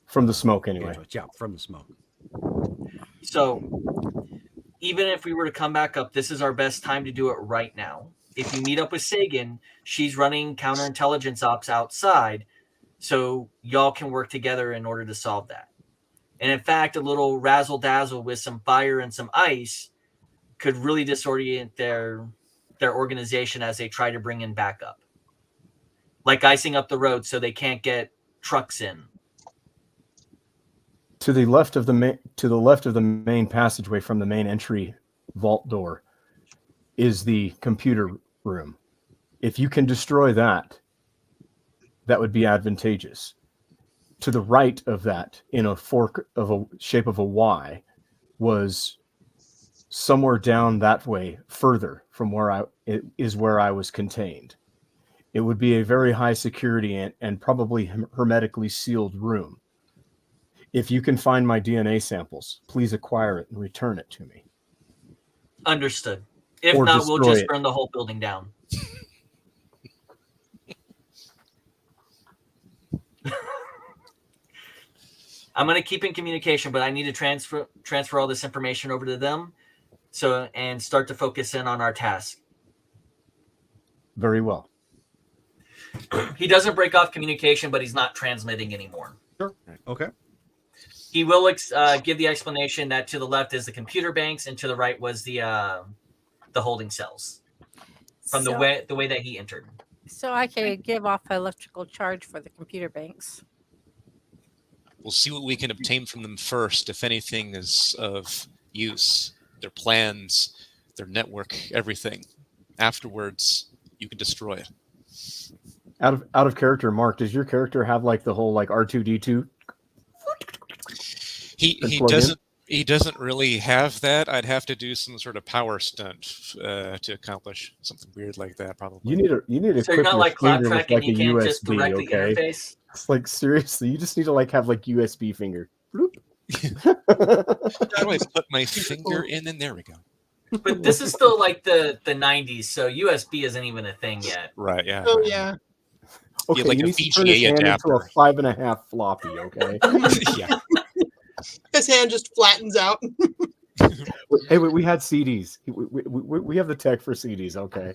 From the smoke, anyway. Yeah, from the smoke. So even if we were to come back up, this is our best time to do it right now. If you meet up with Sagan, she's running counterintelligence ops outside, so y'all can work together in order to solve that. And in fact, a little razzle-dazzle with some fire and some ice could really disorient their organization as they try to bring in backup. Like icing up the road so they can't get trucks in. To the left of the main passageway from the main entry vault door is the computer room. If you can destroy that, that would be advantageous. To the right of that, in a fork of a shape of a Y, was somewhere down that way, further from where I was contained. It would be a very high security and probably hermetically sealed room. If you can find my DNA samples, please acquire it and return it to me. Understood. If Or not, we'll destroy just it. burn the whole building down. I'm going to keep in communication, but I need to transfer all this information over to them, and start to focus in on our task. Very well. He doesn't break off communication, but he's not transmitting anymore. Sure. Okay. He will give the explanation that to the left is the computer banks and to the right was the holding cells from the way that he entered. So I could give off electrical charge for the computer banks. We'll see what we can obtain from them first, if anything is of use. Their plans, their network, everything. Afterwards, you can destroy it. Out of character, Mark, does your character have like the whole like R2D2? He doesn't really have that. I'd have to do some sort of power stunt to accomplish something weird like that. Probably. You need to So you're equip not your like finger with Claptrap and like a you can't just USB. directly Okay, interface? it's like seriously, you just need to like have like USB finger. Bloop. How do I put my finger in? And there we go. But this is still like the 90s, so USB isn't even a thing yet. Right. Yeah. Oh yeah. Okay, like you a need to turn his VGA hand into adapter. a 5.5 floppy. Okay. Yeah. His hand just flattens out. Hey, we had CDs. We have the tech for CDs. Okay,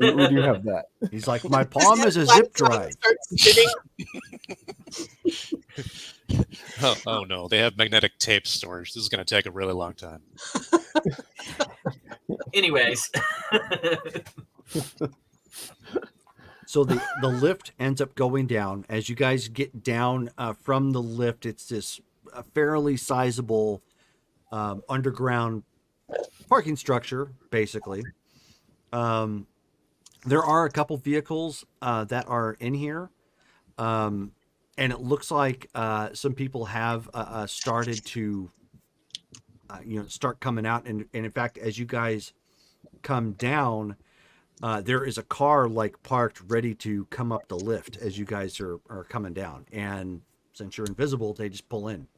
we do have that. He's like, my palm is a zip drive. Starts spinning. Oh no, they have magnetic tape storage. This is going to take a really long time. Anyways. So the lift ends up going down. As you guys get down from the lift, it's this fairly sizable underground parking structure, basically. There are a couple vehicles that are in here. And it looks like some people have started to, start coming out. And in fact, as you guys come down, there is a car like parked ready to come up the lift as you guys are coming down. And since you're invisible, they just pull in.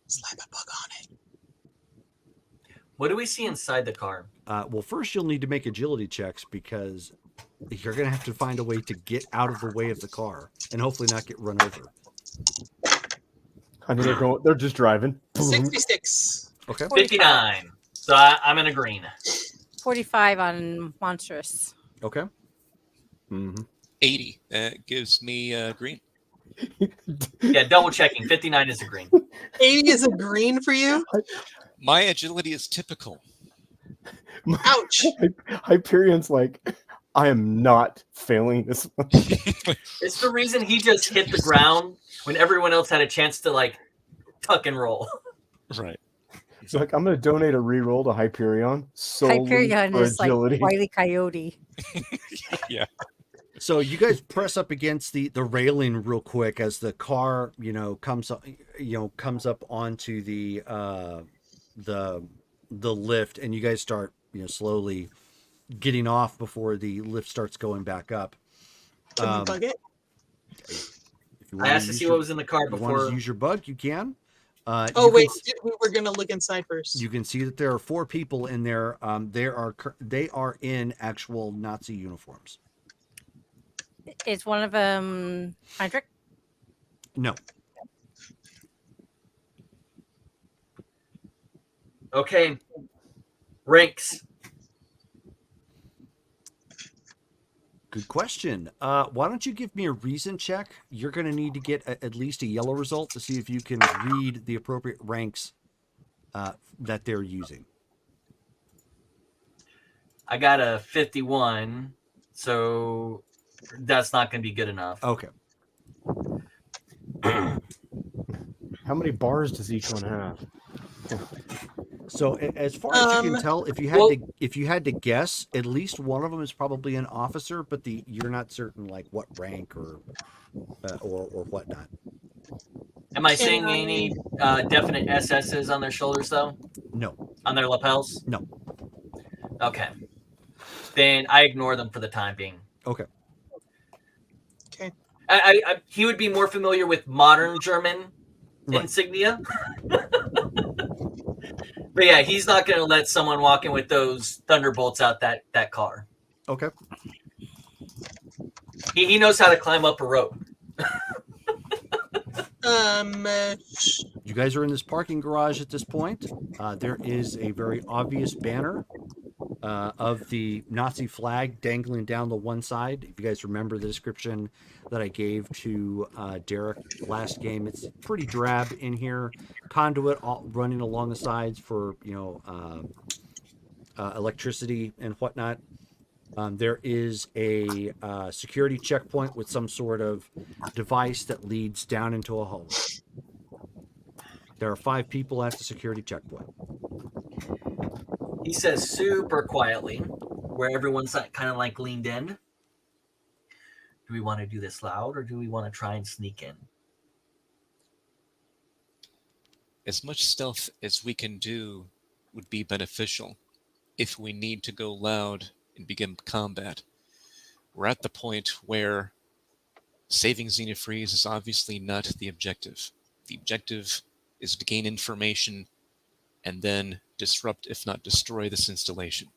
Slap a bug on it. What do we see inside the car? Well, first you'll need to make agility checks because you're going to have to find a way to get out of the way of the car and hopefully not get run over. I mean, they're just driving. 66. Okay. 59. So I'm in a green. 45 on monstrous. Okay. Mm-hmm. 80. That gives me green. Yeah, double checking. 59 is a green. 80 is a green for you? My agility is typical. Ouch. Hyperion's like, I am not failing this one. It's the reason he just hit the ground when everyone else had a chance to like tuck and roll. Right. It's like, I'm going to donate a reroll to Hyperion. Hyperion for is agility. like Wile E. Coyote. Yeah. So you guys press up against the railing real quick as the car, comes up onto the lift, and you guys start, slowly getting off before the lift starts going back up. Can we bug it? If you I wanna asked to use see your- what was in the car if you want before. to use your bug, you can. Oh, You wait. can- We were going to look inside first. You can see that there are 4 people in there. They are in actual Nazi uniforms. Is one of them Heinrich? No. Okay. Ranks. Good question. Why don't you give me a reason check? You're going to need to get at least a yellow result to see if you can read the appropriate ranks that they're using. I got a 51, so that's not going to be good enough. Okay. How many bars does each one have? So as far as you can tell, if you had to guess, at least one of them is probably an officer, but you're not certain like what rank or whatnot. Am I Can seeing I- any definite SSs on their shoulders, though? No, On their lapels? no. Okay. Then I ignore them for the time being. Okay. Okay. He would be more familiar with modern German Right. insignia. But yeah, he's not going to let someone walk in with those thunderbolts out that car. Okay. He knows how to climb up a rope. You guys are in this parking garage at this point. There is a very obvious banner of the Nazi flag dangling down the one side. If you guys remember the description that I gave to Derek last game, it's pretty drab in here. Conduit running along the sides for electricity and whatnot. There is a security checkpoint with some sort of device that leads down into a hallway. There are 5 people at the security checkpoint. He says super quietly, where everyone's kind of like leaned in. Do we want to do this loud, or do we want to try and sneak in? As much stealth as we can do would be beneficial. If we need to go loud and begin combat, we're at the point where saving Xenofreeze is obviously not the objective. The objective is to gain information and then disrupt, if not destroy, this installation.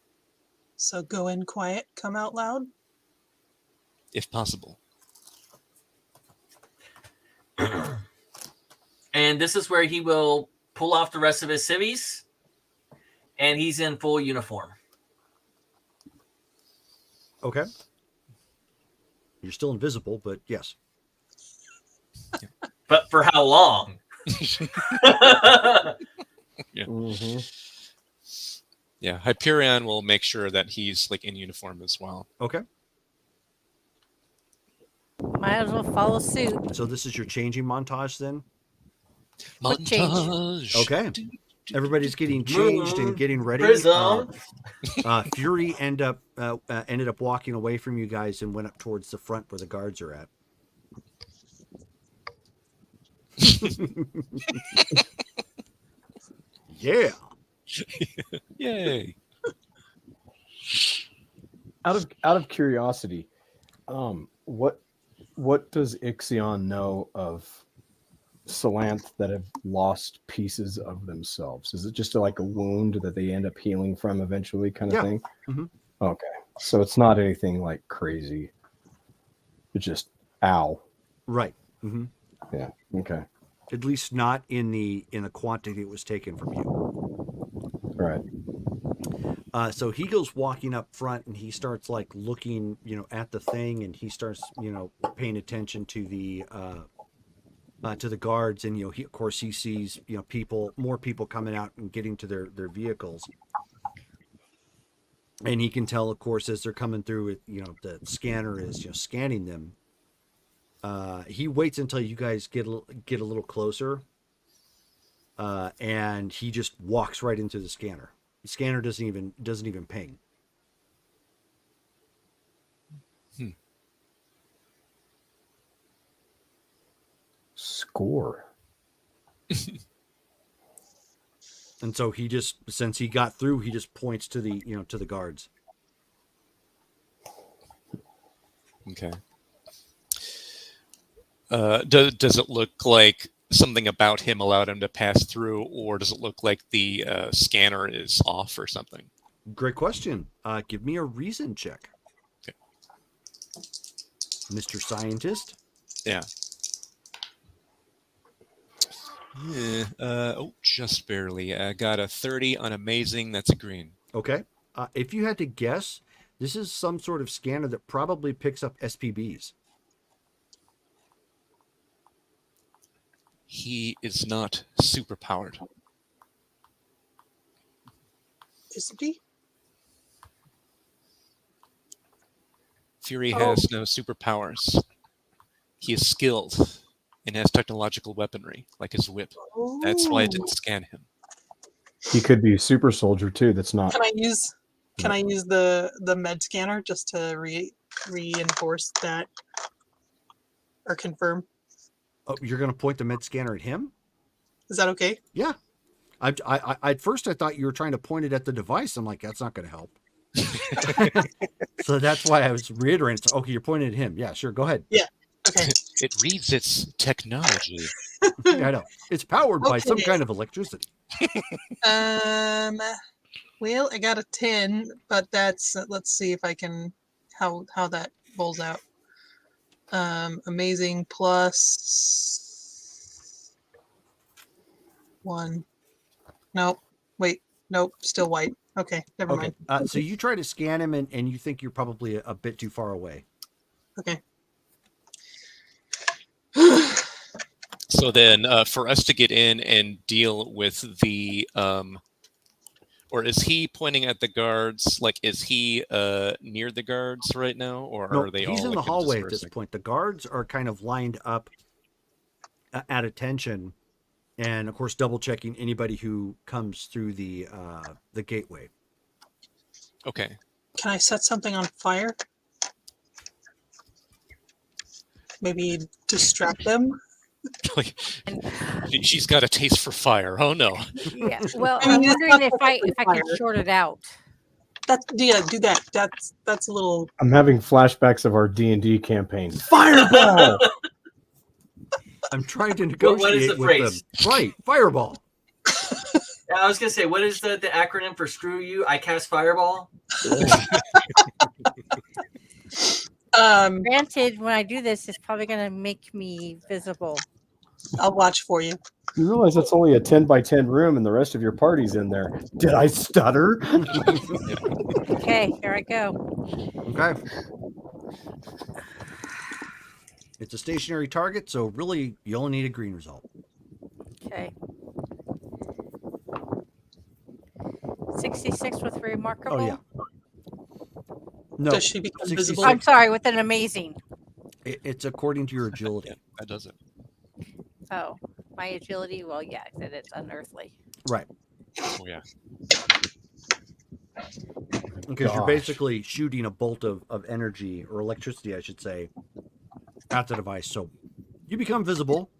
So go in quiet, come out loud. If possible. And this is where he will pull off the rest of his civvies, and he's in full uniform. Okay. You're still invisible, but yes. But for how long? Yeah. Mm-hmm. Yeah, Hyperion will make sure that he's like in uniform as well. Okay. Might as well follow suit. So this is your changing montage then? Quick change. Montage. Okay. Everybody's getting changed and getting ready. Prison. Fury ended up walking away from you guys and went up towards the front where the guards are at. Yeah. Yay. Out of curiosity, what does Ixion know of Salanth that have lost pieces of themselves? Is it just like a wound that they end up healing from eventually, kind of thing? Mhm. Okay, so it's not anything like crazy. It's just ow. Right. Mm-hmm. Yeah. Okay. At least not in the quantity it was taken from you. Right. So he goes walking up front and he starts like looking, at the thing, and he starts, paying attention to the guards, and he, of course, he sees more people coming out and getting to their vehicles, and he can tell, of course, as they're coming through it, the scanner is scanning them. He waits until you guys get a little closer, and he just walks right into the scanner. The scanner doesn't even ping. Score. And so he just, since he got through, he just points to the to the guards. Okay. Does it look like something about him allowed him to pass through, or does it look like the scanner is off or something? Great question. Give me a reason check. Okay. Mr. Scientist. Yeah. Just barely. I got a 30 on amazing. That's a green. Okay. If you had to guess, this is some sort of scanner that probably picks up SPBs. He is not superpowered. Isn't he? Fury has no superpowers. He is skilled and has technological weaponry, like his whip. That's why I didn't scan him. He could be a super soldier too. That's not. Can I use the med scanner just to reinforce that or confirm? Oh, you're going to point the med scanner at him? Is that okay? Yeah. I at first I thought you were trying to point it at the device. I'm like, that's not going to help. So that's why I was reiterating. So, okay, you're pointing at him. Yeah, sure. Go ahead. Yeah. Okay. It reads its technology. Yeah, I know. It's powered by some Okay. kind of electricity. Well, I got a 10, but that's let's see if I can how that rolls out. Amazing plus 1. Nope. Wait. Nope. Still white. Okay. Never Okay. mind. So you try to scan him and you think you're probably a bit too far away. Okay. So then, for us to get in and deal with the, or is he pointing at the guards? Like, is he near the guards right now, or No, are they he's all in the like, hallway at this dispersing? point. The guards are kind of lined up at attention, and of course, double checking anybody who comes through the gateway. Okay. Can I set something on fire? Maybe distract them? Like, she's got a taste for fire. Oh no. Yeah. Well, I mean, I'm it's wondering not if I perfectly can fire. short it out. Do that. That's a little. I'm having flashbacks of our D&D campaign. Fireball. I'm trying to What is negotiate the with phrase? them. Right, fireball. I was gonna say, what is the acronym for screw you? I cast fireball. Granted, when I do this, it's probably going to make me visible. I'll watch for you. You realize it's only a 10 by 10 room and the rest of your party's in there. Did I stutter? Okay, here I go. Okay. It's a stationary target, so really you only need a green result. Okay. 66 with remarkable. Oh yeah. No, Does she become 66. visible? I'm sorry, with an amazing. It's according to your agility. Yeah, that does it. Oh, my agility. Well, yeah, that it's unearthly. Right. Oh yeah. Because you're Gosh. basically shooting a bolt of energy or electricity, I should say, at the device. So you become visible.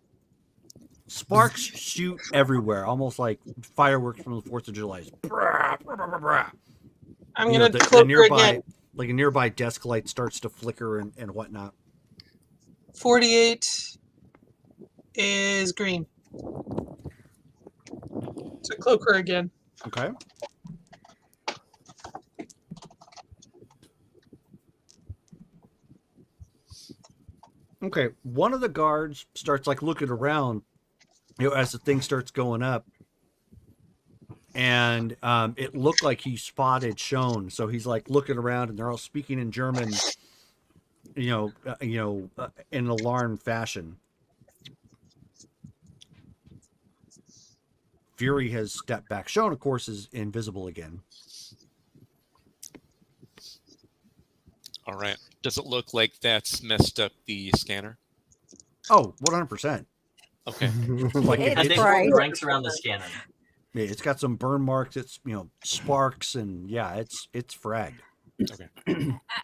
Sparks shoot everywhere, almost like fireworks from the 4th of July. I'm You know, gonna cloak her again. like a nearby desk light starts to flicker and whatnot. 48 is green. So cloak her again. Okay. Okay. One of the guards starts like looking around, you know, as the thing starts going up, and it looked like he spotted Shone, so he's like looking around, and they're all speaking in German, in an alarmed fashion. Fury has stepped back. Shone, of course, is invisible again. All right. Does it look like that's messed up the scanner? Oh, 100%. Okay. Like It's Have they right. formed ranks around the scanner? Yeah, it's got some burn marks. It's sparks, and yeah, it's fragged. Okay.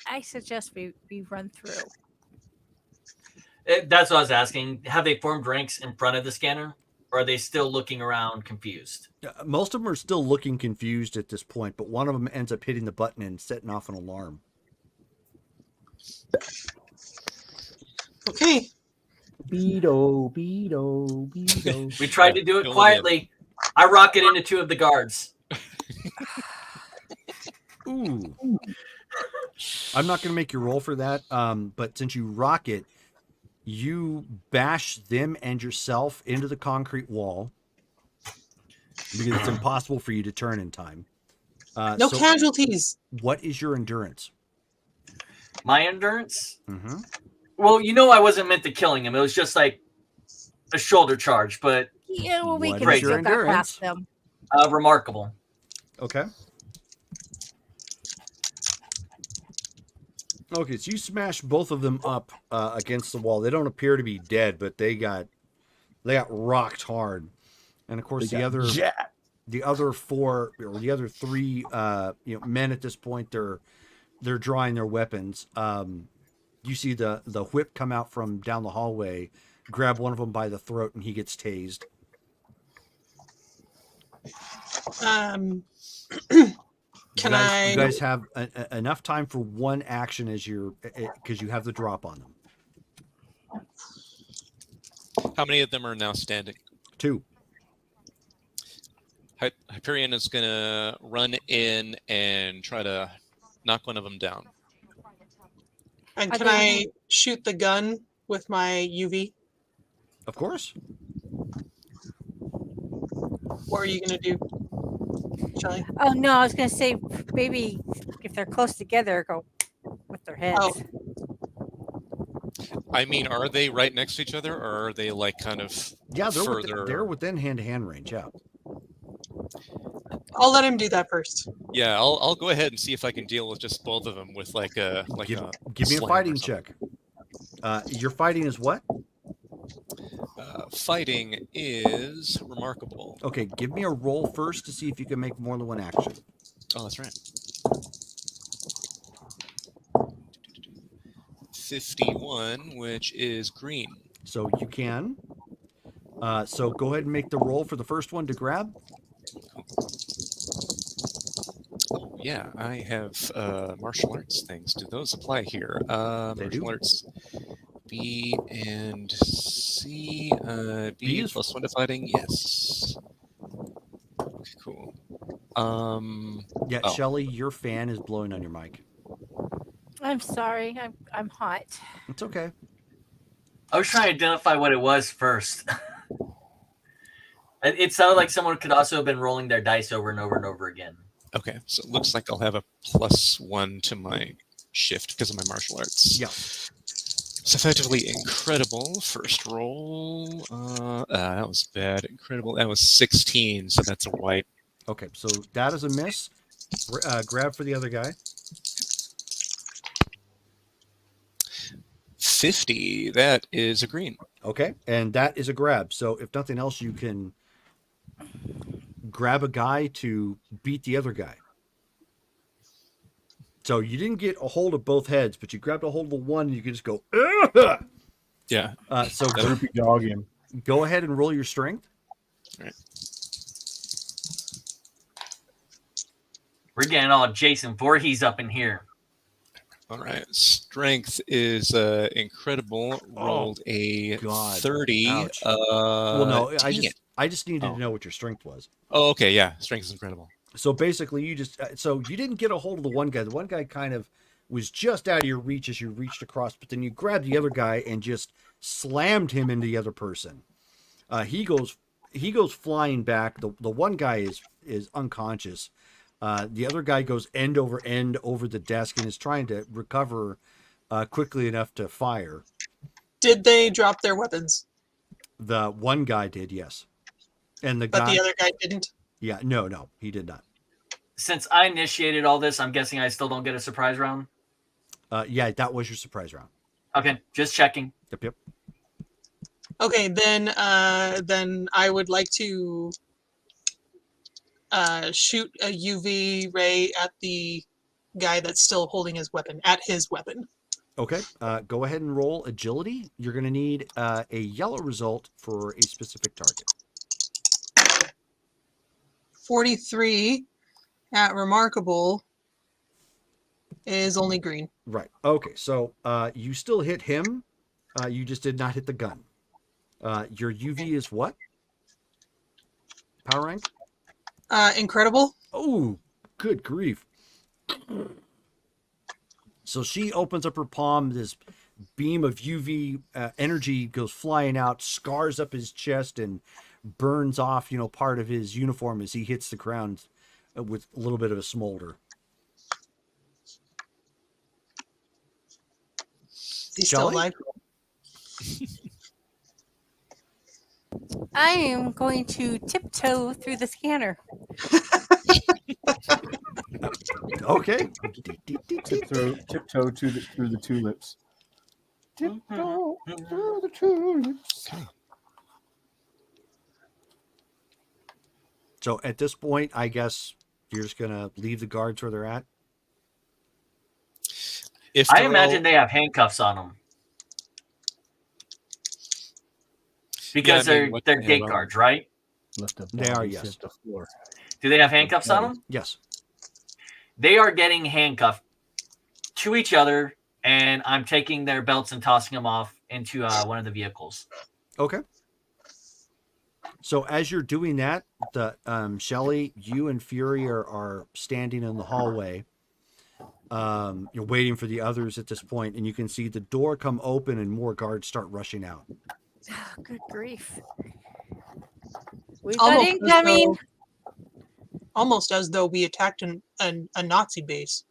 I suggest we run through. That's what I was asking. Have they formed ranks in front of the scanner, or are they still looking around confused? Most of them are still looking confused at this point, but one of them ends up hitting the button and setting off an alarm. Okay. Beto, Beto, Beto. We tried to do it Going in. quietly. I rocket into 2 of the guards. Ooh. I'm not going to make you roll for that, but since you rocket, you bash them and yourself into the concrete wall because it's impossible for you to turn in time. No casualties. What is your endurance? My endurance? Mm-hmm. Well, I wasn't meant to killing him. It was just like a shoulder charge, but Yeah, well, we What can is still your got endurance? past them. remarkable. Okay. Okay, so you smash both of them up against the wall. They don't appear to be dead, but they got rocked hard. And of course, the other The other 4 or the other 3 men at this point, they're drawing their weapons. You see the whip come out from down the hallway, grab one of them by the throat, and he gets tased. Can You guys have enough time for one action as because you have the drop on them. How many of them are now standing? 2. Hyperion is going to run in and try to knock one of them down. And Are can they- I shoot the gun with my UV? Of course. What are you gonna do, Shelly? Oh no, I was gonna say maybe if they're close together, go with their heads. Oh. I mean, are they right next to each other, or are they like kind of Yeah, further? they're within hand-to-hand range. Yeah. I'll let him do that first. Yeah, I'll go ahead and see if I can deal with just both of them with Give me a slam or fighting something. check. Your fighting is what? Fighting is remarkable. Okay, give me a roll first to see if you can make more than one action. Oh, that's right. 51, which is green. So you can. So go ahead and make the roll for the first one to grab. Oh, yeah, I have martial arts things. Do those apply here? They Martial do. arts B and C. B is- plus 1 to fighting. Yes. Okay, cool. Yeah, Oh. Shelly, your fan is blowing on your mic. I'm sorry, I'm hot. It's okay. I was trying to identify what it was first. It sounded like someone could also have been rolling their dice over and over and over again. Okay, so it looks like I'll have a +1 to my shift because of my martial arts. Yeah. It's effectively incredible. First roll. That was bad. Incredible. That was 16, so that's a white. Okay, so that is a miss. Grab for the other guy. 50. That is a green. Okay, and that is a grab. So if nothing else, you can grab a guy to beat the other guy. So you didn't get a hold of both heads, but you grabbed a hold of the one, and you can just go. Ugh! Yeah. So Droopy dog him. go ahead and roll your strength. We're getting all Jason Voorhees up in here. All right. Strength is incredible. Rolled a God. 30. Ouch. Well, no, dang it. I just needed Oh. to know what your strength was. Oh, okay. Yeah. Strength is incredible. So basically, you just so you didn't get a hold of the one guy. The one guy kind of was just out of your reach as you reached across, but then you grabbed the other guy and just slammed him into the other person. He goes flying back. The one guy is unconscious. The other guy goes end over the desk and is trying to recover quickly enough to fire. Did they drop their weapons? The one guy did, yes, and But the other guy didn't? yeah, no, he did not. Since I initiated all this, I'm guessing I still don't get a surprise round. Yeah, that was your surprise round. Okay, just checking. Yep. Okay, then I would like to shoot a UV ray at the guy that's still holding his weapon, at his weapon. Okay, go ahead and roll agility. You're going to need a yellow result for a specific target. 43 at remarkable is only green. Right. Okay, so you still hit him. You just did not hit the gun. Your UV is what? Power rank? Incredible. Oh, good grief. So she opens up her palm. This beam of UV energy goes flying out, scars up his chest, and burns off, part of his uniform as he hits the ground with a little bit of a smolder. Is he still Shelley? alive? I am going to tiptoe through the scanner. Okay. Tiptoe through the tulips. Tiptoe through the tulips. So at this point, I guess you're just gonna leave the guards where they're at. If I they're imagine all- they have handcuffs on them because Yeah, I mean, what they're they have gate on. guards, right? Let the They are, bodies yes. hit the floor. Do they have handcuffs on bodies. them? Yes. They are getting handcuffed to each other, and I'm taking their belts and tossing them off into one of the vehicles. Okay. So as you're doing that, the Shelly, you and Fury are standing in the hallway. You're waiting for the others at this point, and you can see the door come open and more guards start rushing out. Oh, good grief. We've got incoming. Almost as though we attacked a Nazi base,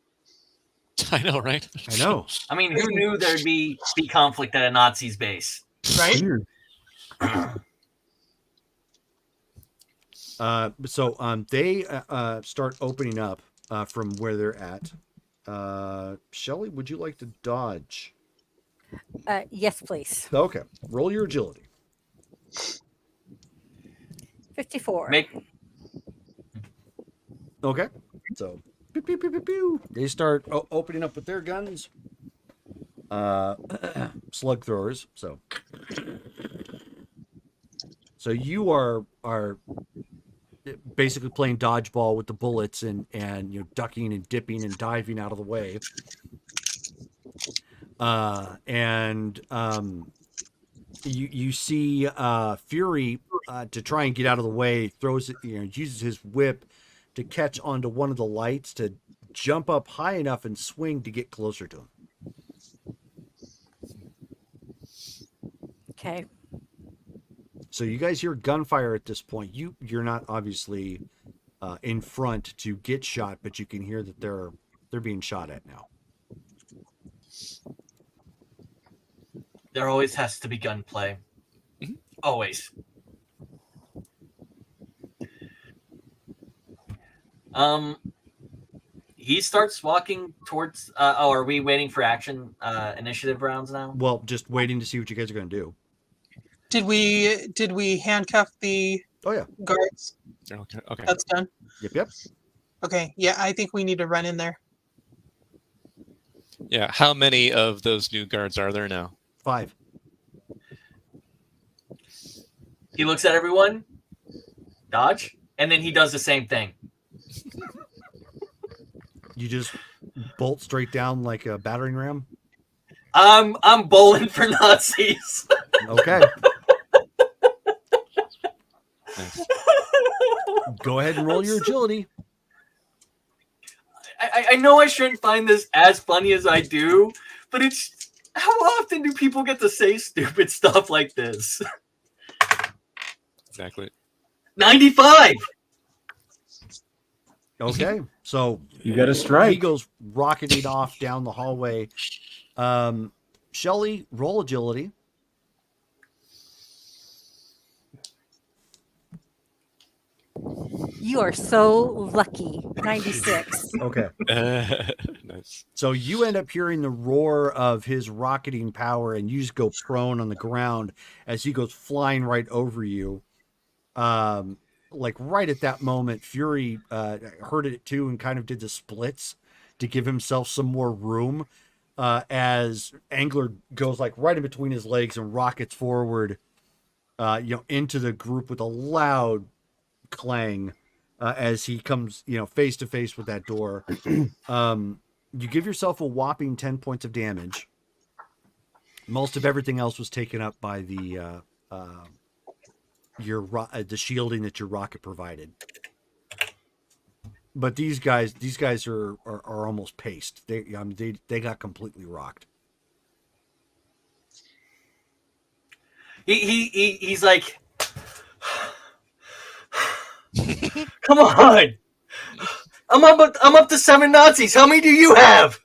I know, right? I know. I mean, who knew there'd be conflict at a Nazi's base? right? Weird. So they start opening up from where they're at. Shelly, would you like to dodge? Yes, please. Okay. Roll your agility. 54. Okay. So pew, pew, pew, pew, pew. They start opening up with their guns. Slug throwers. So you are basically playing dodgeball with the bullets and you know, ducking and dipping and diving out of the way. You see Fury to try and get out of the way, throws it, you know, uses his whip to catch onto one of the lights to jump up high enough and swing to get closer to him. Okay. So you guys hear gunfire at this point. You're not obviously in front to get shot, but you can hear that they're being shot at now. There always has to be gunplay. Always. He starts walking towards. Are we waiting for action initiative rounds now? Well, just waiting to see what you guys are going to do. Did we handcuff the Oh yeah. guards? Okay. Okay. That's done. Yep. Okay. Yeah, I think we need to run in there. Yeah. How many of those new guards are there now? 5. He looks at everyone, dodge, and then he does the same thing. You just bolt straight down like a battering ram. I'm bowling for Nazis. Okay. Nice. Go ahead and roll your agility. I know I shouldn't find this as funny as I do, but it's how often do people get to say stupid stuff like this? Exactly. 95. Okay. So You got a he strike. goes rocketing off down the hallway. Shelly, roll agility. You are so lucky. 96. Okay. Nice. So you end up hearing the roar of his rocketing power, and you just go prone on the ground as he goes flying right over you. Like right at that moment, Fury heard it too and kind of did the splits to give himself some more room as Angler goes like right in between his legs and rockets forward, into the group with a loud clang as he comes, face to face with that door. You give yourself a whopping 10 points of damage. Most of everything else was taken up by the shielding that your rocket provided. But these guys are almost paced. They got completely rocked. He's like, come on. I'm up to 7 Nazis. How many do you have?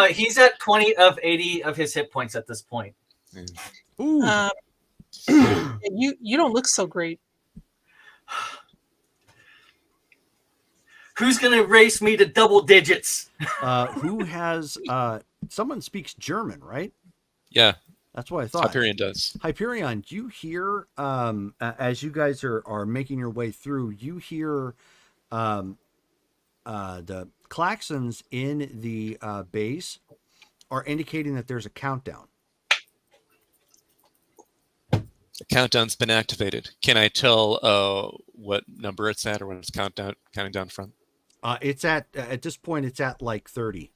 He's at 20 of 80 of his hit points at this point. Ooh. You don't look so great. Who's gonna race me to double digits? Who has someone speaks German, right? Yeah. That's what I thought. Hyperion does. Hyperion, you hear as you guys are making your way through, you hear the klaxons in the base are indicating that there's a countdown. The countdown's been activated. Can I tell what number it's at or when it's counting down from? It's at this point, it's at like 30.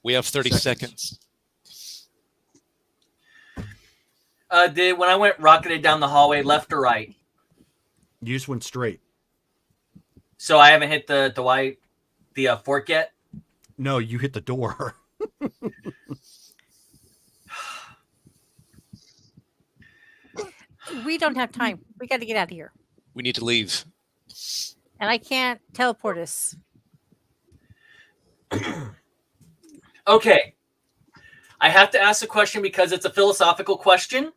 We have 30 seconds. When I went rocketed down the hallway, left or right? You just went straight. So I haven't hit the fork yet? No, you hit the door. We don't have time. We got to get out of here. We need to leave. And I can't teleport us. Okay. I have to ask a question because it's a philosophical question.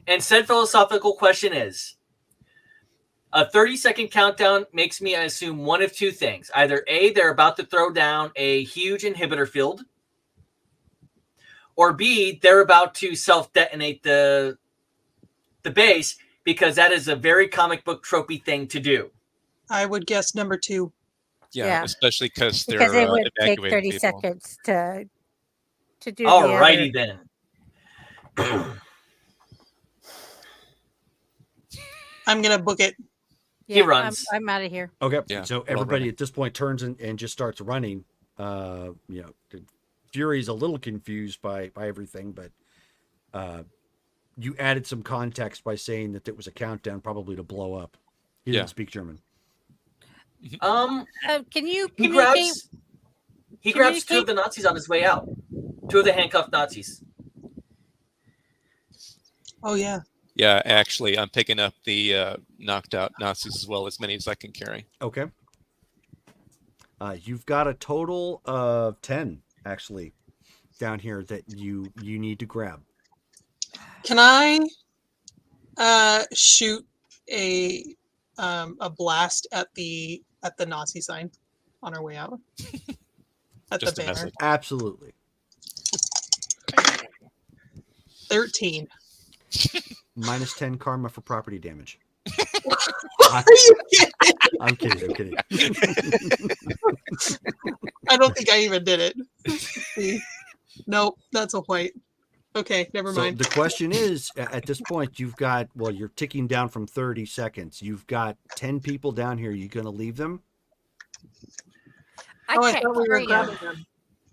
And said philosophical question is, a 30-second countdown makes me assume one of two things. Either A, they're about to throw down a huge inhibitor field, or B, they're about to self-detonate the base, because that is a very comic book tropey thing to do. I would guess number 2. Yeah. Especially because they're Because it would take evacuating 30 people. seconds to do Alrighty the other. then. I'm going to book it. He runs. I'm out of here. Okay. Yeah, So we're all everybody running. at this point turns and just starts running. Fury's a little confused by everything, but you added some context by saying that it was a countdown, probably to blow up. He didn't speak German. Can you He communicate? grabs two of the Nazis on his way out. Two of the handcuffed Nazis. Oh, yeah. Yeah, actually, I'm picking up the knocked out Nazis as well, as many as I can carry. Okay. You've got a total of 10, actually, down here that you need to grab. Can I shoot a blast at the Nazi sign on our way out? At Just the a banner. message. Absolutely. 13. Minus 10 karma for property damage. Are you kidding? I'm kidding. I don't think I even did it. Nope, that's a white. Okay, never So mind. the question is, at this point, you've got, you're ticking down from 30 seconds. You've got 10 people down here. You going to leave them? I can't thought we were carry 'em. grabbing them.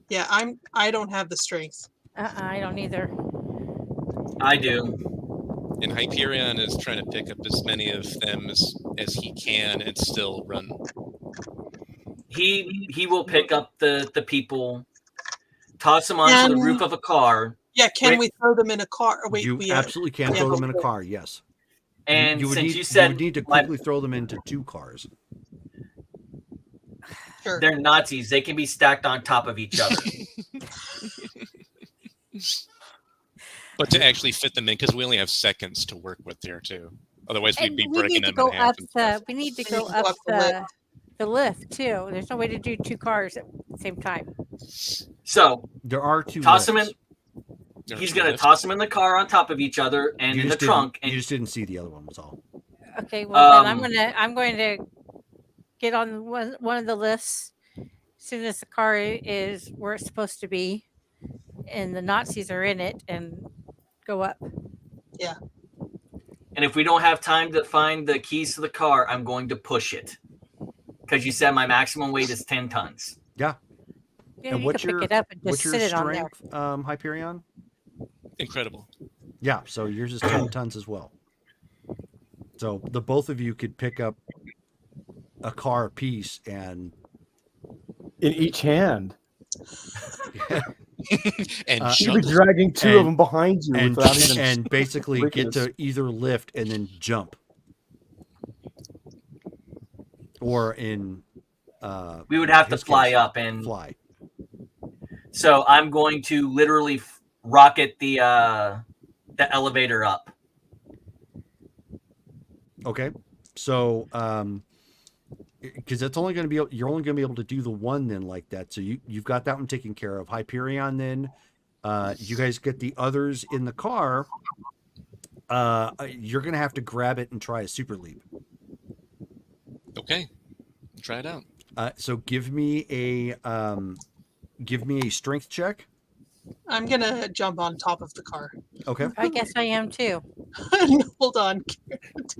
Yeah, I don't have the strength. I don't either. I do. And Hyperion is trying to pick up as many of them as he can and still run. He will pick up the people, toss them onto the roof of a car. Yeah, can Wait. we throw them in a car? Wait, You absolutely can throw them in a car, yes. And you would since need, you said would need to quickly throw them into 2 cars. Sure. they're Nazis, they can be stacked on top of each other. But to actually fit them in, because we only have seconds to work with here, too. Otherwise, we'd And be we breaking need to them go in half. up and stuff. we need to We go need to go up up the the lift too. There's no way to do 2 cars at the same time. So There are 2 toss them in. lifts. He's going to toss them in the car on top of each other and You in the just didn't- trunk. And You just didn't see the other one, was all. Okay, well then Um, I'm going to get on one of the lifts as soon as the car is where it's supposed to be, and the Nazis are in it, and go up. and if we don't have time to find the keys to the car, I'm going to push it. Because you said my maximum weight is 10 tons. Yeah. Yeah, And you what's can your pick it up and what's just your sit it on there. strength, Hyperion? Incredible. Yeah, so yours is 10 tons as well. So the both of you could pick up a car apiece and In each hand. And You'd be juggle. dragging 2 of them behind you and, without even. and basically breaking get this. to either lift and then jump. Or in We would have to his fly case, up. And fly. so I'm going to literally rocket the elevator up. Okay. So because it's only going to be you're only going to be able to do the one then like that. So you've got that one taken care of. Hyperion then. You guys get the others in the car. You're going to have to grab it and try a super leap. Okay, try it out. So give me a strength check. I'm gonna jump on top of the car. Okay. I guess I am too. Hold on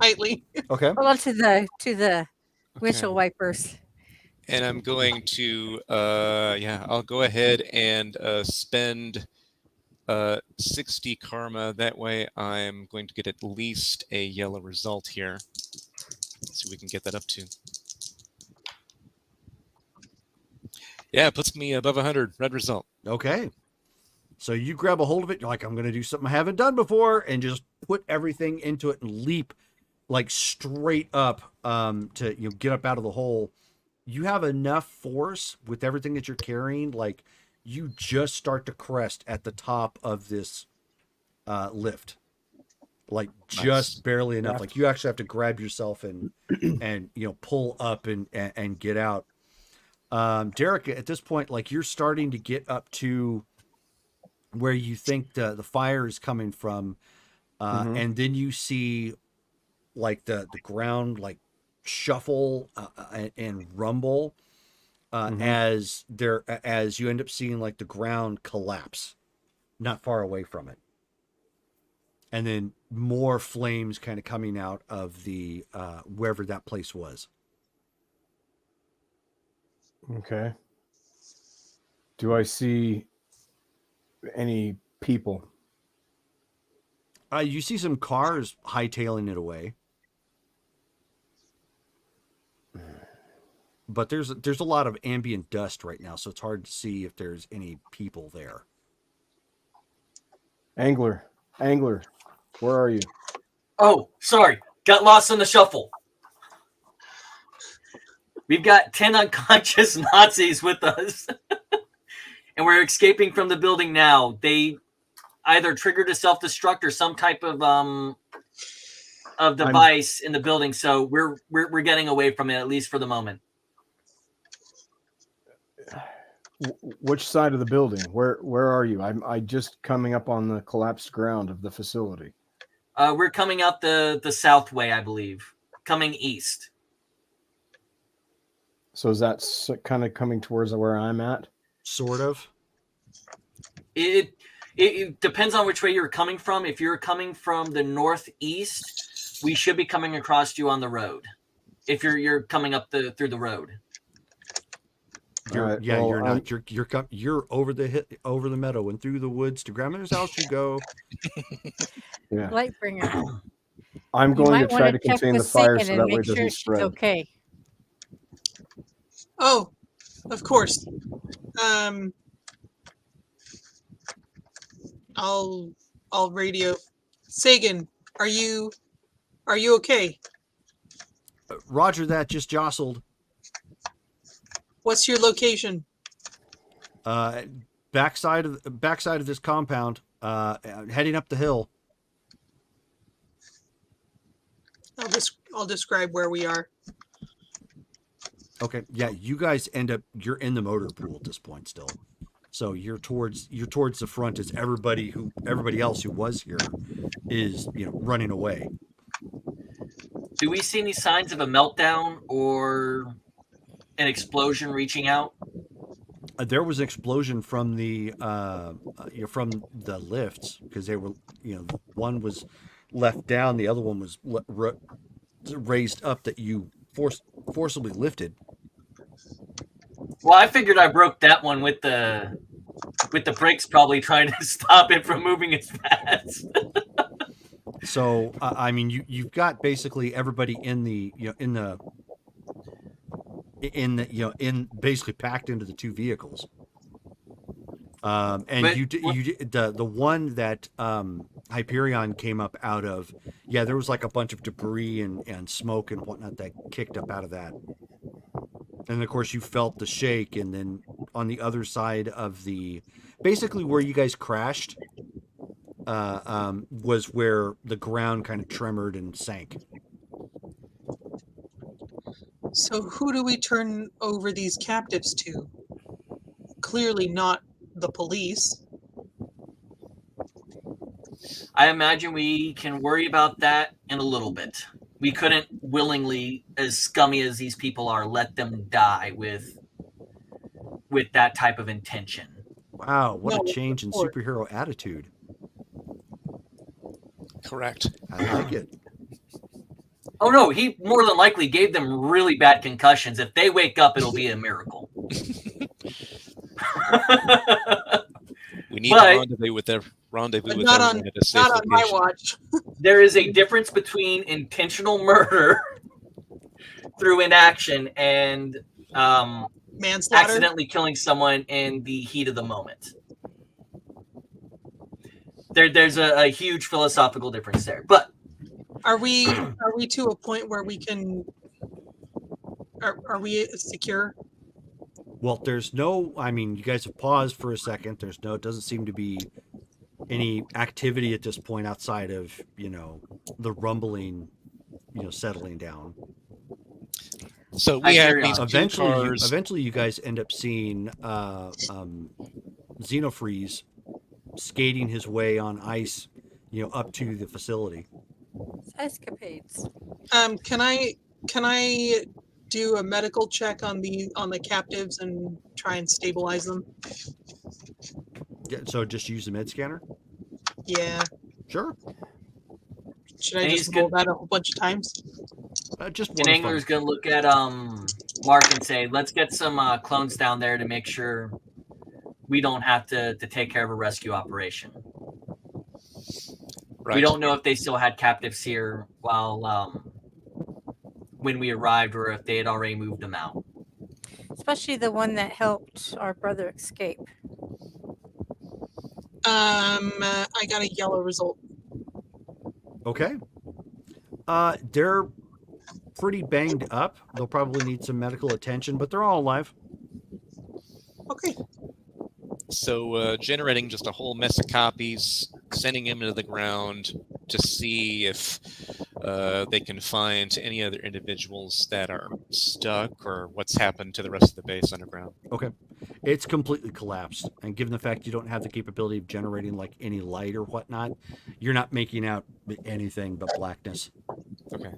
tightly. Okay. Hold on to the windshield wipers. And I'm going to, I'll go ahead and spend 60 karma. That way I'm going to get at least a yellow result here. Let's see what we can get that up to. Yeah, it puts me above 100. Red result. Okay. So you grab a hold of it. You're like, I'm going to do something I haven't done before, and just put everything into it and leap like straight up to get up out of the hole. You have enough force with everything that you're carrying, like you just start to crest at the top of this lift, like just barely enough. Like you actually have to grab yourself and pull up and get out. Derek, at this point, like you're starting to get up to where you think the fire is coming from, and then you see like the ground like shuffle and rumble as you end up seeing like the ground collapse not far away from it, and then more flames kind of coming out of the wherever that place was. Okay. Do I see any people? You see some cars hightailing it away, but there's a lot of ambient dust right now, so it's hard to see if there's any people there. Angler, where are you? Oh, sorry. Got lost in the shuffle. We've got 10 unconscious Nazis with us. And we're escaping from the building now. They either triggered a self-destruct or some type of device in the building. So we're getting away from it, at least for the moment. Which side of the building? Where are you? I just coming up on the collapsed ground of the facility. We're coming out the south way, I believe. Coming east. So is that kind of coming towards where I'm at? Sort of. It depends on which way you're coming from. If you're coming from the northeast, we should be coming across you on the road. If you're coming up through the road. Right, you're not. You're over the meadow and through the woods to grandmother's house you go. Yeah. Lightbringer. I'm going to try to contain the fire so that way it sure doesn't she's spread. okay. Oh, of course. I'll radio. Sagan, are you okay? Roger that. Just jostled. What's your location? Backside of this compound. Heading up the hill. I'll describe where we are. Okay. Yeah, you guys you're in the motor pool at this point still. So you're towards the front as everybody else who was here is, running away. Do we see any signs of a meltdown or an explosion reaching out? There was an explosion from the lifts, because they were, one was left down, the other one was raised up that you forcibly lifted. Well, I figured I broke that one with the brakes, probably trying to stop it from moving as fast. So I mean, you've got basically everybody in basically packed into the two vehicles. And the one that Hyperion came up out of, there was like a bunch of debris and smoke and whatnot that kicked up out of that. And of course you felt the shake, and then on the other side of basically where you guys crashed, was where the ground kind of tremored and sank. So who do we turn over these captives to? Clearly not the police. I imagine we can worry about that in a little bit. We couldn't willingly, as scummy as these people are, let them die with that type of intention. Wow, what No, a change in of course. superhero attitude. Correct. I like it. Oh no, he more than likely gave them really bad concussions. If they wake up, it'll be a miracle. We need But- to rendezvous with But everyone not on at a safe not on my location. watch. There is a difference between intentional murder through inaction and Manslaughter. accidentally killing someone in the heat of the moment. There's a huge philosophical difference there. But Are we to a point where we can? Are we secure? Well, there's no, I mean, you guys have paused for a second. There's no, it doesn't seem to be any activity at this point outside of, the rumbling, settling down. So I we have carry these on. two cars. Eventually you guys end up seeing Xenofreeze skating his way on ice, up to the facility. Escapades. Can I do a medical check on the captives and try and stabilize them? Yeah, so just use the med scanner? Yeah. Sure. Should I And just he's roll good. that a whole bunch of times? Just An one is angler's fine. gonna look at Mark and say, "Let's get some clones down there to make sure we don't have to take care of a rescue operation." Right. We don't know if they still had captives here while when we arrived, or if they had already moved them out. Especially the one that helped our brother escape. I got a yellow result. Okay. They're pretty banged up. They'll probably need some medical attention, but they're all alive. Okay. So generating just a whole mess of copies, sending them into the ground to see if they can find any other individuals that are stuck or what's happened to the rest of the base underground. Okay. It's completely collapsed. And given the fact you don't have the capability of generating like any light or whatnot, you're not making out anything but blackness. Okay.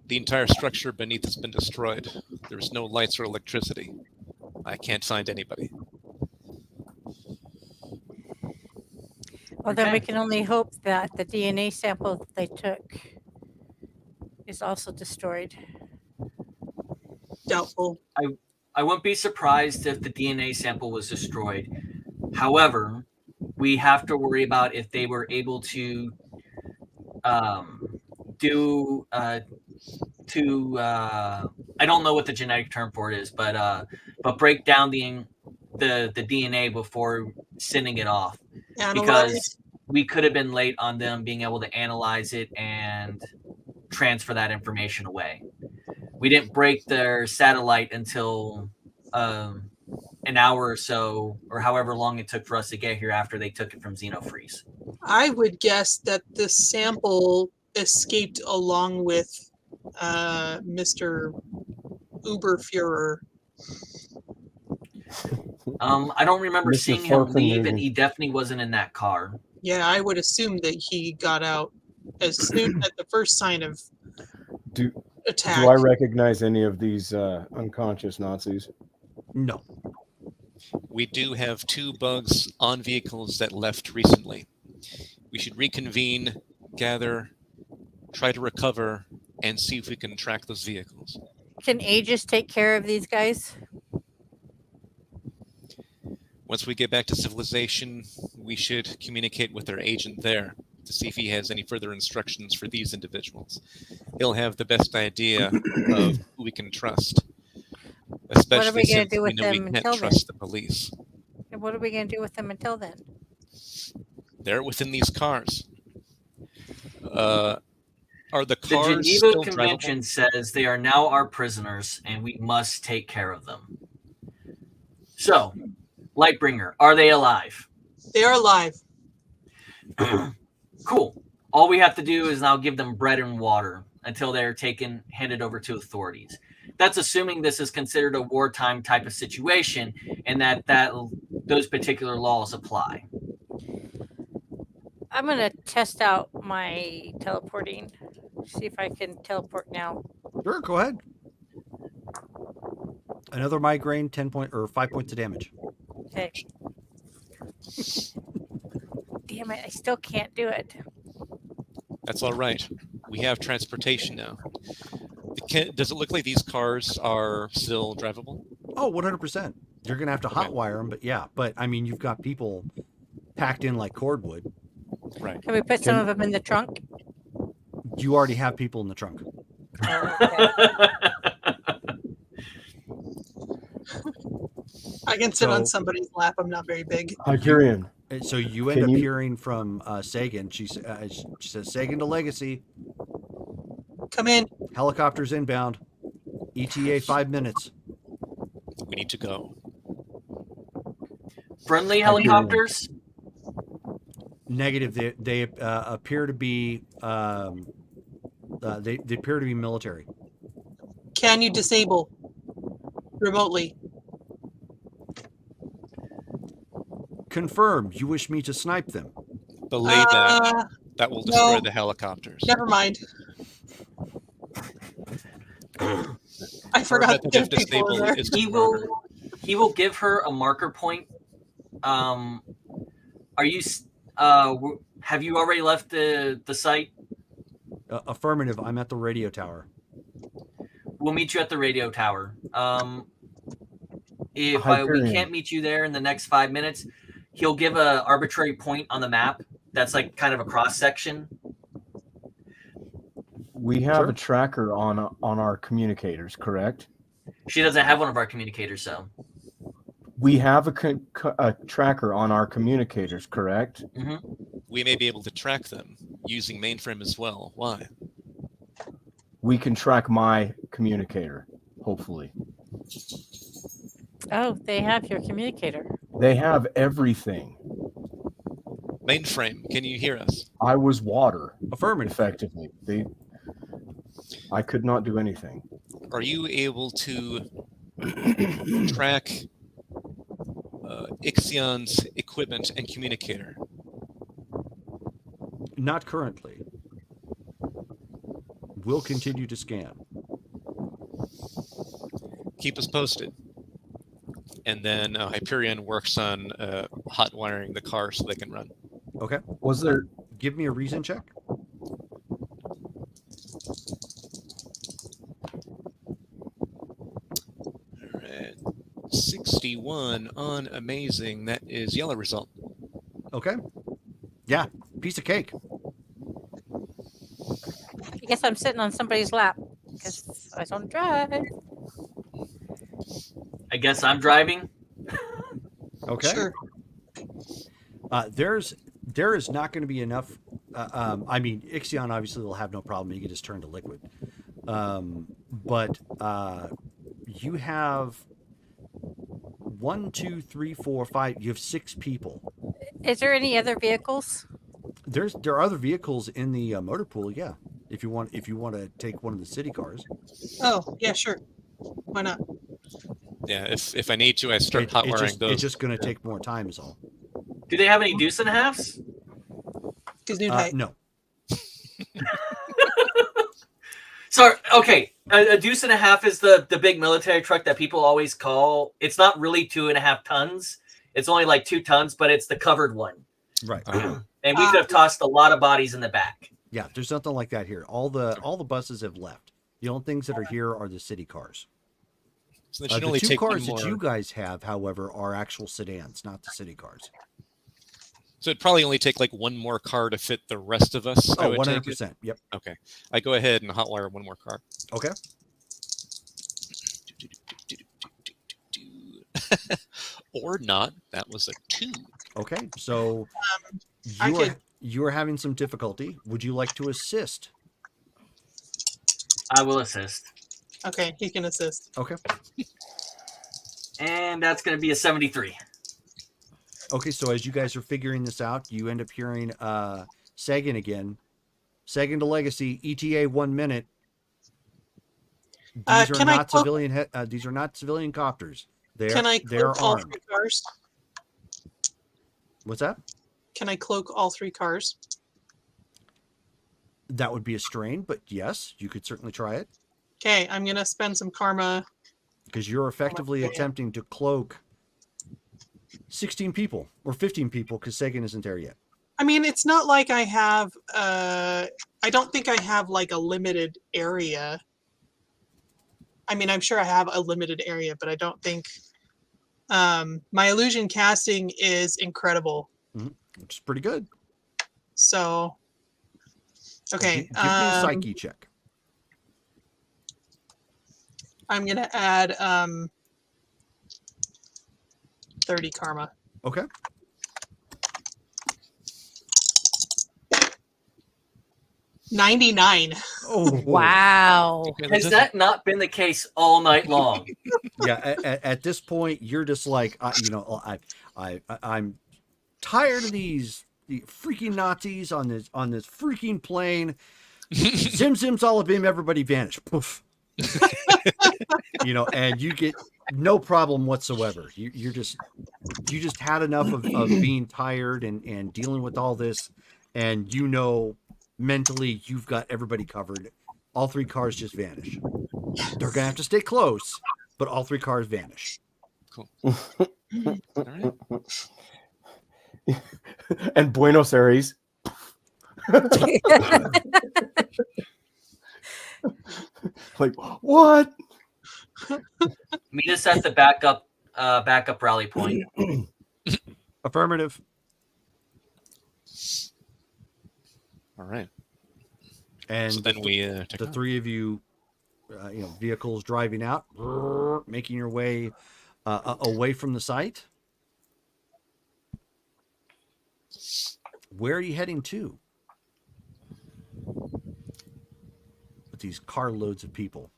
The entire structure beneath has been destroyed. There's no lights or electricity. I can't find anybody. Well, then we Okay. can only hope that the DNA sample that they took is also destroyed. Doubtful. I wouldn't be surprised if the DNA sample was destroyed. However, we have to worry about if they were able to do I don't know what the genetic term for it is, but break down the DNA before sending it off, Analyze. because we could have been late on them being able to analyze it and transfer that information away. We didn't break their satellite until an hour or so, or however long it took for us to get here after they took it from Xenofreeze. I would guess that the sample escaped along with Mr. Uberfuhrer. I don't remember Mr. seeing him leave, and Farfenreger. he definitely wasn't in that car. Yeah, I would assume that he got out as soon at the first sign of Do attack. do I recognize any of these unconscious Nazis? No. We do have 2 bugs on vehicles that left recently. We should reconvene, gather, try to recover, and see if we can track those vehicles. Can Aegis take care of these guys? Once we get back to civilization, we should communicate with our agent there to see if he has any further instructions for these individuals. He'll have the best idea of who we can trust, especially gonna since do we with know we them can't until then? trust the police. And what are we going to do with them until then? They're within these cars. Are the The cars Geneva still Convention drivable? says they are now our prisoners, and we must take care of them. So, Lightbringer, are they alive? They are alive. Cool. All we have to do is now give them bread and water until they're handed over to authorities. that's assuming this is considered a wartime type of situation, and that those particular laws apply. I'm gonna test out my teleporting. See if I can teleport now. Sure, go ahead. Another migraine, 5 points of damage. Okay. Damn it! I still can't do it. That's all right. We have transportation now. Does it look like these cars are still drivable? Oh, 100%. You're going to have to hotwire them, but yeah. But, I mean, you've got people packed in like cordwood. Right. Can we put some of them in the trunk? You already have people in the trunk. Oh, okay. I can sit on So- somebody's lap. I'm not very big. Hyperion. And so you end Can up you- hearing from Sagan. She says, Sagan to Legacy. Come in. Helicopters inbound. ETA 5 minutes. We need to go. Friendly helicopters? Negative. They appear to be they appear to be military. Can you disable remotely? Confirm. You wish me to snipe them. Belay that. Uh, That will destroy no. the helicopters. Never mind. I Our forgot method there of are people in disable there. is to He murder. will give her a marker point. Are you have you already left the site? Affirmative. I'm at the radio tower. We'll meet you at the radio tower. If we Hyperion. can't meet you there in the next 5 minutes, he'll give a arbitrary point on the map that's like kind of a cross section. We have Sure. a tracker on our communicators, correct? She doesn't have one of our communicators, so We have a tracker on our communicators, correct? We may be able to track them using mainframe as well. Why? We can track my communicator, hopefully. Oh, they have your communicator. They have everything. Mainframe, can you hear us? I was water, Affirmative. effectively. I could not do anything. Are you able to track Ixion's equipment and communicator? Not currently. We'll continue to scan. Keep us posted. And then Hyperion works on hot wiring the car so they can run. Okay. Was there? Give me a reason check. All right. 61 on amazing. That is yellow result. Okay. Yeah. Piece of cake. I guess I'm sitting on somebody's lap because I don't drive. I guess I'm driving. Okay. Sure. There is not going to be enough. I mean, Ixion obviously will have no problem. He can just turn to liquid. But you have 1, 2, 3, 4, 5. You have 6 people. Is there any other vehicles? There are other vehicles in the motor pool. Yeah. If you want to take one of the city cars. Oh, yeah, sure. Why not? Yeah, if I need to, I start hot wiring those. It's just going to take more time is all. Do they have any deuce and a halves? Because new height. No. So, okay, a deuce and a half is the big military truck that people always call. It's not really 2.5 tons. It's only like 2 tons, but it's the covered one. Right. And we could have tossed a lot of bodies in the back. Yeah, there's nothing like that here. All the buses have left. The only things that are here are the city cars. So they should The only 2 take one cars more. that you guys have, however, are actual sedans, not the city cars. So it'd probably only take like one more car to fit the rest of us. I Oh, would take it. 100%. Yep. Okay. I go ahead and hotwire one more car. Okay. Or not. That was a 2. Okay. So I you are having some difficulty. Would you like to assist? I will assist. Okay, he can assist. Okay. And that's going to be a 73. Okay, so as you guys are figuring this out, you end up hearing Sagan again. Sagan to Legacy, ETA 1 minute. These are Can I not cloak? civilian. These are not civilian copters. Can I They're cloak all armed. 3 cars? What's that? Can I cloak all 3 cars? That would be a strain, but yes, you could certainly try it Okay, I'm gonna spend some karma. because you're effectively attempting to cloak 16 people or 15 people because Sagan isn't there yet. I mean, it's not like I have. I don't think I have like a limited area. I mean, I'm sure I have a limited area, but I don't think. My illusion casting is incredible. Which is pretty good. So, okay. Give me a psyche check. I'm gonna add 30 karma. Okay. $99. Oh, Wow. Okay, Has that not been the case all night long? Yeah. At this point, you're just like, I'm tired of these freaking Nazis on this freaking plane. Zim zim salabim, everybody vanish. Poof. And you get no problem whatsoever. You just had enough of being tired and dealing with all this, and mentally you've got everybody covered. All 3 cars just vanish. They're gonna have to stay close, but all 3 cars vanish. Cool. All right. And Buenos Aires. Like, what? Meet us at the backup rally point. Affirmative. All right. And So then we take the off. 3 of you, vehicles driving out, making your way away from the site. Where are you heading to? With these carloads of people,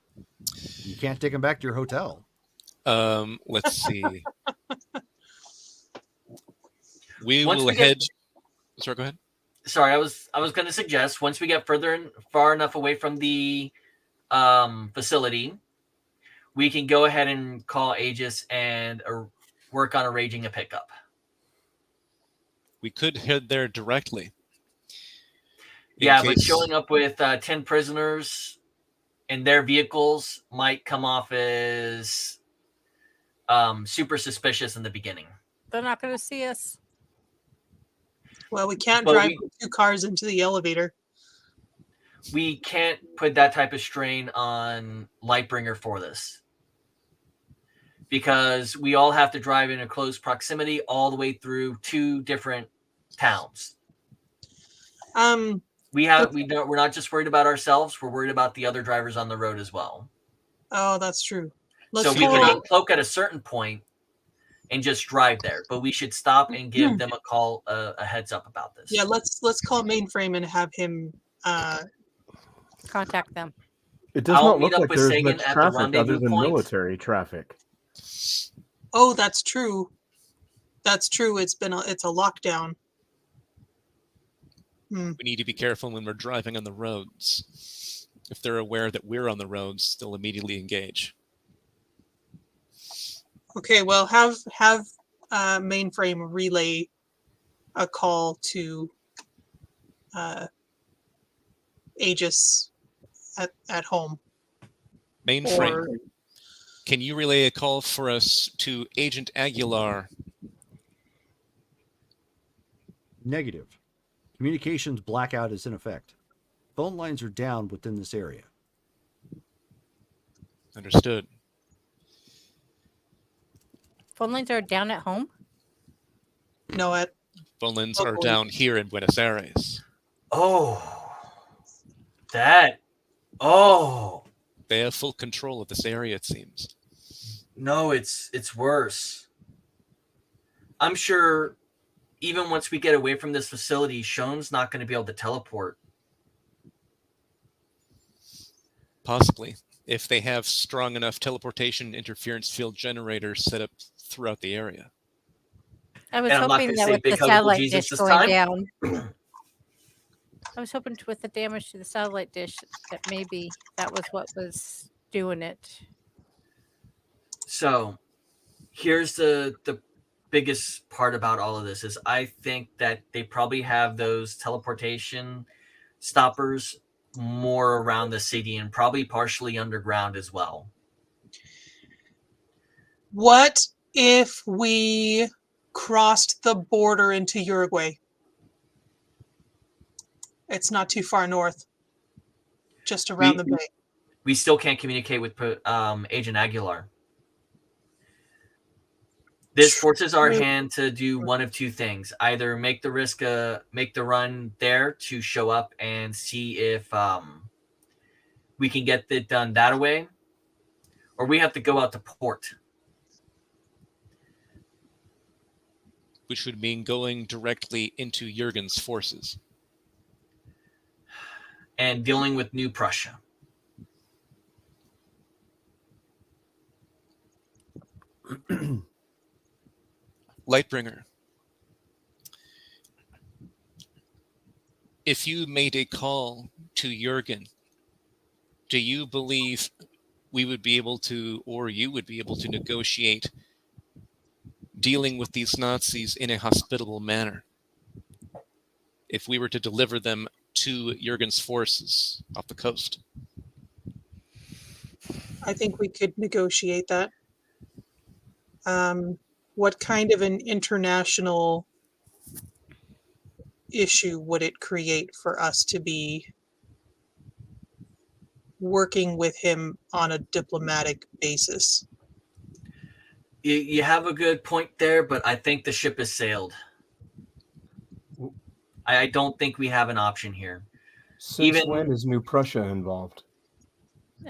you can't take them back to your hotel. Let's see. We Once will we get- head. Sorry, go ahead. Sorry, I was going to suggest once we get far enough away from the facility, we can go ahead and call Aegis and work on arranging a pickup. We could head there directly. In Yeah, but case- showing up with 10 prisoners in their vehicles might come off as super suspicious in the beginning. They're not going to see us. Well, we can't But drive 2 cars into the elevator. We can't put that type of strain on Lightbringer for this. Because we all have to drive in a close proximity all the way through 2 different towns. We're not just worried about ourselves, we're worried about the other drivers on the road as well. Oh, that's true. So we can uncloak at a certain point and just drive there, but we should stop and give them a call, a heads up about this. Yeah, let's call Mainframe and have him. Contact them. It does I'll not meet look up like with there's Sagan much at the traffic other rendezvous than point. military traffic. Oh, that's true. That's true. It's a lockdown. We need to be careful when we're driving on the roads. If they're aware that we're on the roads, they'll immediately engage. Okay, well, have Mainframe relay a call to Aegis at home. Mainframe, Or can you relay a call for us to Agent Aguilar? Negative. Communications blackout is in effect. Phone lines are down within this area. Understood. Phone lines are down at home. no, at Phone lines are down here in Buenos Aires. They have full control of this area, it seems. No, it's worse. I'm sure even once we get away from this facility, Shon's not going to be able to teleport. Possibly, if they have strong enough teleportation interference field generators set up throughout the area. I was And I'm not hoping gonna that say with the big hug for satellite Jesus dish this going time. down. I was hoping with the damage to the satellite dish that maybe that was what was doing it. So here's the biggest part about all of this is I think that they probably have those teleportation stoppers more around the city and probably partially underground as well. What if we crossed the border into Uruguay? It's not too far north, just around the bay. We still can't communicate with Agent Aguilar. This forces our hand to do one of two things: either make the run there to show up and see if we can get it done that way, or we have to go out to port. Which would mean going directly into Jurgen's forces. And dealing with New Prussia. Lightbringer, if you made a call to Jurgen, do you believe we would be able to, or you would be able to negotiate dealing with these Nazis in a hospitable manner if we were to deliver them to Jurgen's forces off the coast? I think we could negotiate that. What kind of an international issue would it create for us to be working with him on a diplomatic basis? You have a good point there, but I think the ship has sailed. I don't think we have an option here. Since when is New Prussia involved?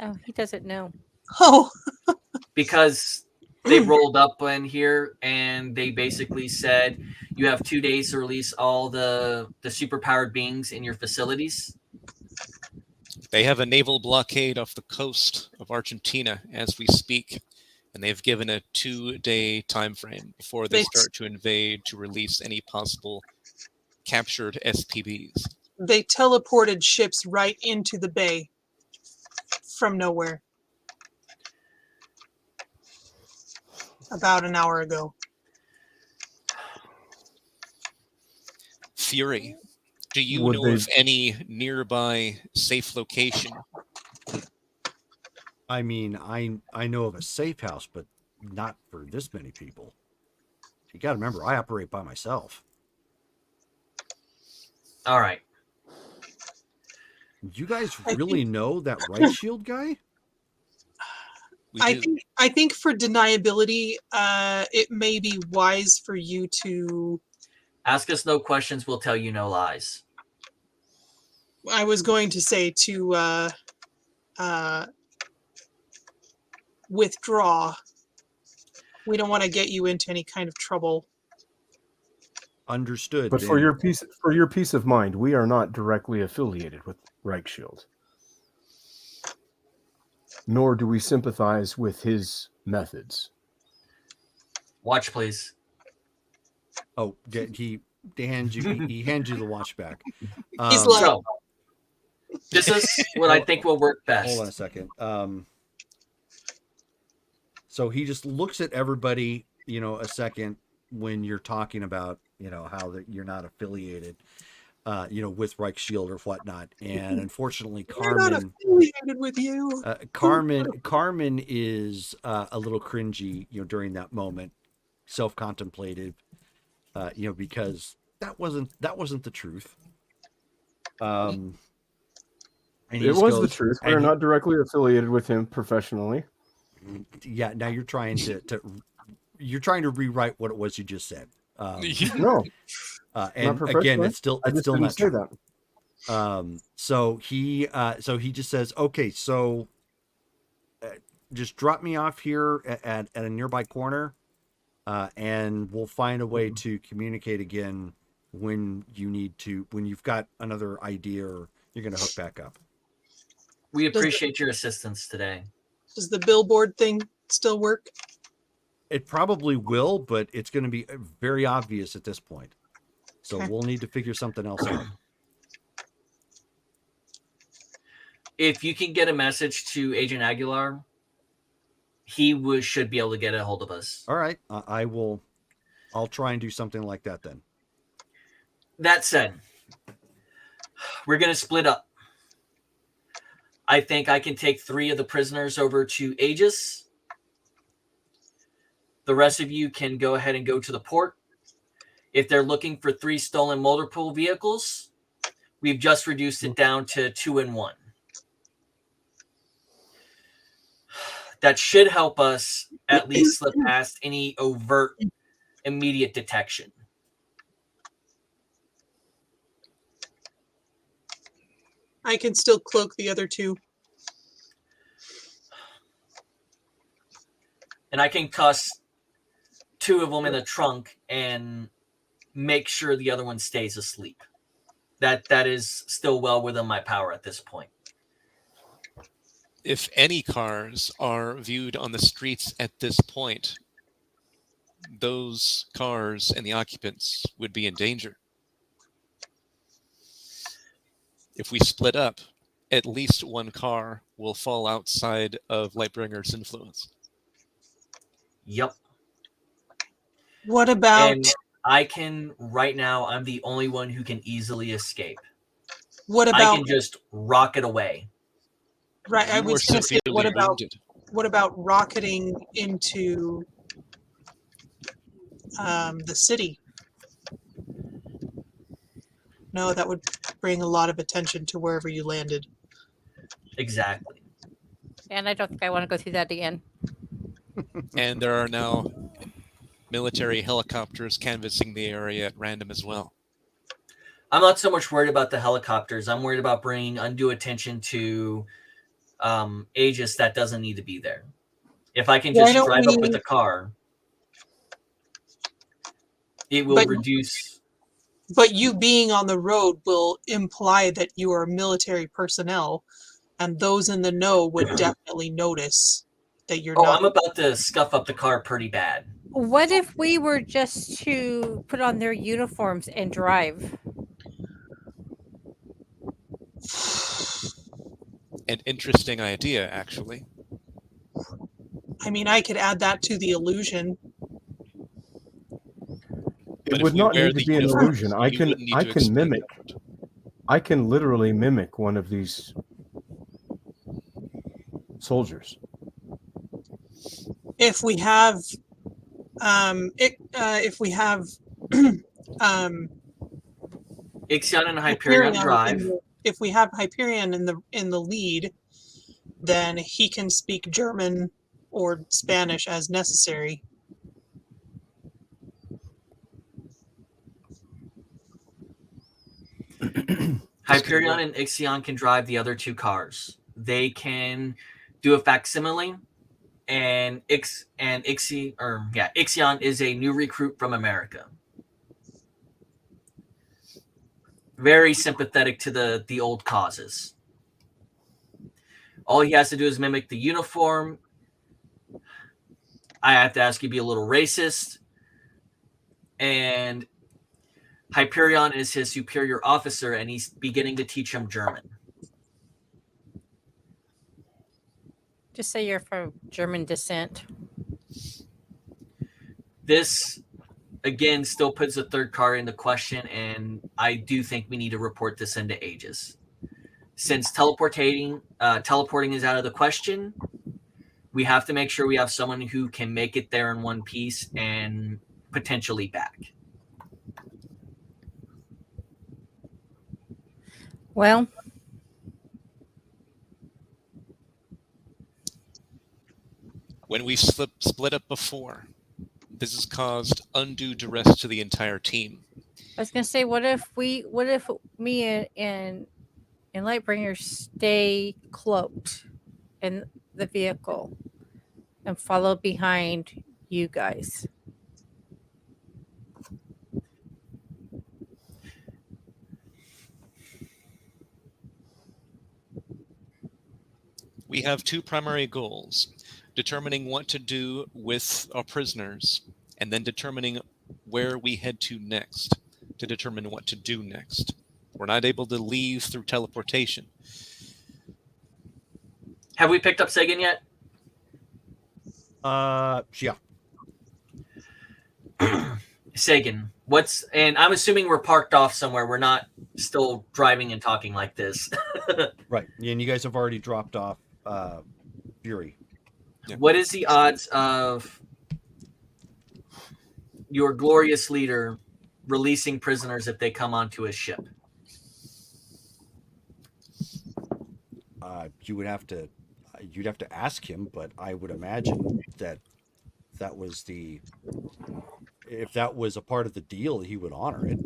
Oh, he doesn't know. Oh, Because they rolled up in here and they basically said you have 2 days to release all the superpowered beings in your facilities. They have a naval blockade off the coast of Argentina as we speak, and they've given a 2-day time frame before they start to invade to release any possible captured SPBs. they teleported ships right into the bay from nowhere about an hour ago. Fury, do you Would know they- of any nearby safe location? I mean, I know of a safe house, but not for this many people. You got to remember, I operate by myself. All right. You guys really know that right shield guy? We I do. think for deniability, it may be wise for you to. Ask us no questions, we'll tell you no lies. I was going to say to withdraw. We don't want to get you into any kind of trouble. Understood. But then. for your peace of mind, we are not directly affiliated with Reichshield, nor do we sympathize with his methods. Watch, please. Oh, he hands you the watch back. He's like, So, this is what I think will work best. Hold on a second. So he just looks at everybody, a second when you're talking about, how that you're not affiliated, with Reichshield or whatnot. And unfortunately, we're not affiliated with you. Carmen is a little cringy, during that moment, self-contemplative, because that wasn't the truth. And he It just was the goes, truth. and We're not directly affiliated with him professionally. Yeah, now you're trying you're trying to rewrite what it was you just said. No, and not again, it's still didn't not say true. that. So he just says, okay, so just drop me off here at a nearby corner, and we'll find a way to communicate again when you've got another idea or you're going to hook back up. We appreciate your assistance today. Does the billboard thing still work? It probably will, but it's going to be very obvious at this point. So Okay. we'll need to figure something else out. If you can get a message to Agent Aguilar, he should be able to get a hold of us. All right, I will. I'll try and do something like that then. That said, we're going to split up. I think I can take 3 of the prisoners over to Aegis. The rest of you can go ahead and go to the port. If they're looking for 3 stolen motor pool vehicles, we've just reduced it down to 2 and 1. That should help us at least slip past any overt immediate detection. I can still cloak the other 2. And I can toss 2 of them in the trunk and make sure the other one stays asleep. That is still well within my power at this point. If any cars are viewed on the streets at this point, those cars and the occupants would be in danger. If we split up, at least one car will fall outside of Lightbringer's influence. Yep. What about And I can, right now, I'm the only one who can easily escape. what I about can just rocket away. right? I You was are going to say severely wounded. what about rocketing into the city? No, that would bring a lot of attention to wherever you landed. Exactly. And I don't think I want to go through that again. And there are now military helicopters canvassing the area at random as well. I'm not so much worried about the helicopters. I'm worried about bringing undue attention to Aegis that doesn't need to be there. If I can Why just don't drive up we- with the car, it will But- reduce. But you being on the road will imply that you are military personnel, and those in the know would definitely notice that you're Oh, not. I'm about to scuff up the car pretty bad. What if we were just to put on their uniforms and drive? An interesting idea, actually. I mean, I could add that to the illusion. But It if would we not wear need to the be an uniforms, illusion. we wouldn't need I to can explain mimic. that. I can literally mimic one of these soldiers. If we have, if we have, Ixion and Hyperion drive. If we have Hyperion in the lead, then he can speak German or Spanish as necessary. Hyperion and Ixion can drive the other 2 cars. They can do a facsimile, and Ixion is a new recruit from America. Very sympathetic to the old causes. All he has to do is mimic the uniform. I have to ask you to be a little racist. And Hyperion is his superior officer, and he's beginning to teach him German. Just say you're from German descent. This, again, still puts a 3rd car into question, and I do think we need to report this into Aegis. Since teleporting is out of the question, we have to make sure we have someone who can make it there in one piece and potentially back. Well, When we split up before, this has caused undue duress to the entire team. I was gonna say, what if me and Lightbringer stay cloaked in the vehicle and follow behind you guys? We have 2 primary goals: determining what to do with our prisoners, and then determining where we head to next to determine what to do next. We're not able to leave through teleportation. Have we picked up Sagan yet? Yeah. Sagan, and I'm assuming we're parked off somewhere. We're not still driving and talking like this. Right. And you guys have already dropped off Fury. Yeah. What is the odds of your glorious leader releasing prisoners if they come onto his ship? You'd have to ask him, but I would imagine that if that was a part of the deal, he would honor it.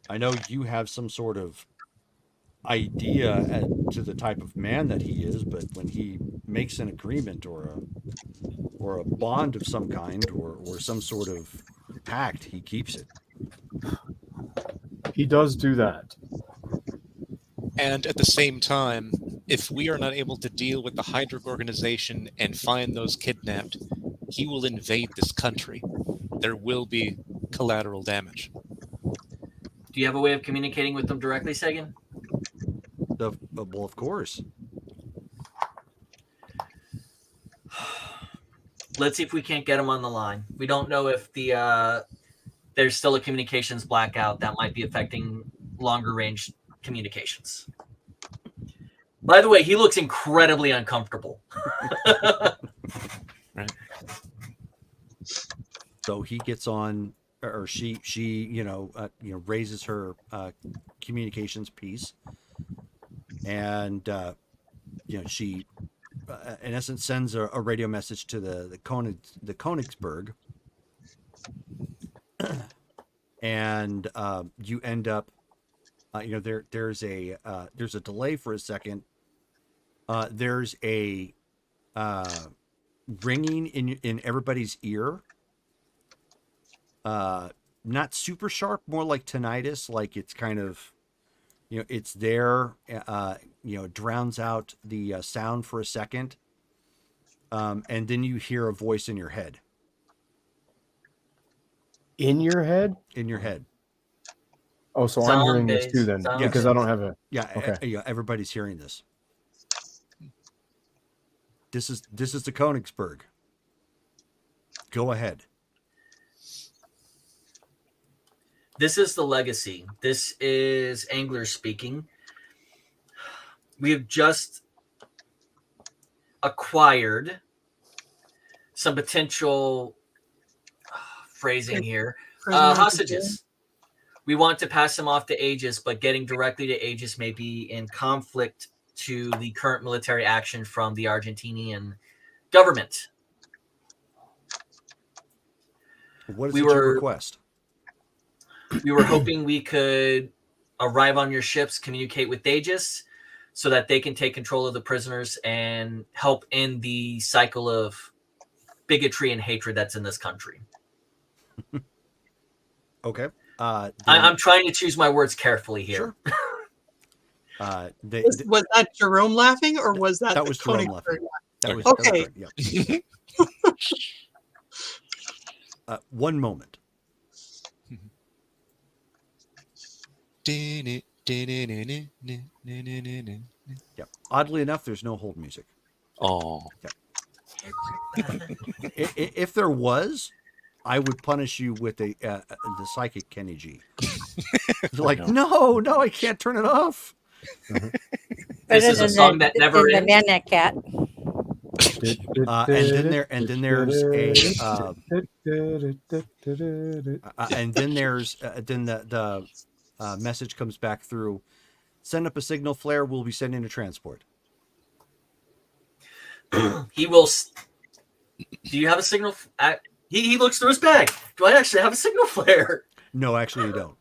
I know you have some sort of idea as to the type of man that he is, but when he makes an agreement or a bond of some kind or some sort of pact, he keeps it. He does do that. And at the same time, if we are not able to deal with the Hydric organization and find those kidnapped, he will invade this country. There will be collateral damage. Do you have a way of communicating with them directly, Sagan? Well, of course. Let's see if we can't get him on the line. We don't know if there's still a communications blackout that might be affecting longer range communications. By the way, he looks incredibly uncomfortable. Right. So he gets on, or she raises her communications piece, and she, in essence, sends a radio message to the Königsberg, and you end up, there's a delay for a second. There's a ringing in everybody's ear. Not super sharp, more like tinnitus, like it's kind of, it's there, drowns out the sound for a second. And then you hear a voice in your head. In your head? In your head. Oh, so I'm hearing this too then, Sound because I don't have a... Yeah, Okay. Everybody's hearing this. This is the Königsberg. Go ahead. This is the legacy. This is Angler speaking. We have just acquired some potential phrasing here. Hostages. We want to pass them off to Aegis, but getting directly to Aegis may be in conflict to the current military action from the Argentinian government. What is your request? We were hoping we could arrive on your ships, communicate with Aegis, so that they can take control of the prisoners and help end the cycle of bigotry and hatred that's in this country. Okay. I'm trying to choose my words carefully here. Sure. Was that Jerome laughing, or was that that the was Jerome Königsberg laughing. That was okay. Yeah. One moment. Yeah. Oddly enough, there's no hold music. Oh. Yeah. If there was, I would punish you with the psychic Kenny G. Like, no, I can't turn it off. This is a song that never ends. The Man Cat. And then there's a and then there's then the message comes back through. Send up a signal flare. We'll be sending a transport. He will. Do you have a signal? He looks through his bag. Do I actually have a signal flare? No, actually, you don't.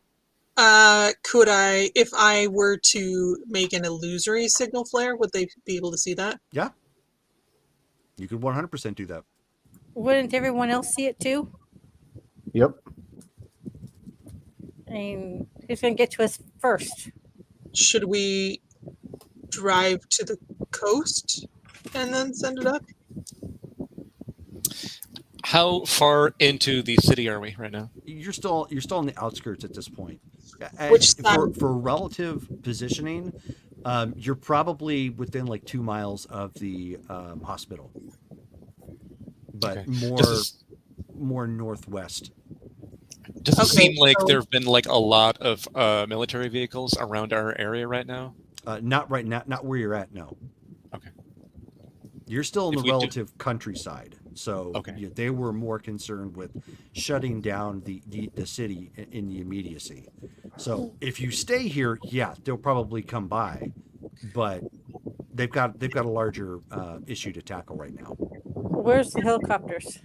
Could I, if I were to make an illusory signal flare, would they be able to see that? Yeah. You could 100% do that. Wouldn't everyone else see it too? Yep. I mean, who's going to get to us first? Should we drive to the coast and then send it up? How far into the city are we right now? You're still on the outskirts at this point. Which side? For relative positioning, You're probably within like 2 miles of the hospital, but Okay. more northwest. Does it Okay, seem like so- there have been like a lot of military vehicles around our area right now? Not right now, not where you're at. No, Okay. you're still in If the we do- relative countryside. So Okay. they were more concerned with shutting down the city in the immediacy. So if you stay here, yeah, they'll probably come by, but they've got a larger issue to tackle right now. Where's the helicopters?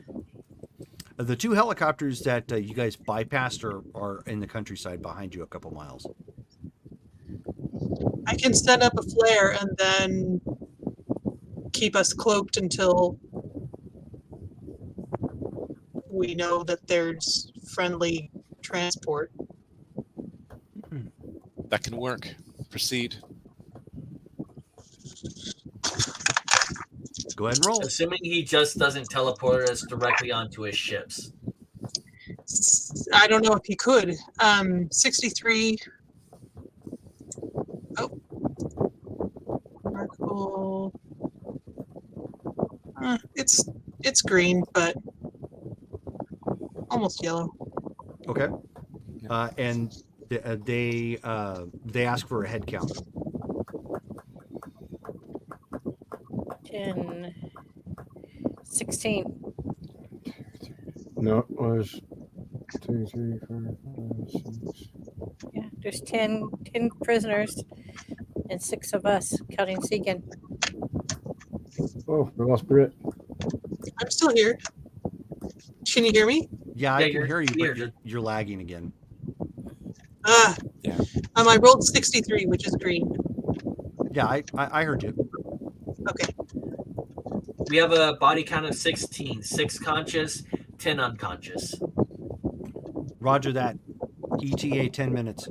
The 2 helicopters that you guys bypassed are in the countryside behind you a couple miles. I can set up a flare and then keep us cloaked until we know that there's friendly transport. That can work. Proceed. Go ahead and roll. Assuming he just doesn't teleport us directly onto his ships. I don't know if he could. 63. Oh. Remarkable. It's green, but almost yellow. Okay. And they ask for a head count. 10, 16. No, it was 2, 3, 4, 5, 6. Yeah, there's 10 prisoners and 6 of us, counting Segan. Oh, we lost Brit. I'm still here. Can you hear me? Yeah, I Yeah, can you're hear you, but weird. you're lagging again. Yeah. I rolled 63, which is green. Yeah, I heard you. Okay. We have a body count of 16, 6 conscious, 10 unconscious. Roger that. ETA 10 minutes.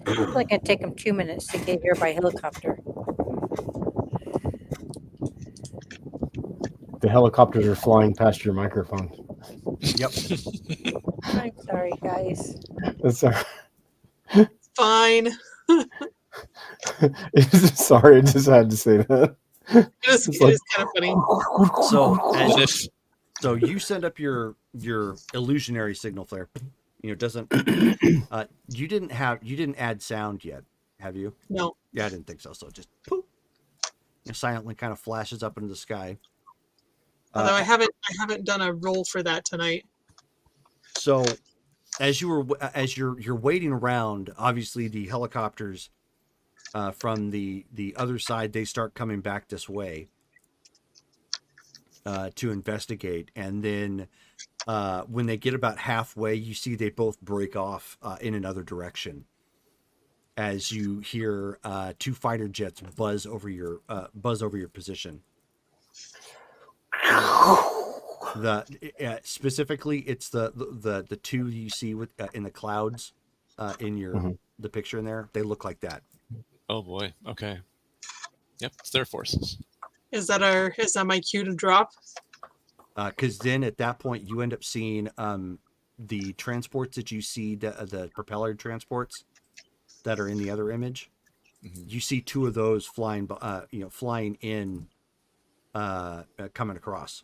It's like it'd take them 2 minutes to get here by helicopter. The helicopters are flying past your microphone. Yep. I'm sorry, guys. That's Fine. sorry, I just had to say that. It is It's like- kind of funny. So What if so you send up your illusionary signal flare. You know, it doesn't you didn't add sound yet, have you? No. Yeah, I didn't think so. So just poof. It silently kind of flashes up into the sky. Although I haven't done a roll for that tonight. So as you're waiting around, obviously the helicopters from the other side, they start coming back this way to investigate, and then when they get about halfway, you see they both break off in another direction as you hear 2 fighter jets buzz over your position. Specifically, it's the 2 you see with in the clouds in your the picture in there. They look like that. Oh boy. Okay. Yep, it's their forces. Is that my cue to drop? Because then at that point you end up seeing the transports that you see, the propeller transports that are in the other image. Mhm. You see 2 of those flying in, coming across.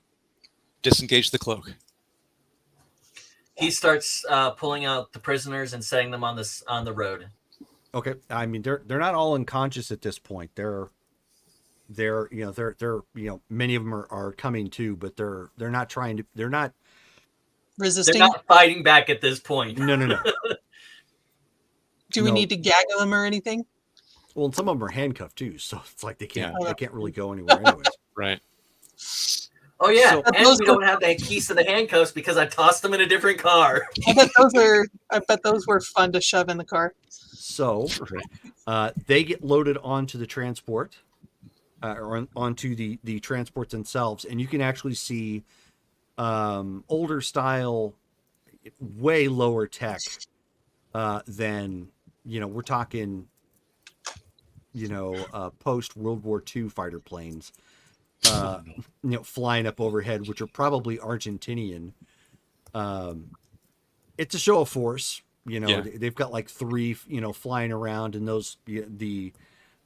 Disengage the cloak. He starts pulling out the prisoners and setting them on the road. Okay, I mean they're not all unconscious at this point. They're many of them are coming to, but they're not trying to. They're not Resisting? They're not fighting back at this point. No. Do we no. need to gaggle them or anything? Well, and some of them are handcuffed too, so it's like they can't really go anywhere anyways. Right. Oh yeah, So- and we don't have the keys to the handcuffs because I tossed them in a different car. I bet those were fun to shove in the car. So they get loaded onto the transport, or onto the transports themselves, and you can actually see older style, way lower tech than, we're talking, post World War II fighter planes, flying up overhead, which are probably Argentinian. It's a show of force. You know, Yeah. they've got like 3, flying around, and those the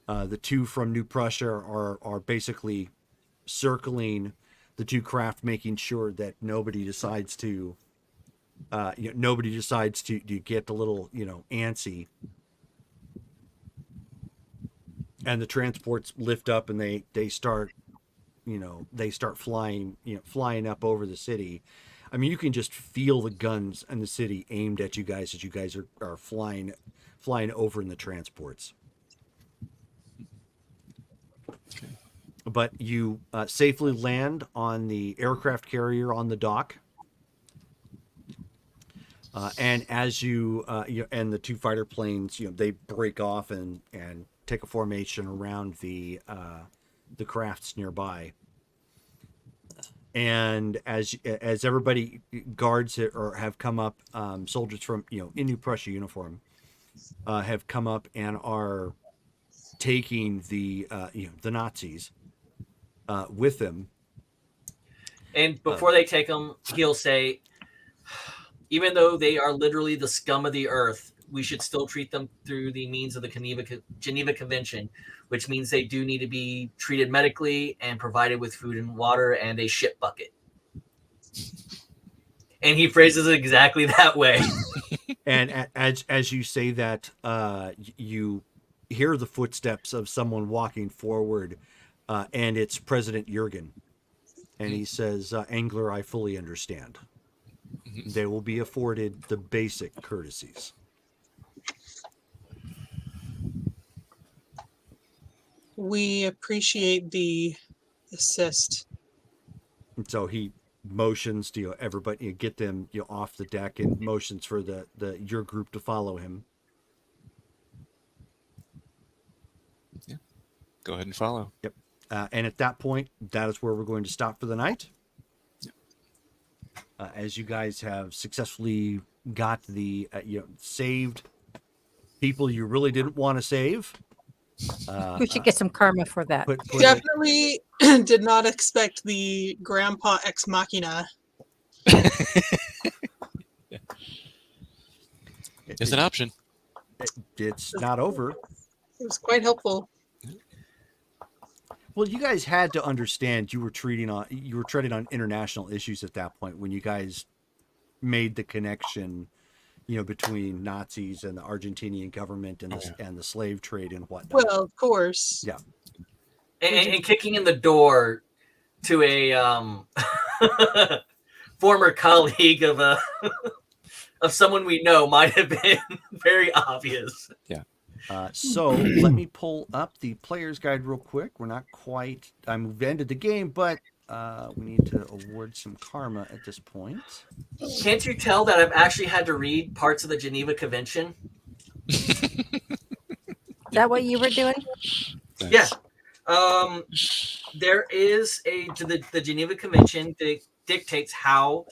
2 from New Prussia are basically circling the 2 craft, making sure that nobody decides to get a little antsy, and the transports lift up and they start flying up over the city. I mean, you can just feel the guns in the city aimed at you guys as you guys are flying over in the transports. But you safely land on the aircraft carrier on the dock. And as and the 2 fighter planes, they break off and take a formation around the crafts nearby. And as everybody guards it or have come up, soldiers from in New Prussia uniform have come up and are taking the Nazis with them. And before they take them, he'll say, even though they are literally the scum of the earth, we should still treat them through the means of the Geneva Convention, which means they do need to be treated medically and provided with food and water and a shit bucket. And he phrases it exactly that way. And as you say that, you hear the footsteps of someone walking forward, and it's President Jurgen. And he says, Angler, I fully understand. They will be afforded the basic courtesies. We appreciate the assist. And so he motions to everybody, get them off the deck, and motions for your group to follow him. Yeah. Go ahead and follow. Yep. And at that point, that is where we're going to stop for the night. As you guys have successfully got the saved people you really didn't want to save. We should get some karma for that. Definitely did not expect the grandpa ex machina. It's an option. It's not over. It was quite helpful. Well, you guys had to understand you were treading on international issues at that point when you guys made the connection, between Nazis and the Argentinian government and the slave trade and whatnot. Well, of course. Yeah. And kicking in the door to a former colleague of someone we know might have been very obvious. Yeah. So let me pull up the player's guide real quick. We're not quite. We've ended the game, but we need to award some karma at this point. Can't you tell that I've actually had to read parts of the Geneva Convention? Is that what you were doing? Yeah. There is the Geneva Convention that dictates how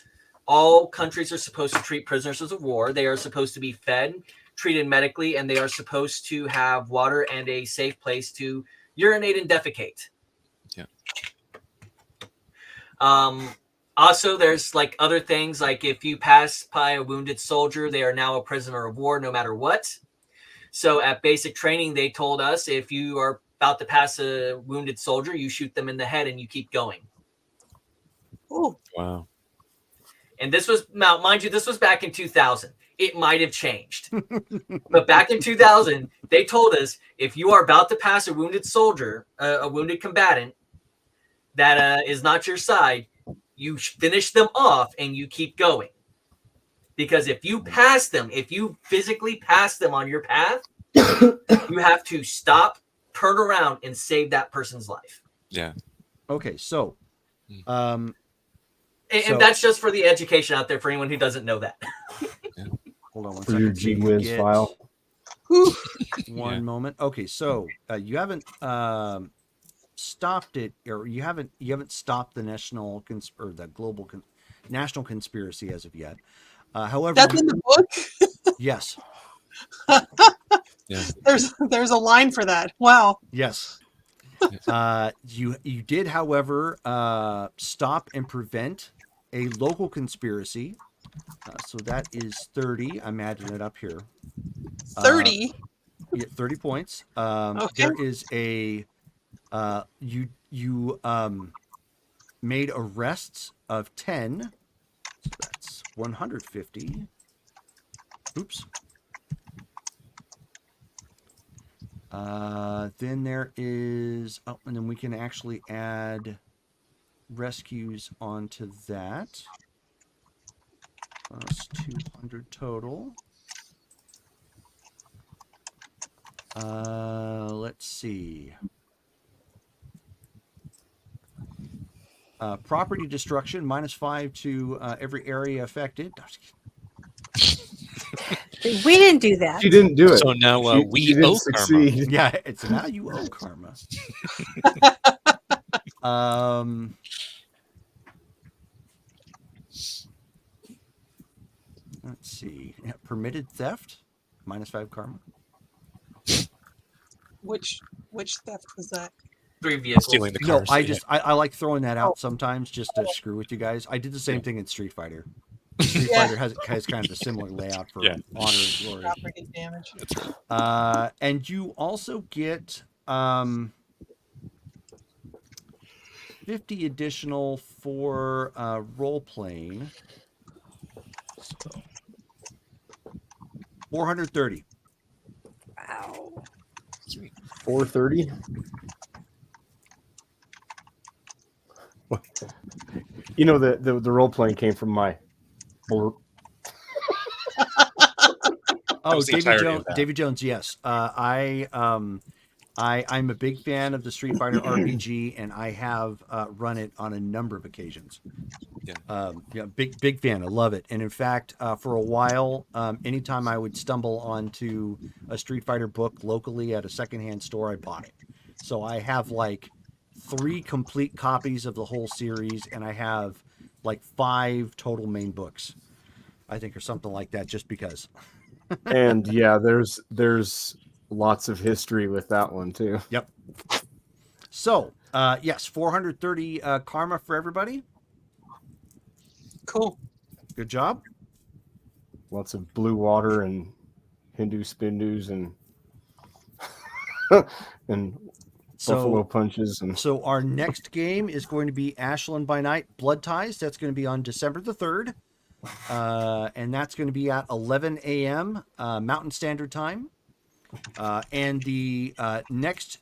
all countries are supposed to treat prisoners of war. They are supposed to be fed, treated medically, and they are supposed to have water and a safe place to urinate and defecate. Yeah. Also, there's like other things, like if you pass by a wounded soldier, they are now a prisoner of war no matter what. So at basic training, they told us if you are about to pass a wounded soldier, you shoot them in the head and you keep going. Oh, Wow. And this was, now, mind you, this was back in 2000. It might have changed. But back in 2000, they told us if you are about to pass a wounded soldier, a wounded combatant that is not your side, you finish them off and you keep going. Because if you pass them, if you physically pass them on your path, you have to stop, turn around, and save that person's life. Yeah. Okay, so And that's just for the education out there for anyone who doesn't know that. hold on one For your second. GWiz file. One moment. Okay, so you haven't stopped it, or you haven't stopped the national or the global national conspiracy as of yet. However, that's in the book. Yes. Yeah. There's a line for that. Wow. Yes. You did, however, stop and prevent a local conspiracy So that is 30. I'm adding it up here. 30. You get 30 points. Okay. There is a you made arrests of 10. So that's 150. Oops. Then there is, and then we can actually add rescues onto that. Plus 200 total. Let's see. Property destruction, -5 to every area affected. We didn't do that. She didn't do it. So now She we didn't owe karma. succeed. Yeah, it's now you owe karma. Let's see. Yeah, permitted theft, -5 karma. Which theft was that? 3 vehicles. Stealing the No, cars. I like throwing that out sometimes just to screw with you guys. I did the same thing in Street Fighter. Street Yeah. Fighter has kind of a similar layout for Yeah. honor and glory. Property damage. And you also get 50 additional for role playing. So 430. Wow. Sweet. 430. You know the role playing came from my. Oh, was the David entirety Jones. of that. David Jones. Yes. I'm a big fan of the Street Fighter RPG, and I have run it on a number of occasions. Yeah. Big fan. I love it. And in fact, for a while, anytime I would stumble onto a Street Fighter book locally at a secondhand store, I bought it. So I have like 3 complete copies of the whole series, and I have like 5 total main books, I think, or something like that, just because. And yeah, there's lots of history with that one too. Yep. So, yes, 430 karma for everybody. Cool. Good job. Lots of blue water and Hindu spindus and and buffalo punches and So our next game is going to be Ashland by Night Blood Ties. That's going to be on December the 3rd. And that's going to be at 11 a.m. Mountain Standard Time. And the next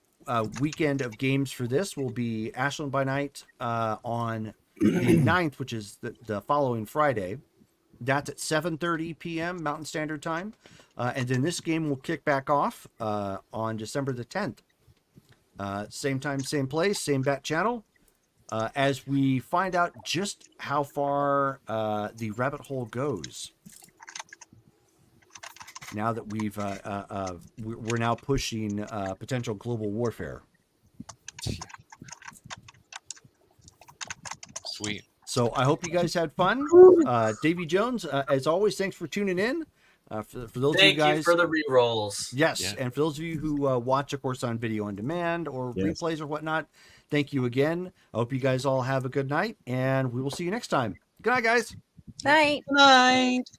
weekend of games for this will be Ashland by Night on the 9th, which is the following Friday. That's at 7:30 p.m. Mountain Standard Time. And then this game will kick back off on December the 10th. Same time, same place, same bat channel. As we find out just how far the rabbit hole goes. Now that we're now pushing potential global warfare. Sweet. So I hope you guys had fun. Davy Jones, as always, thanks for tuning in. For those of you Thank guys, you for the re-rolls. yes, Yeah. and for those of you who watch, of course, on video on demand or Yes. replays or whatnot, thank you again. I hope you guys all have a good night, and we will see you next time. Good night, guys. Night. Good night.